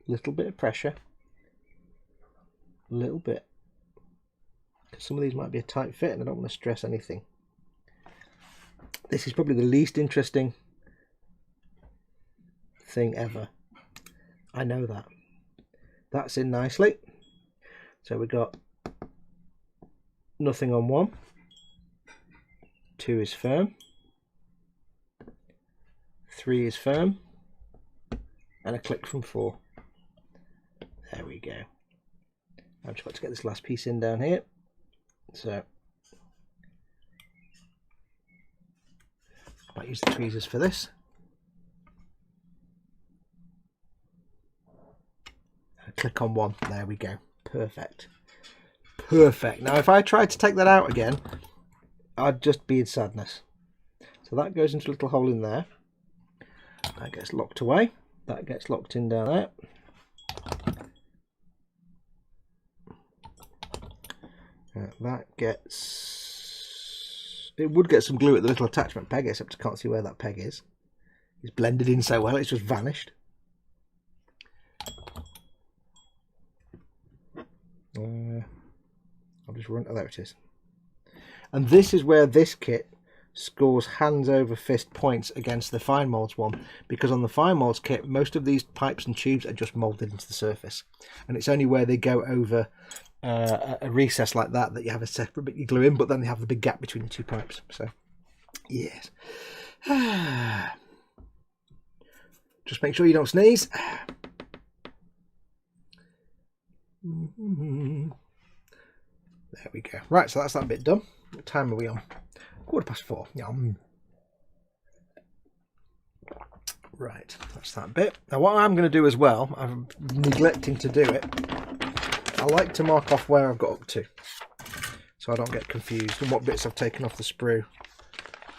Little bit of pressure. A little bit. Because some of these might be a tight fit and I don't want to stress anything. This is probably the least interesting thing ever. I know that. That's in nicely. So we got nothing on 1. 2 is firm. 3 is firm. And a click from 4. There we go. I've just got to get this last piece in down here. So I might use the tweezers for this. And click on 1. There we go. Perfect. Perfect. Now if I tried to take that out again, I'd just be in sadness. So that goes into a little hole in there. That gets locked away. That gets locked in down there. That gets... It would get some glue at the little attachment peg, except I can't see where that peg is. It's blended in so well, it's just vanished. I'll just run... Oh, there it is. And this is where this kit scores hands over fist points against the fine molds one, because on the fine molds kit most of these pipes and tubes are just molded into the surface, and it's only where they go over a recess like that that you have a separate bit you glue in, but then they have the big gap between the two pipes. So yes. Just make sure you don't sneeze. There we go. Right, so that's that bit done. What time are we on? 4:15. Yum. Right, that's that bit. Now what I'm going to do as well, I'm neglecting to do it, I like to mark off where I've got up to, so I don't get confused and what bits I've taken off the sprue.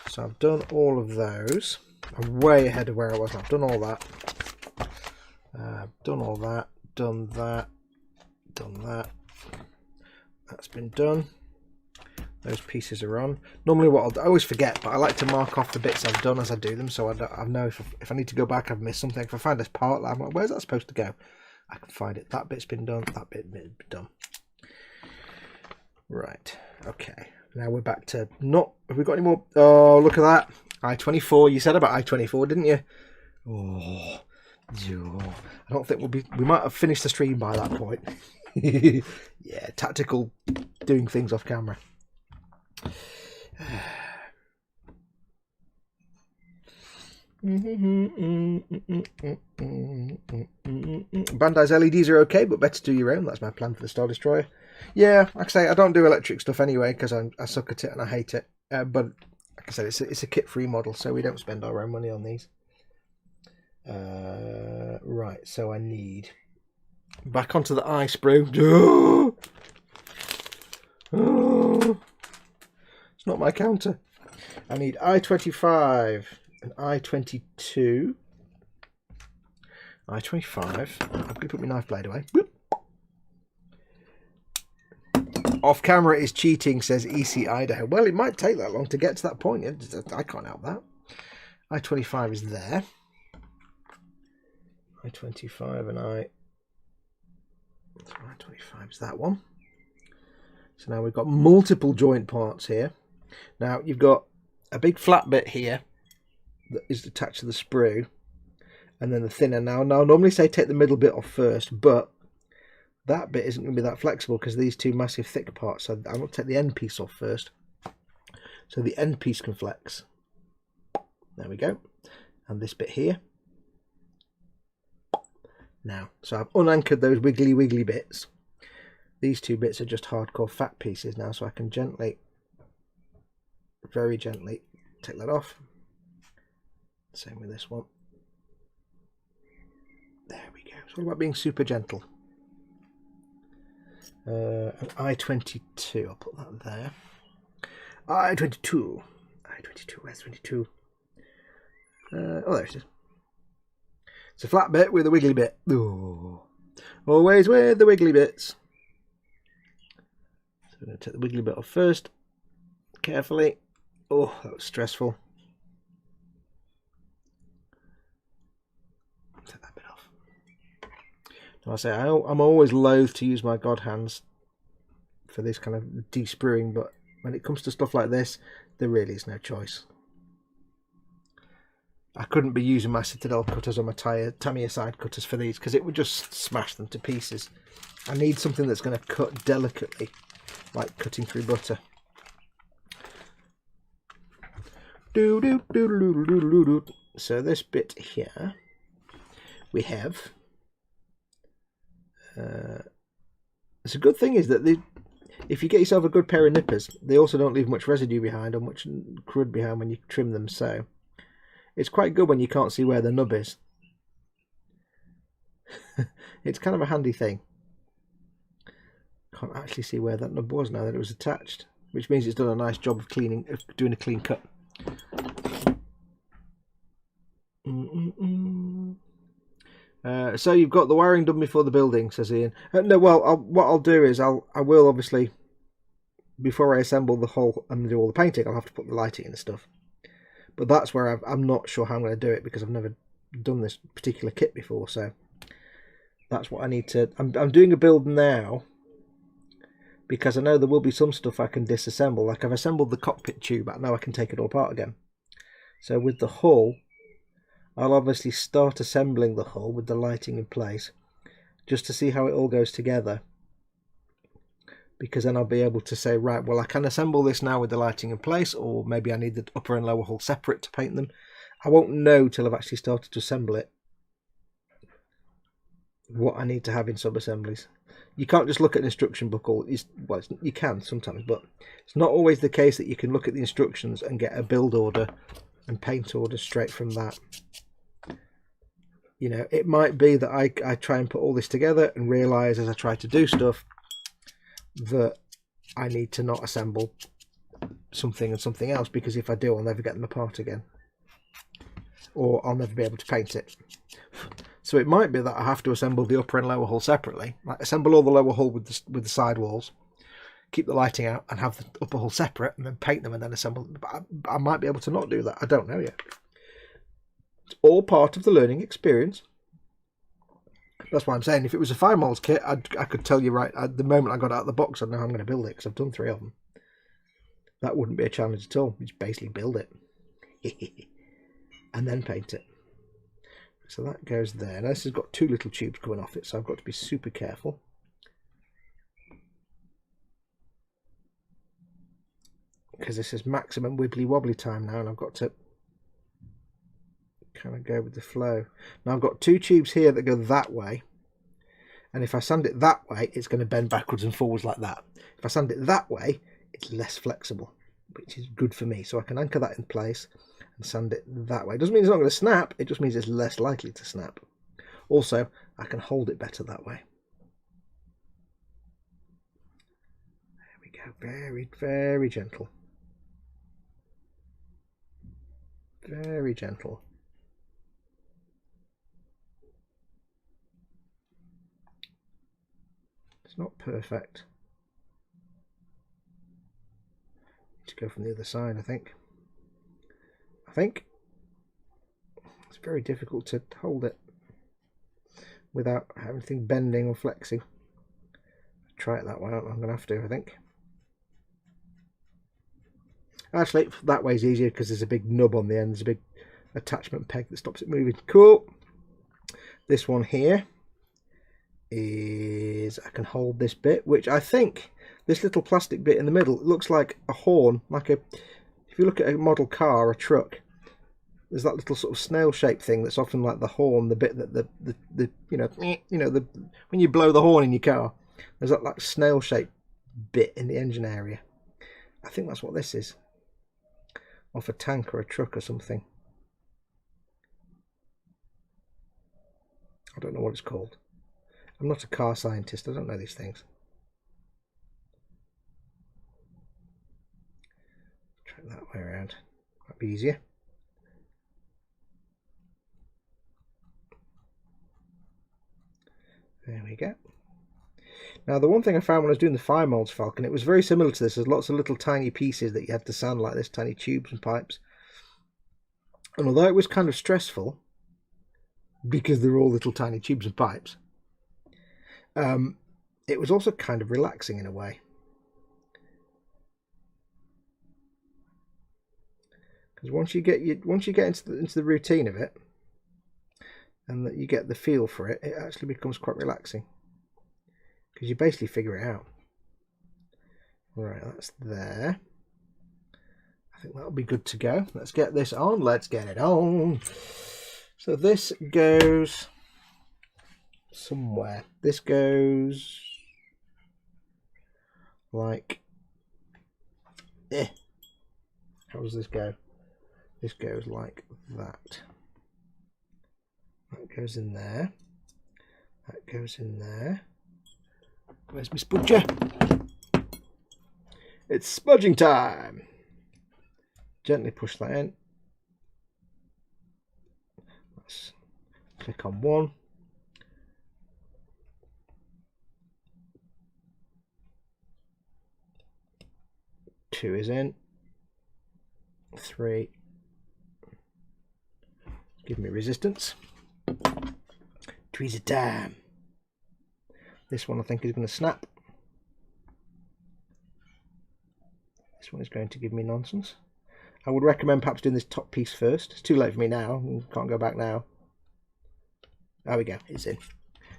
So I've done all of those. I'm way ahead of where I was. I've done all that. Done all that. Done that. Done that. That's been done. Those pieces are on. Normally what I'll do, I always forget, but I like to mark off the bits I've done as I do them, so I know if I need to go back, I've missed something. If I find this part, I'm like, where's that supposed to go? I can find it. That bit's been done. That bit's been done. Right. Okay. Now we're back to not... Have we got any more? Oh, look at that. I-24. You said about I-24, didn't you? Oh. I don't think we'll be... We might have finished the stream by that point. Yeah, tactical doing things off camera. Bandai's LEDs are okay, but better do your own. That's my plan for the Star Destroyer. Yeah, like I say, I don't do electric stuff anyway because I suck at it and I hate it. But like I said, it's a kit-free model, so we don't spend our own money on these. Right, so I need back onto the eye sprue. It's not my counter. I need I-25 and I-22. I-25. I'm going to put my knife blade away. Whoop. Off camera is cheating, says EC Idaho. Well, it might take that long to get to that point. I can't help that. I-25 is there. I-25 and I-25 is that one. So now we've got multiple joint parts here. Now you've got a big flat bit here that is attached to the sprue, and then the thinner. Now normally say take the middle bit off first, but that bit isn't going to be that flexible because these two massive thick parts. So I'm going to take the end piece off first, so the end piece can flex. There we go. And this bit here. Now, so I've unanchored those wiggly bits. These two bits are just hardcore fat pieces now, so I can gently, very gently, take that off. Same with this one. There we go. It's all about being super gentle. An I-22, I'll put that there. I-22. I-22, where's 22? Oh, there it is. It's a flat bit with a wiggly bit. Ooh. Always with the wiggly bits. So I'm going to take the wiggly bit off first. Carefully. Oh, that was stressful. Take that bit off. Now I say I'm always loath to use my god hands for this kind of de-spruing, but when it comes to stuff like this, there really is no choice. I couldn't be using my Citadel cutters or my Tamiya side cutters for these because it would just smash them to pieces. I need something that's going to cut delicately, like cutting through butter. So this bit here, we have. It's a good thing is that if you get yourself a good pair of nippers, they also don't leave much residue behind or much crud behind when you trim them. So it's quite good when you can't see where the nub is. It's kind of a handy thing. Can't actually see where that nub was now that it was attached, which means it's done a nice job of doing a clean cut. So you've got the wiring done before the building, says Ian. No, well, what I'll do is I will obviously before I assemble the hull and do all the painting, I'll have to put the lighting in and stuff. But that's where I'm not sure how I'm going to do it, because I've never done this particular kit before. So that's what I need to... I'm doing a build now, because I know there will be some stuff I can disassemble. Like I've assembled the cockpit tube, but now I can take it all apart again. So with the hull, I'll obviously start assembling the hull with the lighting in place, just to see how it all goes together. Because then I'll be able to say, right, well, I can assemble this now with the lighting in place, or maybe I need the upper and lower hull separate to paint them. I won't know till I've actually started to assemble it what I need to have in sub-assemblies. You can't just look at an instruction book, or well, you can sometimes, but it's not always the case that you can look at the instructions and get a build order and paint order straight from that. You know, it might be that I try and put all this together and realise as I try to do stuff that I need to not assemble something and something else, because if I do, I'll never get them apart again, or I'll never be able to paint it. So it might be that I have to assemble the upper and lower hull separately, like assemble all the lower hull with the side walls, keep the lighting out, and have the upper hull separate, and then paint them and then assemble them. But I might be able to not do that. I don't know yet. It's all part of the learning experience. That's why I'm saying, if it was a 5 moles kit, I could tell you right at the moment I got out of the box, I know how I'm going to build it, because I've done 3 of them. That wouldn't be a challenge at all. You just basically build it and then paint it. So that goes there. Now this has got 2 little tubes coming off it, so I've got to be super careful. Because this is maximum wibbly wobbly time now, and I've got to kind of go with the flow. Now I've got 2 tubes here that go that way, and if I sand it that way, it's going to bend backwards and forwards like that. If I sand it that way, it's less flexible, which is good for me. So I can anchor that in place and sand it that way. It doesn't mean it's not going to snap, it just means it's less likely to snap. Also, I can hold it better that way. There we go. Very, very gentle. Very gentle. It's not perfect. Need to go from the other side, I think. It's very difficult to hold it without anything bending or flexing. Try it that way. I'm going to have to, I think. Actually, that way's easier because there's a big nub on the end. There's a big attachment peg that stops it moving. Cool. This one here is, I can hold this bit, which I think this little plastic bit in the middle, it looks like a horn, like a, if you look at a model car or a truck, there's that little sort of snail-shaped thing that's often like the horn, the bit that the you know the when you blow the horn in your car, there's that like snail-shaped bit in the engine area. I think that's what this is, off a tank or a truck or something. I don't know what it's called. I'm not a car scientist, I don't know these things. Try it that way around, might be easier. There we go. Now the one thing I found when I was doing the 5 moles Falcon, it was very similar to this. There's lots of little tiny pieces that you had to sand like this, tiny tubes and pipes. And although it was kind of stressful, because they're all little tiny tubes and pipes, it was also kind of relaxing in a way. Because once you get into the routine of it, and that you get the feel for it, it actually becomes quite relaxing. Because you basically figure it out. Right, that's there. I think that'll be good to go. Let's get this on. Let's get it on. So this goes somewhere. This goes like, how does this go? This goes like that. That goes in there. That goes in there. Where's my spudger? It's smudging time. Gently push that in. Let's click on one. 2 is in. 3. Give me resistance. 3's a damn. This one I think is going to snap. This one is going to give me nonsense. I would recommend perhaps doing this top piece first. It's too late for me now. Can't go back now. There we go. It's in.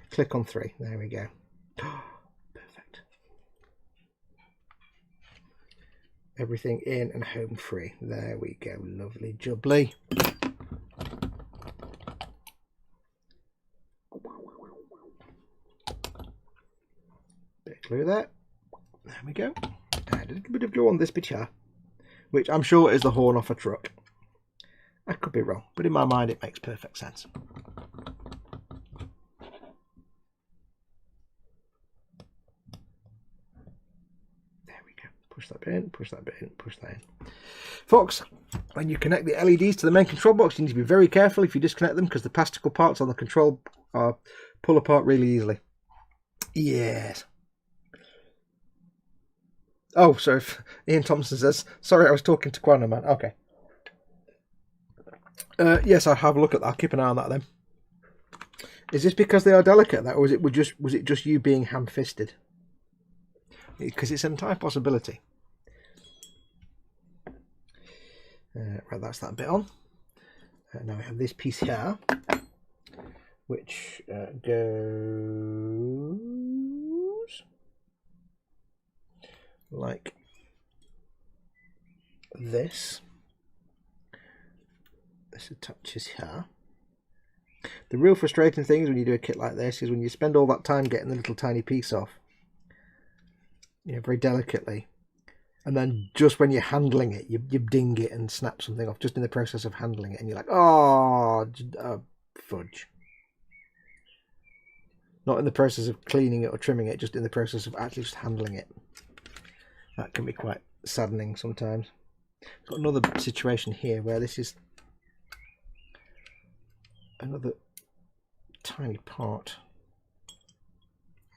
Click on 3. There we go. Perfect. Everything in and home free. There we go. Lovely jubbly. Bit of glue there. There we go. Add a little bit of glue on this bit here, which I'm sure is the horn off a truck. I could be wrong, but in my mind it makes perfect sense. There we go. Push that bit in, push that bit in, push that in. Foxx, when you connect the LEDs to the main control box, you need to be very careful if you disconnect them, because the plastical parts on the control pull apart really easily. Yes. Oh, sorry. Ian Thompson says, sorry, I was talking to Quano Man. Okay. Yes, I'll have a look at that. I'll keep an eye on that then. Is this because they are delicate, that, or was it just you being ham-fisted? Because it's an entire possibility. Right, that's that bit on. Now we have this piece here, which goes like this. This attaches here. The real frustrating thing is when you do a kit like this is when you spend all that time getting the little tiny piece off, you know, very delicately, and then just when you're handling it, you ding it and snap something off just in the process of handling it, and you're like, oh, fudge. Not in the process of cleaning it or trimming it, just in the process of actually just handling it. That can be quite saddening sometimes. Got another situation here where this is another tiny part,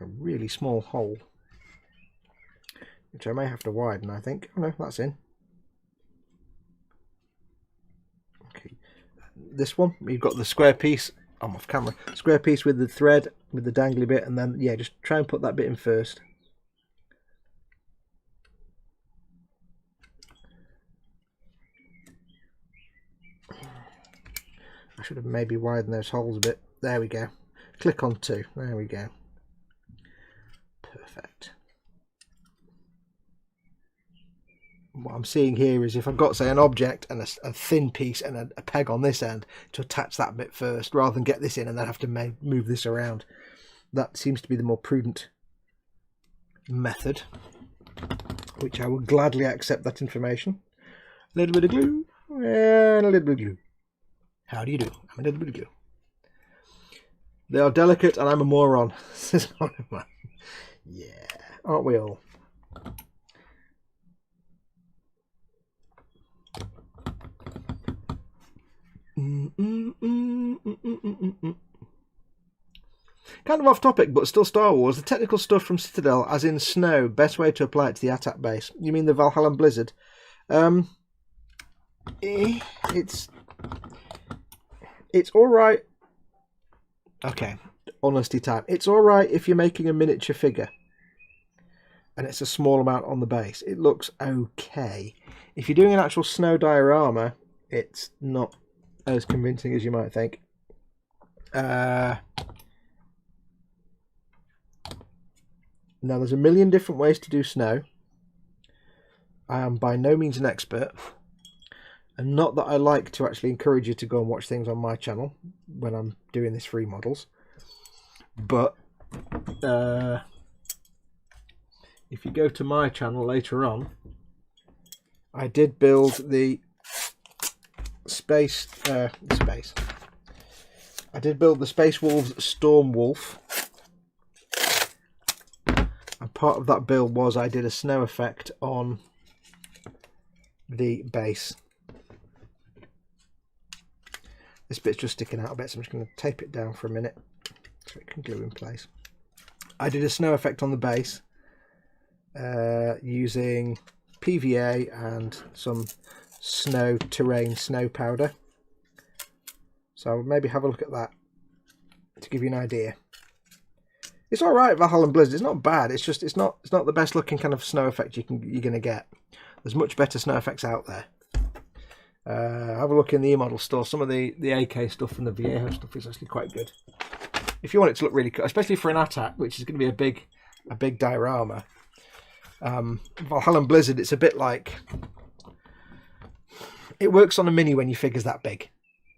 a really small hole, which I may have to widen, I think. Oh no, that's in. Okay, this one, you've got the square piece. I'm off camera. Square piece with the thread, with the dangly bit, and then, yeah, just try and put that bit in first. I should have maybe widened those holes a bit. There we go. Click on 2. There we go. Perfect. What I'm seeing here is if I've got, say, an object and a thin piece and a peg on this end, to attach that bit first rather than get this in and then have to move this around. That seems to be the more prudent method, which I would gladly accept that information. A little bit of glue and a little bit of glue. How do you do? I'm a little bit of glue. They are delicate and I'm a moron. Yeah, aren't we all? Kind of off topic, but still Star Wars. The technical stuff from Citadel, as in snow, best way to apply it to the ATAC base. You mean the Valhalla Blizzard? It's alright. Okay, honesty time. It's alright if you're making a miniature figure and it's a small amount on the base. It looks okay. If you're doing an actual snow diorama, it's not as convincing as you might think. Now, there's a million different ways to do snow. I am by no means an expert. And not that I like to actually encourage you to go and watch things on my channel when I'm doing this free models. But if you go to my channel later on, I did build the I did build the Space Wolves Storm Wolf. And part of that build was I did a snow effect on the base. This bit's just sticking out a bit, so I'm just going to tape it down for a minute so it can glue in place. I did a snow effect on the base using PVA and some terrain snow powder. So maybe have a look at that to give you an idea. It's all right, Valhalla Blizzard. It's not bad. It's just it's not the best looking kind of snow effect you're gonna get. There's much better snow effects out there. Have a look in the eModels store. Some of the AK stuff and the Viejo stuff is actually quite good. If you want it to look really cool, especially for an ATAC, which is going to be a big diorama. Valhalla Blizzard, it's a bit like, it works on a mini when your figure's that big.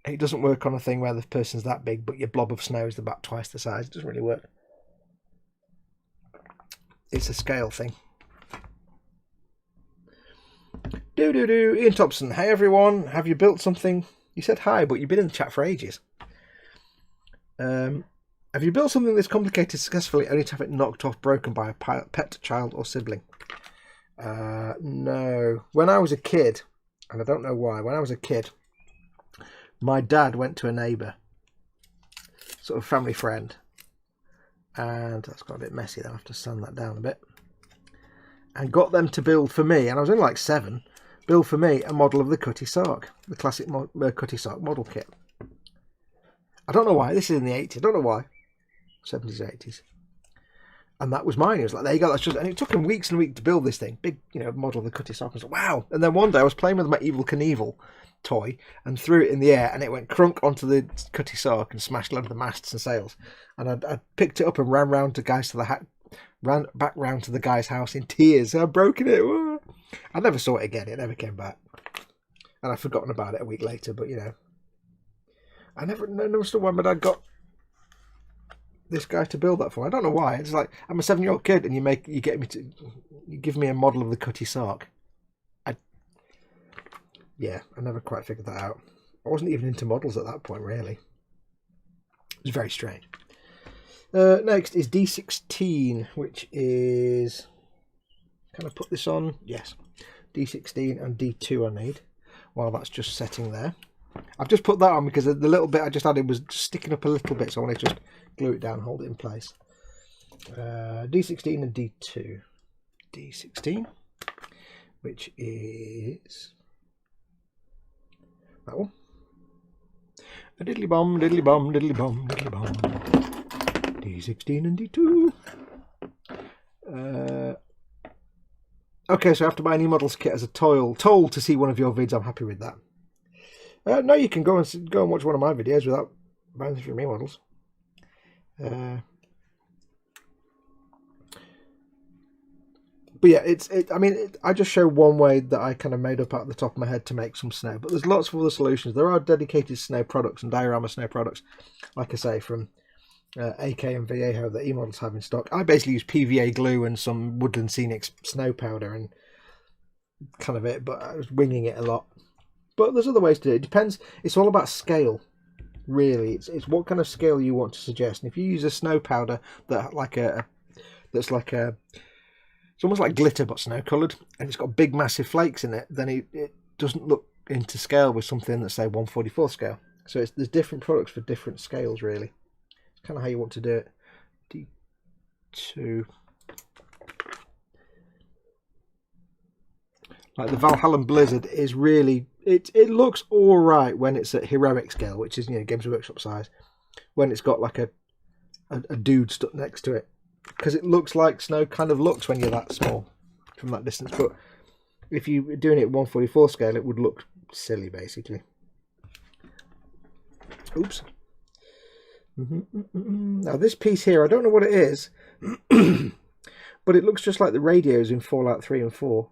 It doesn't work on a thing where the person's that big, but your blob of snow is about twice the size. It doesn't really work. It's a scale thing. Ian Thompson, hey everyone, have you built something? You said hi, but you've been in the chat for ages. Have you built something this complicated successfully only to have it knocked off, broken by a pet, child or sibling? No. When I was a kid, and I don't know why, when I was a kid, my dad went to a neighbour, sort of family friend, and that's got a bit messy, I'll have to sand that down a bit, and got them to build for me, and I was only like 7, build for me a model of the Cutty Sark, the classic Cutty Sark model kit. I don't know why, this is in the 80s, I don't know why, 70s, 80s. And that was mine. It was like, there you go, that's just, and it took him weeks and weeks to build this thing. Big, model of the Cutty Sark. I was like, wow. And then one day I was playing with my Evel Knievel toy and threw it in the air and it went crunk onto the Cutty Sark and smashed a lot of the masts and sails. And I picked it up and ran back round to the guy's house in tears. I'd broken it. I never saw it again. It never came back. And I'd forgotten about it a week later, but I never understood why my dad got this guy to build that for. I don't know why. It's like, I'm a 7-year-old kid and you give me a model of the Cutty Sark. I never quite figured that out. I wasn't even into models at that point, really. It was very strange. Next is D16, which is, can I put this on? Yes. D16 and D2 I need, while that's just setting there. I've just put that on because the little bit I just added was sticking up a little bit, so I want to just glue it down, hold it in place. D16 and D2. D16, which is that one. A diddly bomb, diddly bomb, diddly bomb, diddly bomb. D16 and D2. Okay, so I have to buy an eModels kit as a toll to see one of your vids. I'm happy with that. No, you can go and watch one of my videos without buying them from eModels. But yeah, I just show one way that I kind of made up out of the top of my head to make some snow. But there's lots of other solutions. There are dedicated snow products and diorama snow products, like I say, from AK and Viejo that eModels have in stock. I basically use PVA glue and some Woodland Scenic snow powder and kind of it, but I was winging it a lot. But there's other ways to do it. It depends. It's all about scale, really. It's what kind of scale you want to suggest. And if you use a snow powder that's almost like glitter but snow coloured, and it's got big massive flakes in it, then it doesn't look into scale with something that's say 1/44 scale. So there's different products for different scales, really. It's kind of how you want to do it. D2. Like the Valhalla Blizzard is really, it looks all right when it's at heroic scale, which is Games Workshop size. When it's got like a dude stuck next to it, because it looks like snow kind of looks when you're that small from that distance. But if you're doing it at 1/44 scale, it would look silly, basically. Oops. Now this piece here, I don't know what it is, but it looks just like the radios in Fallout 3 and 4.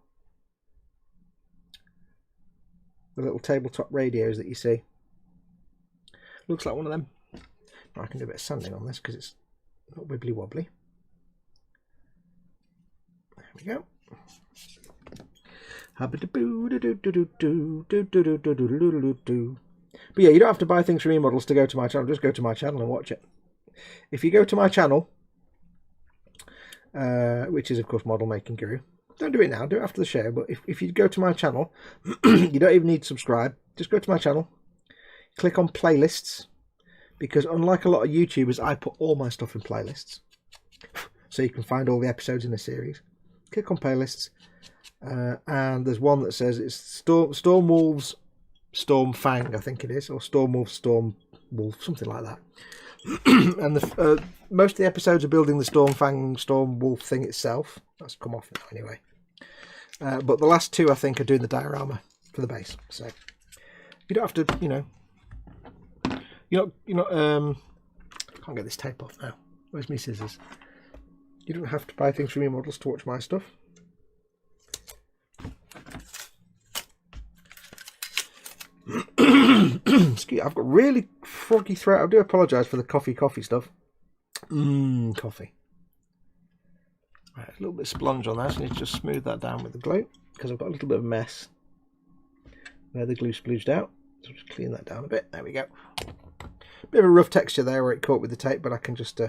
The little tabletop radios that you see. Looks like one of them. I can do a bit of sanding on this because it's not wibbly wobbly. There we go. But yeah, you don't have to buy things from eModels to go to my channel. Just go to my channel and watch it. If you go to my channel, which is of course Model Making Guru, don't do it now, do it after the show. But if you go to my channel, you don't even need to subscribe. Just go to my channel, click on playlists, because unlike a lot of YouTubers, I put all my stuff in playlists. So you can find all the episodes in the series. Click on playlists, And there's one that says it's Storm Wolves Storm Fang, I think it is, or Storm Wolf Storm Wolf, something like that. And most of the episodes are building the Storm Fang Storm Wolf thing itself. That's come off now anyway. But the last two, I think, are doing the diorama for the base. So you don't have to, you know, you're not. I can't get this tape off now. Where's my scissors? You don't have to buy things from eModels to watch my stuff. Excuse, I've got really froggy throat. I do apologise for the coffee stuff. Coffee. Right, a little bit of splunge on that, so I need to just smooth that down with the glue, because I've got a little bit of a mess where the glue splooged out. So just clean that down a bit. There we go. Bit of a rough texture there where it caught with the tape, but I can just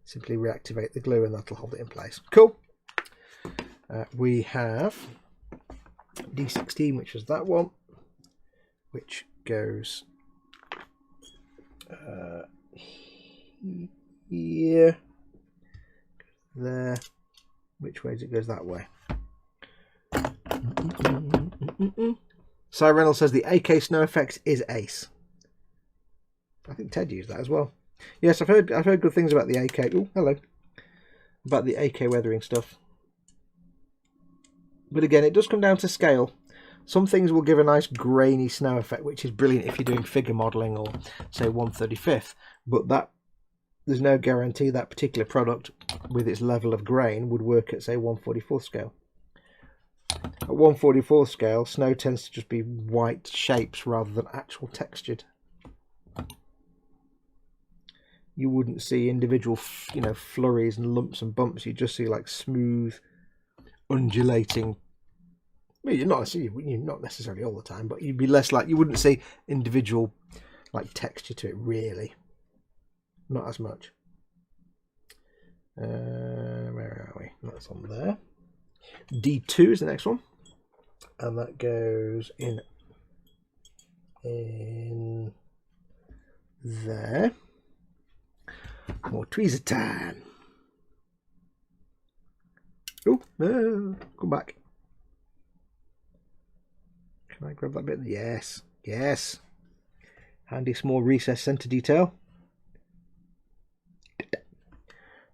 simply reactivate the glue and that'll hold it in place. Cool. We have D16, which was that one, which goes here, there. Which way does it go? That way. Cy Reynolds says the AK snow effects is ace. I think Ted used that as well. Yes, I've heard good things about the AK. Oh, hello. About the AK weathering stuff. But again, it does come down to scale. Some things will give a nice grainy snow effect, which is brilliant if you're doing figure modelling or say 1/35th. But that there's no guarantee that particular product with its level of grain would work at say 1/44th scale. At 1/44th scale, snow tends to just be white shapes rather than actual textured. You wouldn't see individual, you know, flurries and lumps and bumps. You just see like smooth, undulating. Well, you're not necessarily all the time, but you'd be less like, you wouldn't see individual like texture to it really. Not as much. Where are we? That's on there. D2 is the next one, and that goes in there. More tweezer time. Oh no! Come back. Can I grab that bit? Yes, yes. Handy small recess center detail.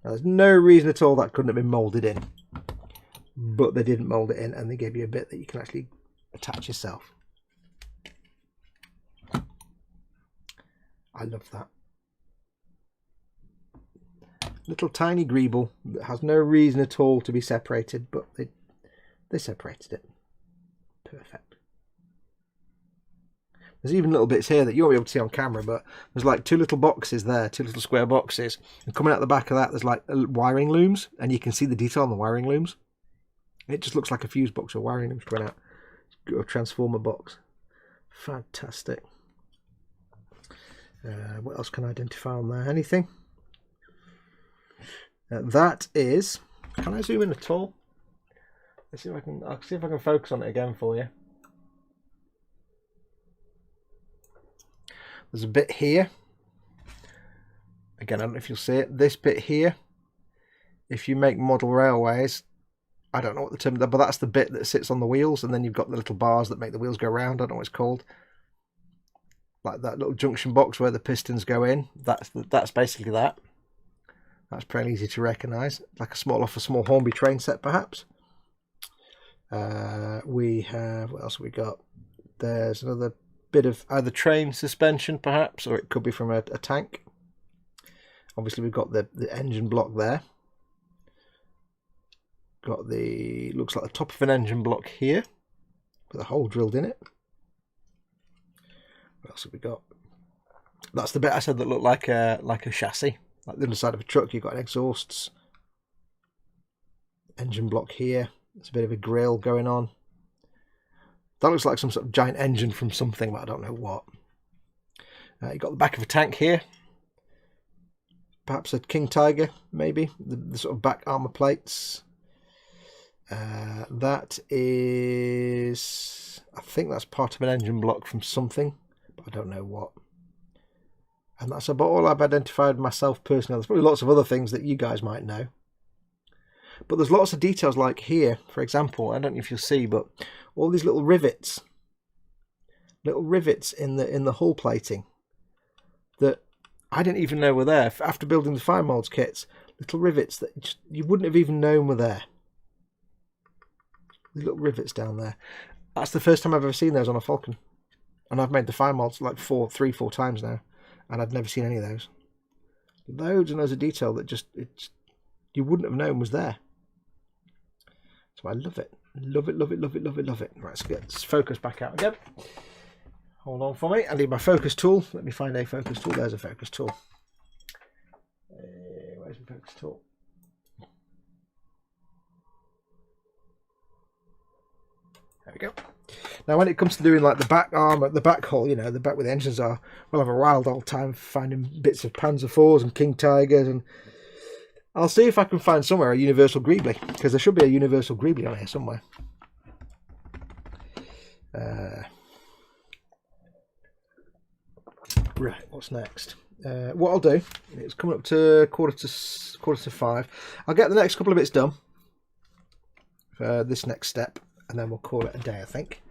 Now, there's no reason at all that couldn't have been moulded in, but they didn't mould it in, and they gave you a bit that you can actually attach yourself. I love that. Little tiny greeble that has no reason at all to be separated, but they separated it. Perfect. There's even little bits here that you won't be able to see on camera, but there's like two little boxes there, two little square boxes. And coming out the back of that, there's like wiring looms, and you can see the detail on the wiring looms. It just looks like a fuse box or wiring looms coming out. A transformer box. Fantastic. What else can I identify on there? Anything? That is. Can I zoom in at all? Let's see if I can. I'll see if I can focus on it again for you. There's a bit here. Again, I don't know if you'll see it. This bit here. If you make model railways, I don't know what the term, but that's the bit that sits on the wheels, and then you've got the little bars that make the wheels go round. I don't know what it's called. Like that little junction box where the pistons go in. That's basically that. That's pretty easy to recognise. Like off a small Hornby train set, perhaps. We have, what else have we got? There's another bit of either train suspension, perhaps, or it could be from a tank. Obviously, we've got the engine block there. Got looks like the top of an engine block here, with a hole drilled in it. What else have we got? That's the bit I said that looked like a chassis, like the underside of a truck. You've got exhausts, engine block here. There's a bit of a grill going on. That looks like some sort of giant engine from something, but I don't know what. You've got the back of a tank here. Perhaps a King Tiger, maybe. The sort of back armour plates. That is... I think that's part of an engine block from something, but I don't know what. And that's about all I've identified myself personally. There's probably lots of other things that you guys might know. But there's lots of details, like here, for example. I don't know if you'll see, but all these little rivets in the hull plating that I didn't even know were there. After building the fine molds kits, little rivets that just, you wouldn't have even known were there. These little rivets down there. That's the first time I've ever seen those on a Falcon. And I've made the fine molds like 3-4 times now, and I'd never seen any of those. Loads and loads of detail that just you wouldn't have known was there. So I love it. Love it, love it, love it, love it, love it. Right, let's get this focus back out again. Hold on for me. I need my focus tool. Let me find a focus tool. There's a focus tool. Where's my focus tool? There we go. Now, when it comes to doing like the back arm, the back hull, you know, the back where the engines are, we'll have a wild old time finding bits of Panzer IVs and King Tigers, and I'll see if I can find somewhere a universal greebly, because there should be a universal greebly on here somewhere. Right, what's next? What I'll do, it's coming up to quarter to 5. I'll get the next couple of bits done for this next step, and then we'll call it a day, I think.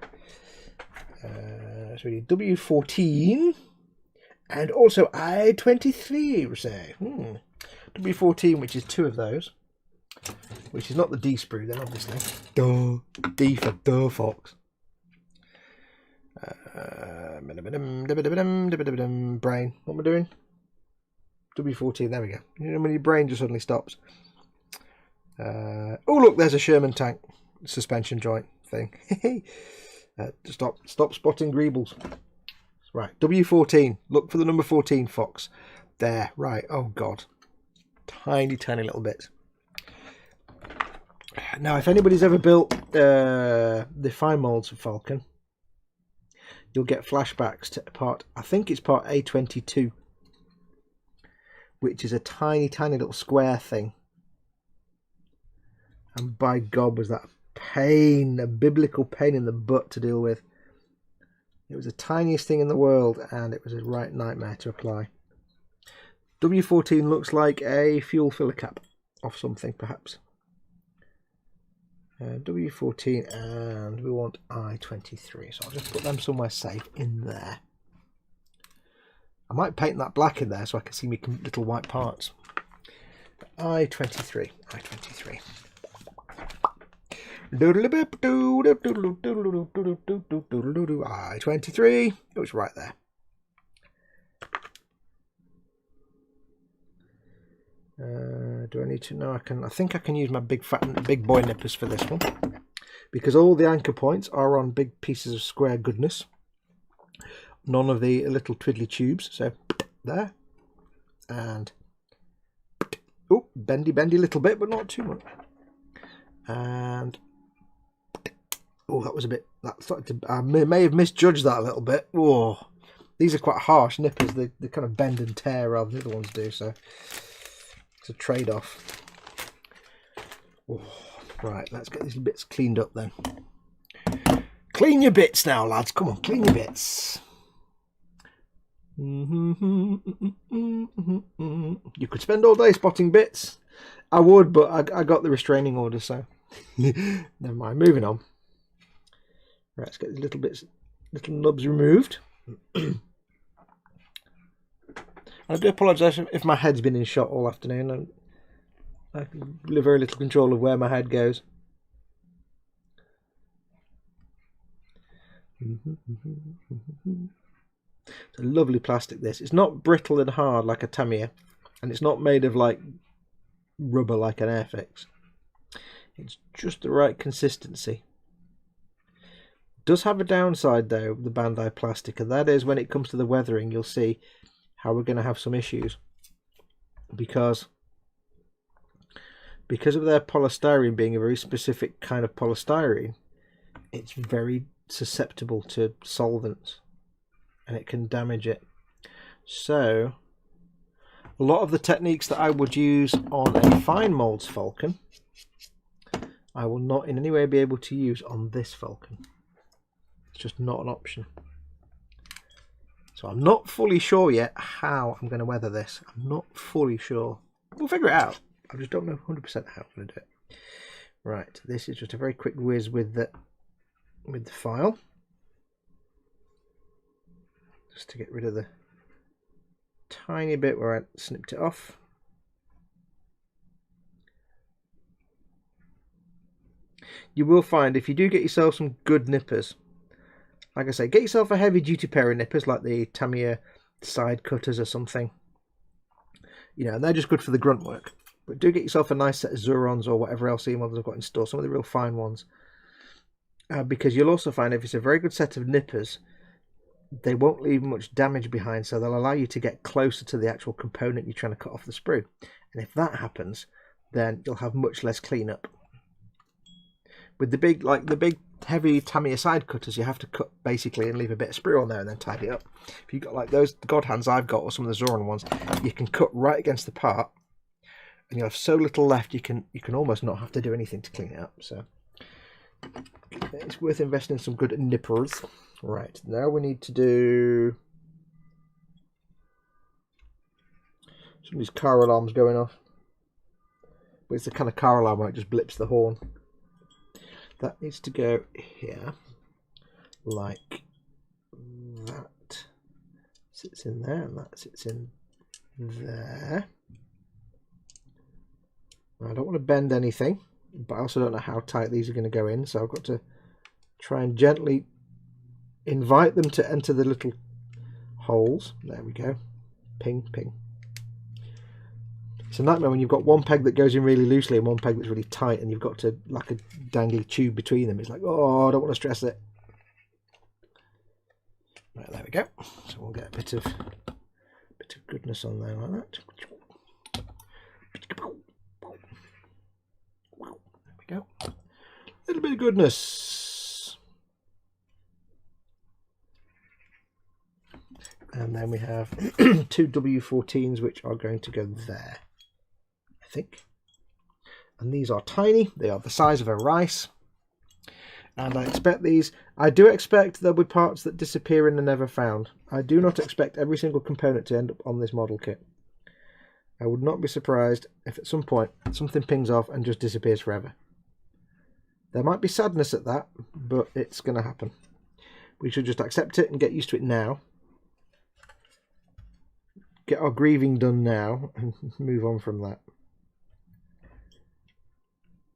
So we need W14 and also I-23, we say. W14, which is 2 of those, which is not the D sprue then, obviously. Duh. D for duh, Foxx. Brain. What am I doing? W14, there we go. You know when your brain just suddenly stops. Oh look, there's a Sherman tank suspension joint thing. Stop spotting greebles. Right, W14. Look for the number 14, Foxx. There, right. Oh god, tiny little bit. Now, if anybody's ever built the fine molds for Falcon, you'll get flashbacks to part, I think it's part A22, which is a tiny little square thing. And by God, was that a pain, a biblical pain in the butt to deal with. It was the tiniest thing in the world, and it was a right nightmare to apply. W14 looks like a fuel filler cap of something, perhaps. W14, and we want I-23, so I'll just put them somewhere safe in there. I might paint that black in there so I can see my little white parts. I-23. I-23. It was right there. Do I need to know? I think I can use my big boy nippers for this one, because all the anchor points are on big pieces of square goodness. None of the little twiddly tubes. So there, and oh, bendy little bit, but not too much. And oh, that was a bit. I may have misjudged that a little bit. Oh, these are quite harsh nippers. They kind of bend and tear rather than the other ones do. So it's a trade-off. Oh, right, let's get these bits cleaned up then. Clean your bits now, lads. Come on, clean your bits. You could spend all day spotting bits. I would, but I got the restraining order, so never mind. Moving on. Right, let's get these little nubs removed. I do apologise if my head's been in shot all afternoon, and I have very little control of where my head goes. It's a lovely plastic, this. It's not brittle and hard like a Tamiya, and it's not made of like rubber like an Airfix. It's just the right consistency. It does have a downside though, the Bandai plastic, and that is when it comes to the weathering, you'll see how we're going to have some issues, because of their polystyrene being a very specific kind of polystyrene, it's very susceptible to solvents and it can damage it. So a lot of the techniques that I would use on a fine molds Falcon, I will not in any way be able to use on this Falcon. It's just not an option. So I'm not fully sure yet how I'm going to weather this. I'm not fully sure. We'll figure it out. I just don't know 100% how I'm going to do it. Right, this is just a very quick whiz with the file, just to get rid of the tiny bit where I snipped it off. You will find if you do get yourself some good nippers, like I say, get yourself a heavy duty pair of nippers like the Tamiya side cutters or something, you know, and they're just good for the grunt work. But do get yourself a nice set of Zurons or whatever else eModels I've got in store, some of the real fine ones, because you'll also find if it's a very good set of nippers, they won't leave much damage behind, so they'll allow you to get closer to the actual component you're trying to cut off the sprue. And if that happens, then you'll have much less cleanup. With the big heavy Tamiya side cutters, you have to cut basically and leave a bit of sprue on there and then tidy it up. If you've got like those God hands I've got, or some of the Zoran ones, you can cut right against the part, and you'll have so little left you can almost not have to do anything to clean it up. So it's worth investing in some good nippers. Right, now we need to do some of these car alarms going off. But it's the kind of car alarm where it just blips the horn. That needs to go here, like that sits in there, and that sits in there. I don't want to bend anything, but I also don't know how tight these are going to go in, so I've got to try and gently invite them to enter the little holes. There we go. Ping, ping. It's a nightmare when you've got one peg that goes in really loosely and one peg that's really tight, and you've got to like a dangly tube between them. It's like, oh, I don't want to stress it. Right, there we go. So we'll get a bit of goodness on there like that. There we go. A little bit of goodness. And then we have two W14s which are going to go there, I think. And these are tiny. They are the size of a rice. And I expect these, I do expect there'll be parts that disappear and are never found. I do not expect every single component to end up on this model kit. I would not be surprised if at some point something pings off and just disappears forever. There might be sadness at that, but it's going to happen. We should just accept it and get used to it now. Get our grieving done now and move on from that.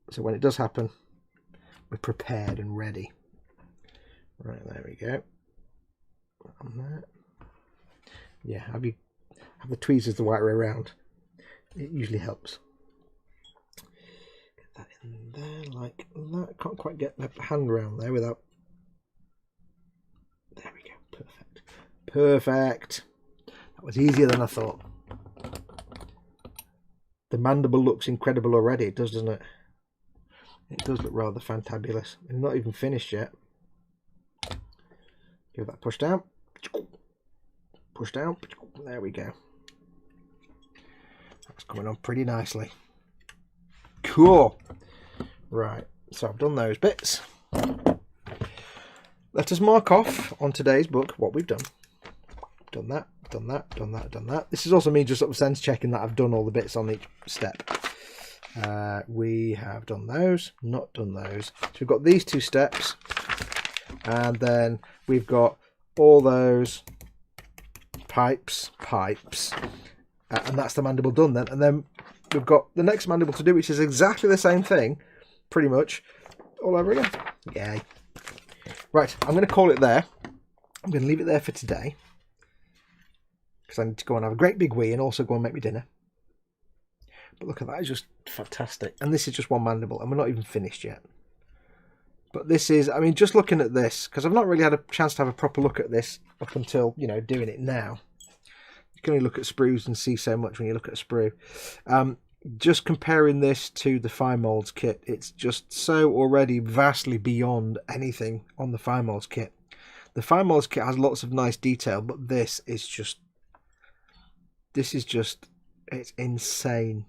So when it does happen, we're prepared and ready. Right, there we go. On that. Yeah, have the tweezers the right way around. It usually helps. Get that in there like that. Can't quite get the hand around there without. There we go. Perfect. Perfect. That was easier than I thought. The mandible looks incredible already. It does, doesn't it? It does look rather fantabulous. It's not even finished yet. Give that a push down. Push down. There we go. That's coming on pretty nicely. Cool. Right. So I've done those bits. Let us mark off on today's book what we've done. Done that. Done that. Done that. Done that. This is also me just sort of sense checking that I've done all the bits on each step. We have done those, not done those. So we've got these two steps, and then we've got all those pipes, and that's the mandible done then. And then we've got the next mandible to do, which is exactly the same thing, pretty much, all over again. Yay. Right, I'm going to call it there. I'm going to leave it there for today, because I need to go and have a great big wee and also go and make me dinner. But look at that, it's just fantastic. And this is just one mandible, and we're not even finished yet. But this is, I mean, just looking at this, because I've not really had a chance to have a proper look at this up until, you know, doing it now. You can only look at sprues and see so much when you look at a sprue. Just comparing this to the Fine Molds kit, it's just so already vastly beyond anything on the Fine Molds kit. The Fine Molds kit has lots of nice detail, but this is just, it's insane.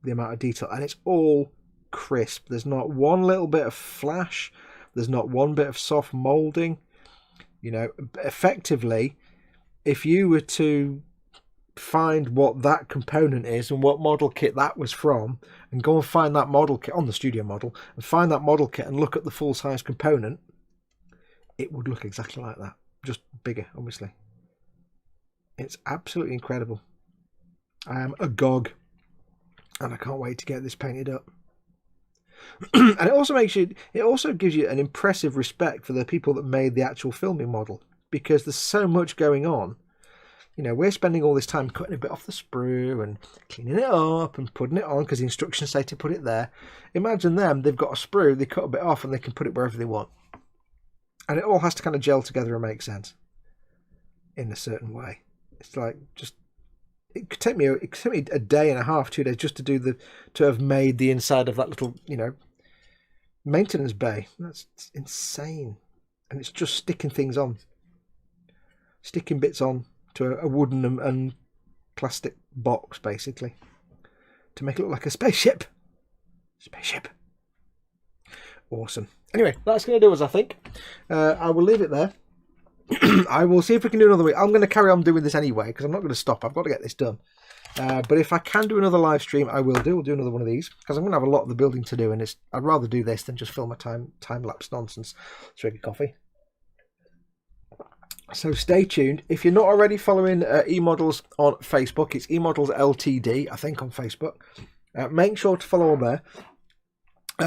The amount of detail, and it's all crisp. There's not one little bit of flash, there's not one bit of soft molding. You know, effectively, if you were to find what that component is and what model kit that was from, and go and find that model kit on the studio model, and find that model kit and look at the full-size component, it would look exactly like that, just bigger, obviously. It's absolutely incredible. I am agog, and I can't wait to get this painted up. And it also gives you an impressive respect for the people that made the actual filming model, because there's so much going on. You know, we're spending all this time cutting a bit off the sprue and cleaning it up and putting it on because the instructions say to put it there. Imagine them, they've got a sprue, they cut a bit off and they can put it wherever they want. And it all has to kind of gel together and make sense in a certain way. It's like, just, it could take me a day and a half, 2 days just to have made the inside of that little, you know, maintenance bay. That's insane. And it's just sticking things on. Sticking bits on to a wooden and plastic box, basically, to make it look like a spaceship. Spaceship. Awesome. Anyway, that's going to do us, I think. I will leave it there. I will see if we can do another week. I'm going to carry on doing this anyway, because I'm not going to stop. I've got to get this done. But if I can do another live stream, I will do. We'll do another one of these, because I'm going to have a lot of the building to do, and I'd rather do this than just film a time-lapse nonsense. Let's drink a coffee. So stay tuned. If you're not already following eModels on Facebook, it's eModels Ltd, I think, on Facebook. Make sure to follow on there,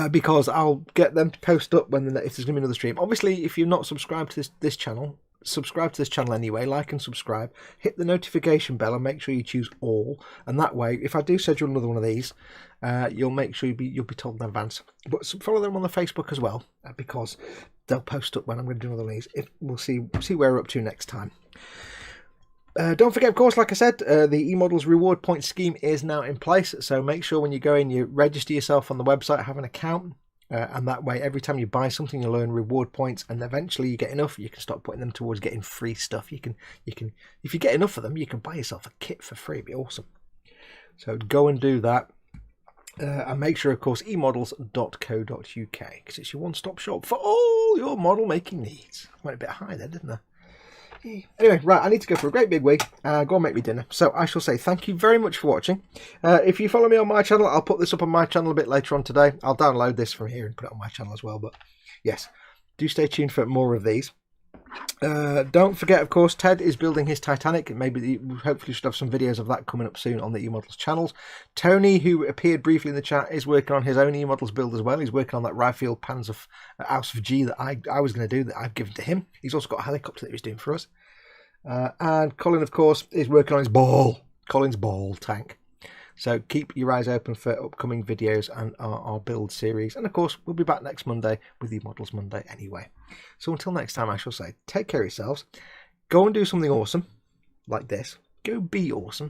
because I'll get them to post up if there's going to be another stream. Obviously, if you're not subscribed to this channel, subscribe to this channel anyway. Like and subscribe. Hit the notification bell and make sure you choose all. And that way, if I do schedule another one of these, you'll make sure you'll be told in advance. But follow them on the Facebook as well, because they'll post up when I'm going to do another one of these. We'll see where we're up to next time. Don't forget, of course, like I said, the eModels reward point scheme is now in place. So make sure when you go in, you register yourself on the website, have an account, and that way, every time you buy something, you'll earn reward points. And eventually, you get enough, you can start putting them towards getting free stuff. You can, if you get enough of them, you can buy yourself a kit for free. It'd be awesome. So go and do that. And make sure, of course, emodels.co.uk, because it's your one-stop shop for all your model making needs. Went a bit high there, didn't I? Anyway, right, I need to go for a great big wig. Go and make me dinner. So I shall say thank you very much for watching. If you follow me on my channel, I'll put this up on my channel a bit later on today. I'll download this from here and put it on my channel as well. But yes, do stay tuned for more of these. Don't forget, of course, Ted is building his Titanic. Hopefully should have some videos of that coming up soon on the eModels channels. Tony, who appeared briefly in the chat, is working on his own eModels build as well. He's working on that Riffield Panzer Aus of G that I was going to do, that I've given to him. He's also got a helicopter that he's doing for us. And Colin, of course, is working on his Colin's ball tank. So keep your eyes open for upcoming videos and our build series. And of course, we'll be back next Monday with eModels Monday anyway. So until next time, I shall say, take care of yourselves. Go and do something awesome, like this. Go be awesome.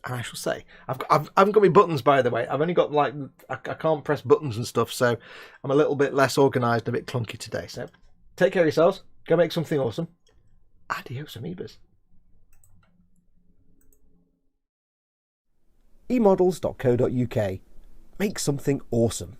And I shall say, I haven't got my buttons, by the way. I've only got, like, I can't press buttons and stuff. So I'm a little bit less organised and a bit clunky today. So take care of yourselves. Go make something awesome. Adios, amoebas. eModels.co.uk. Make something awesome.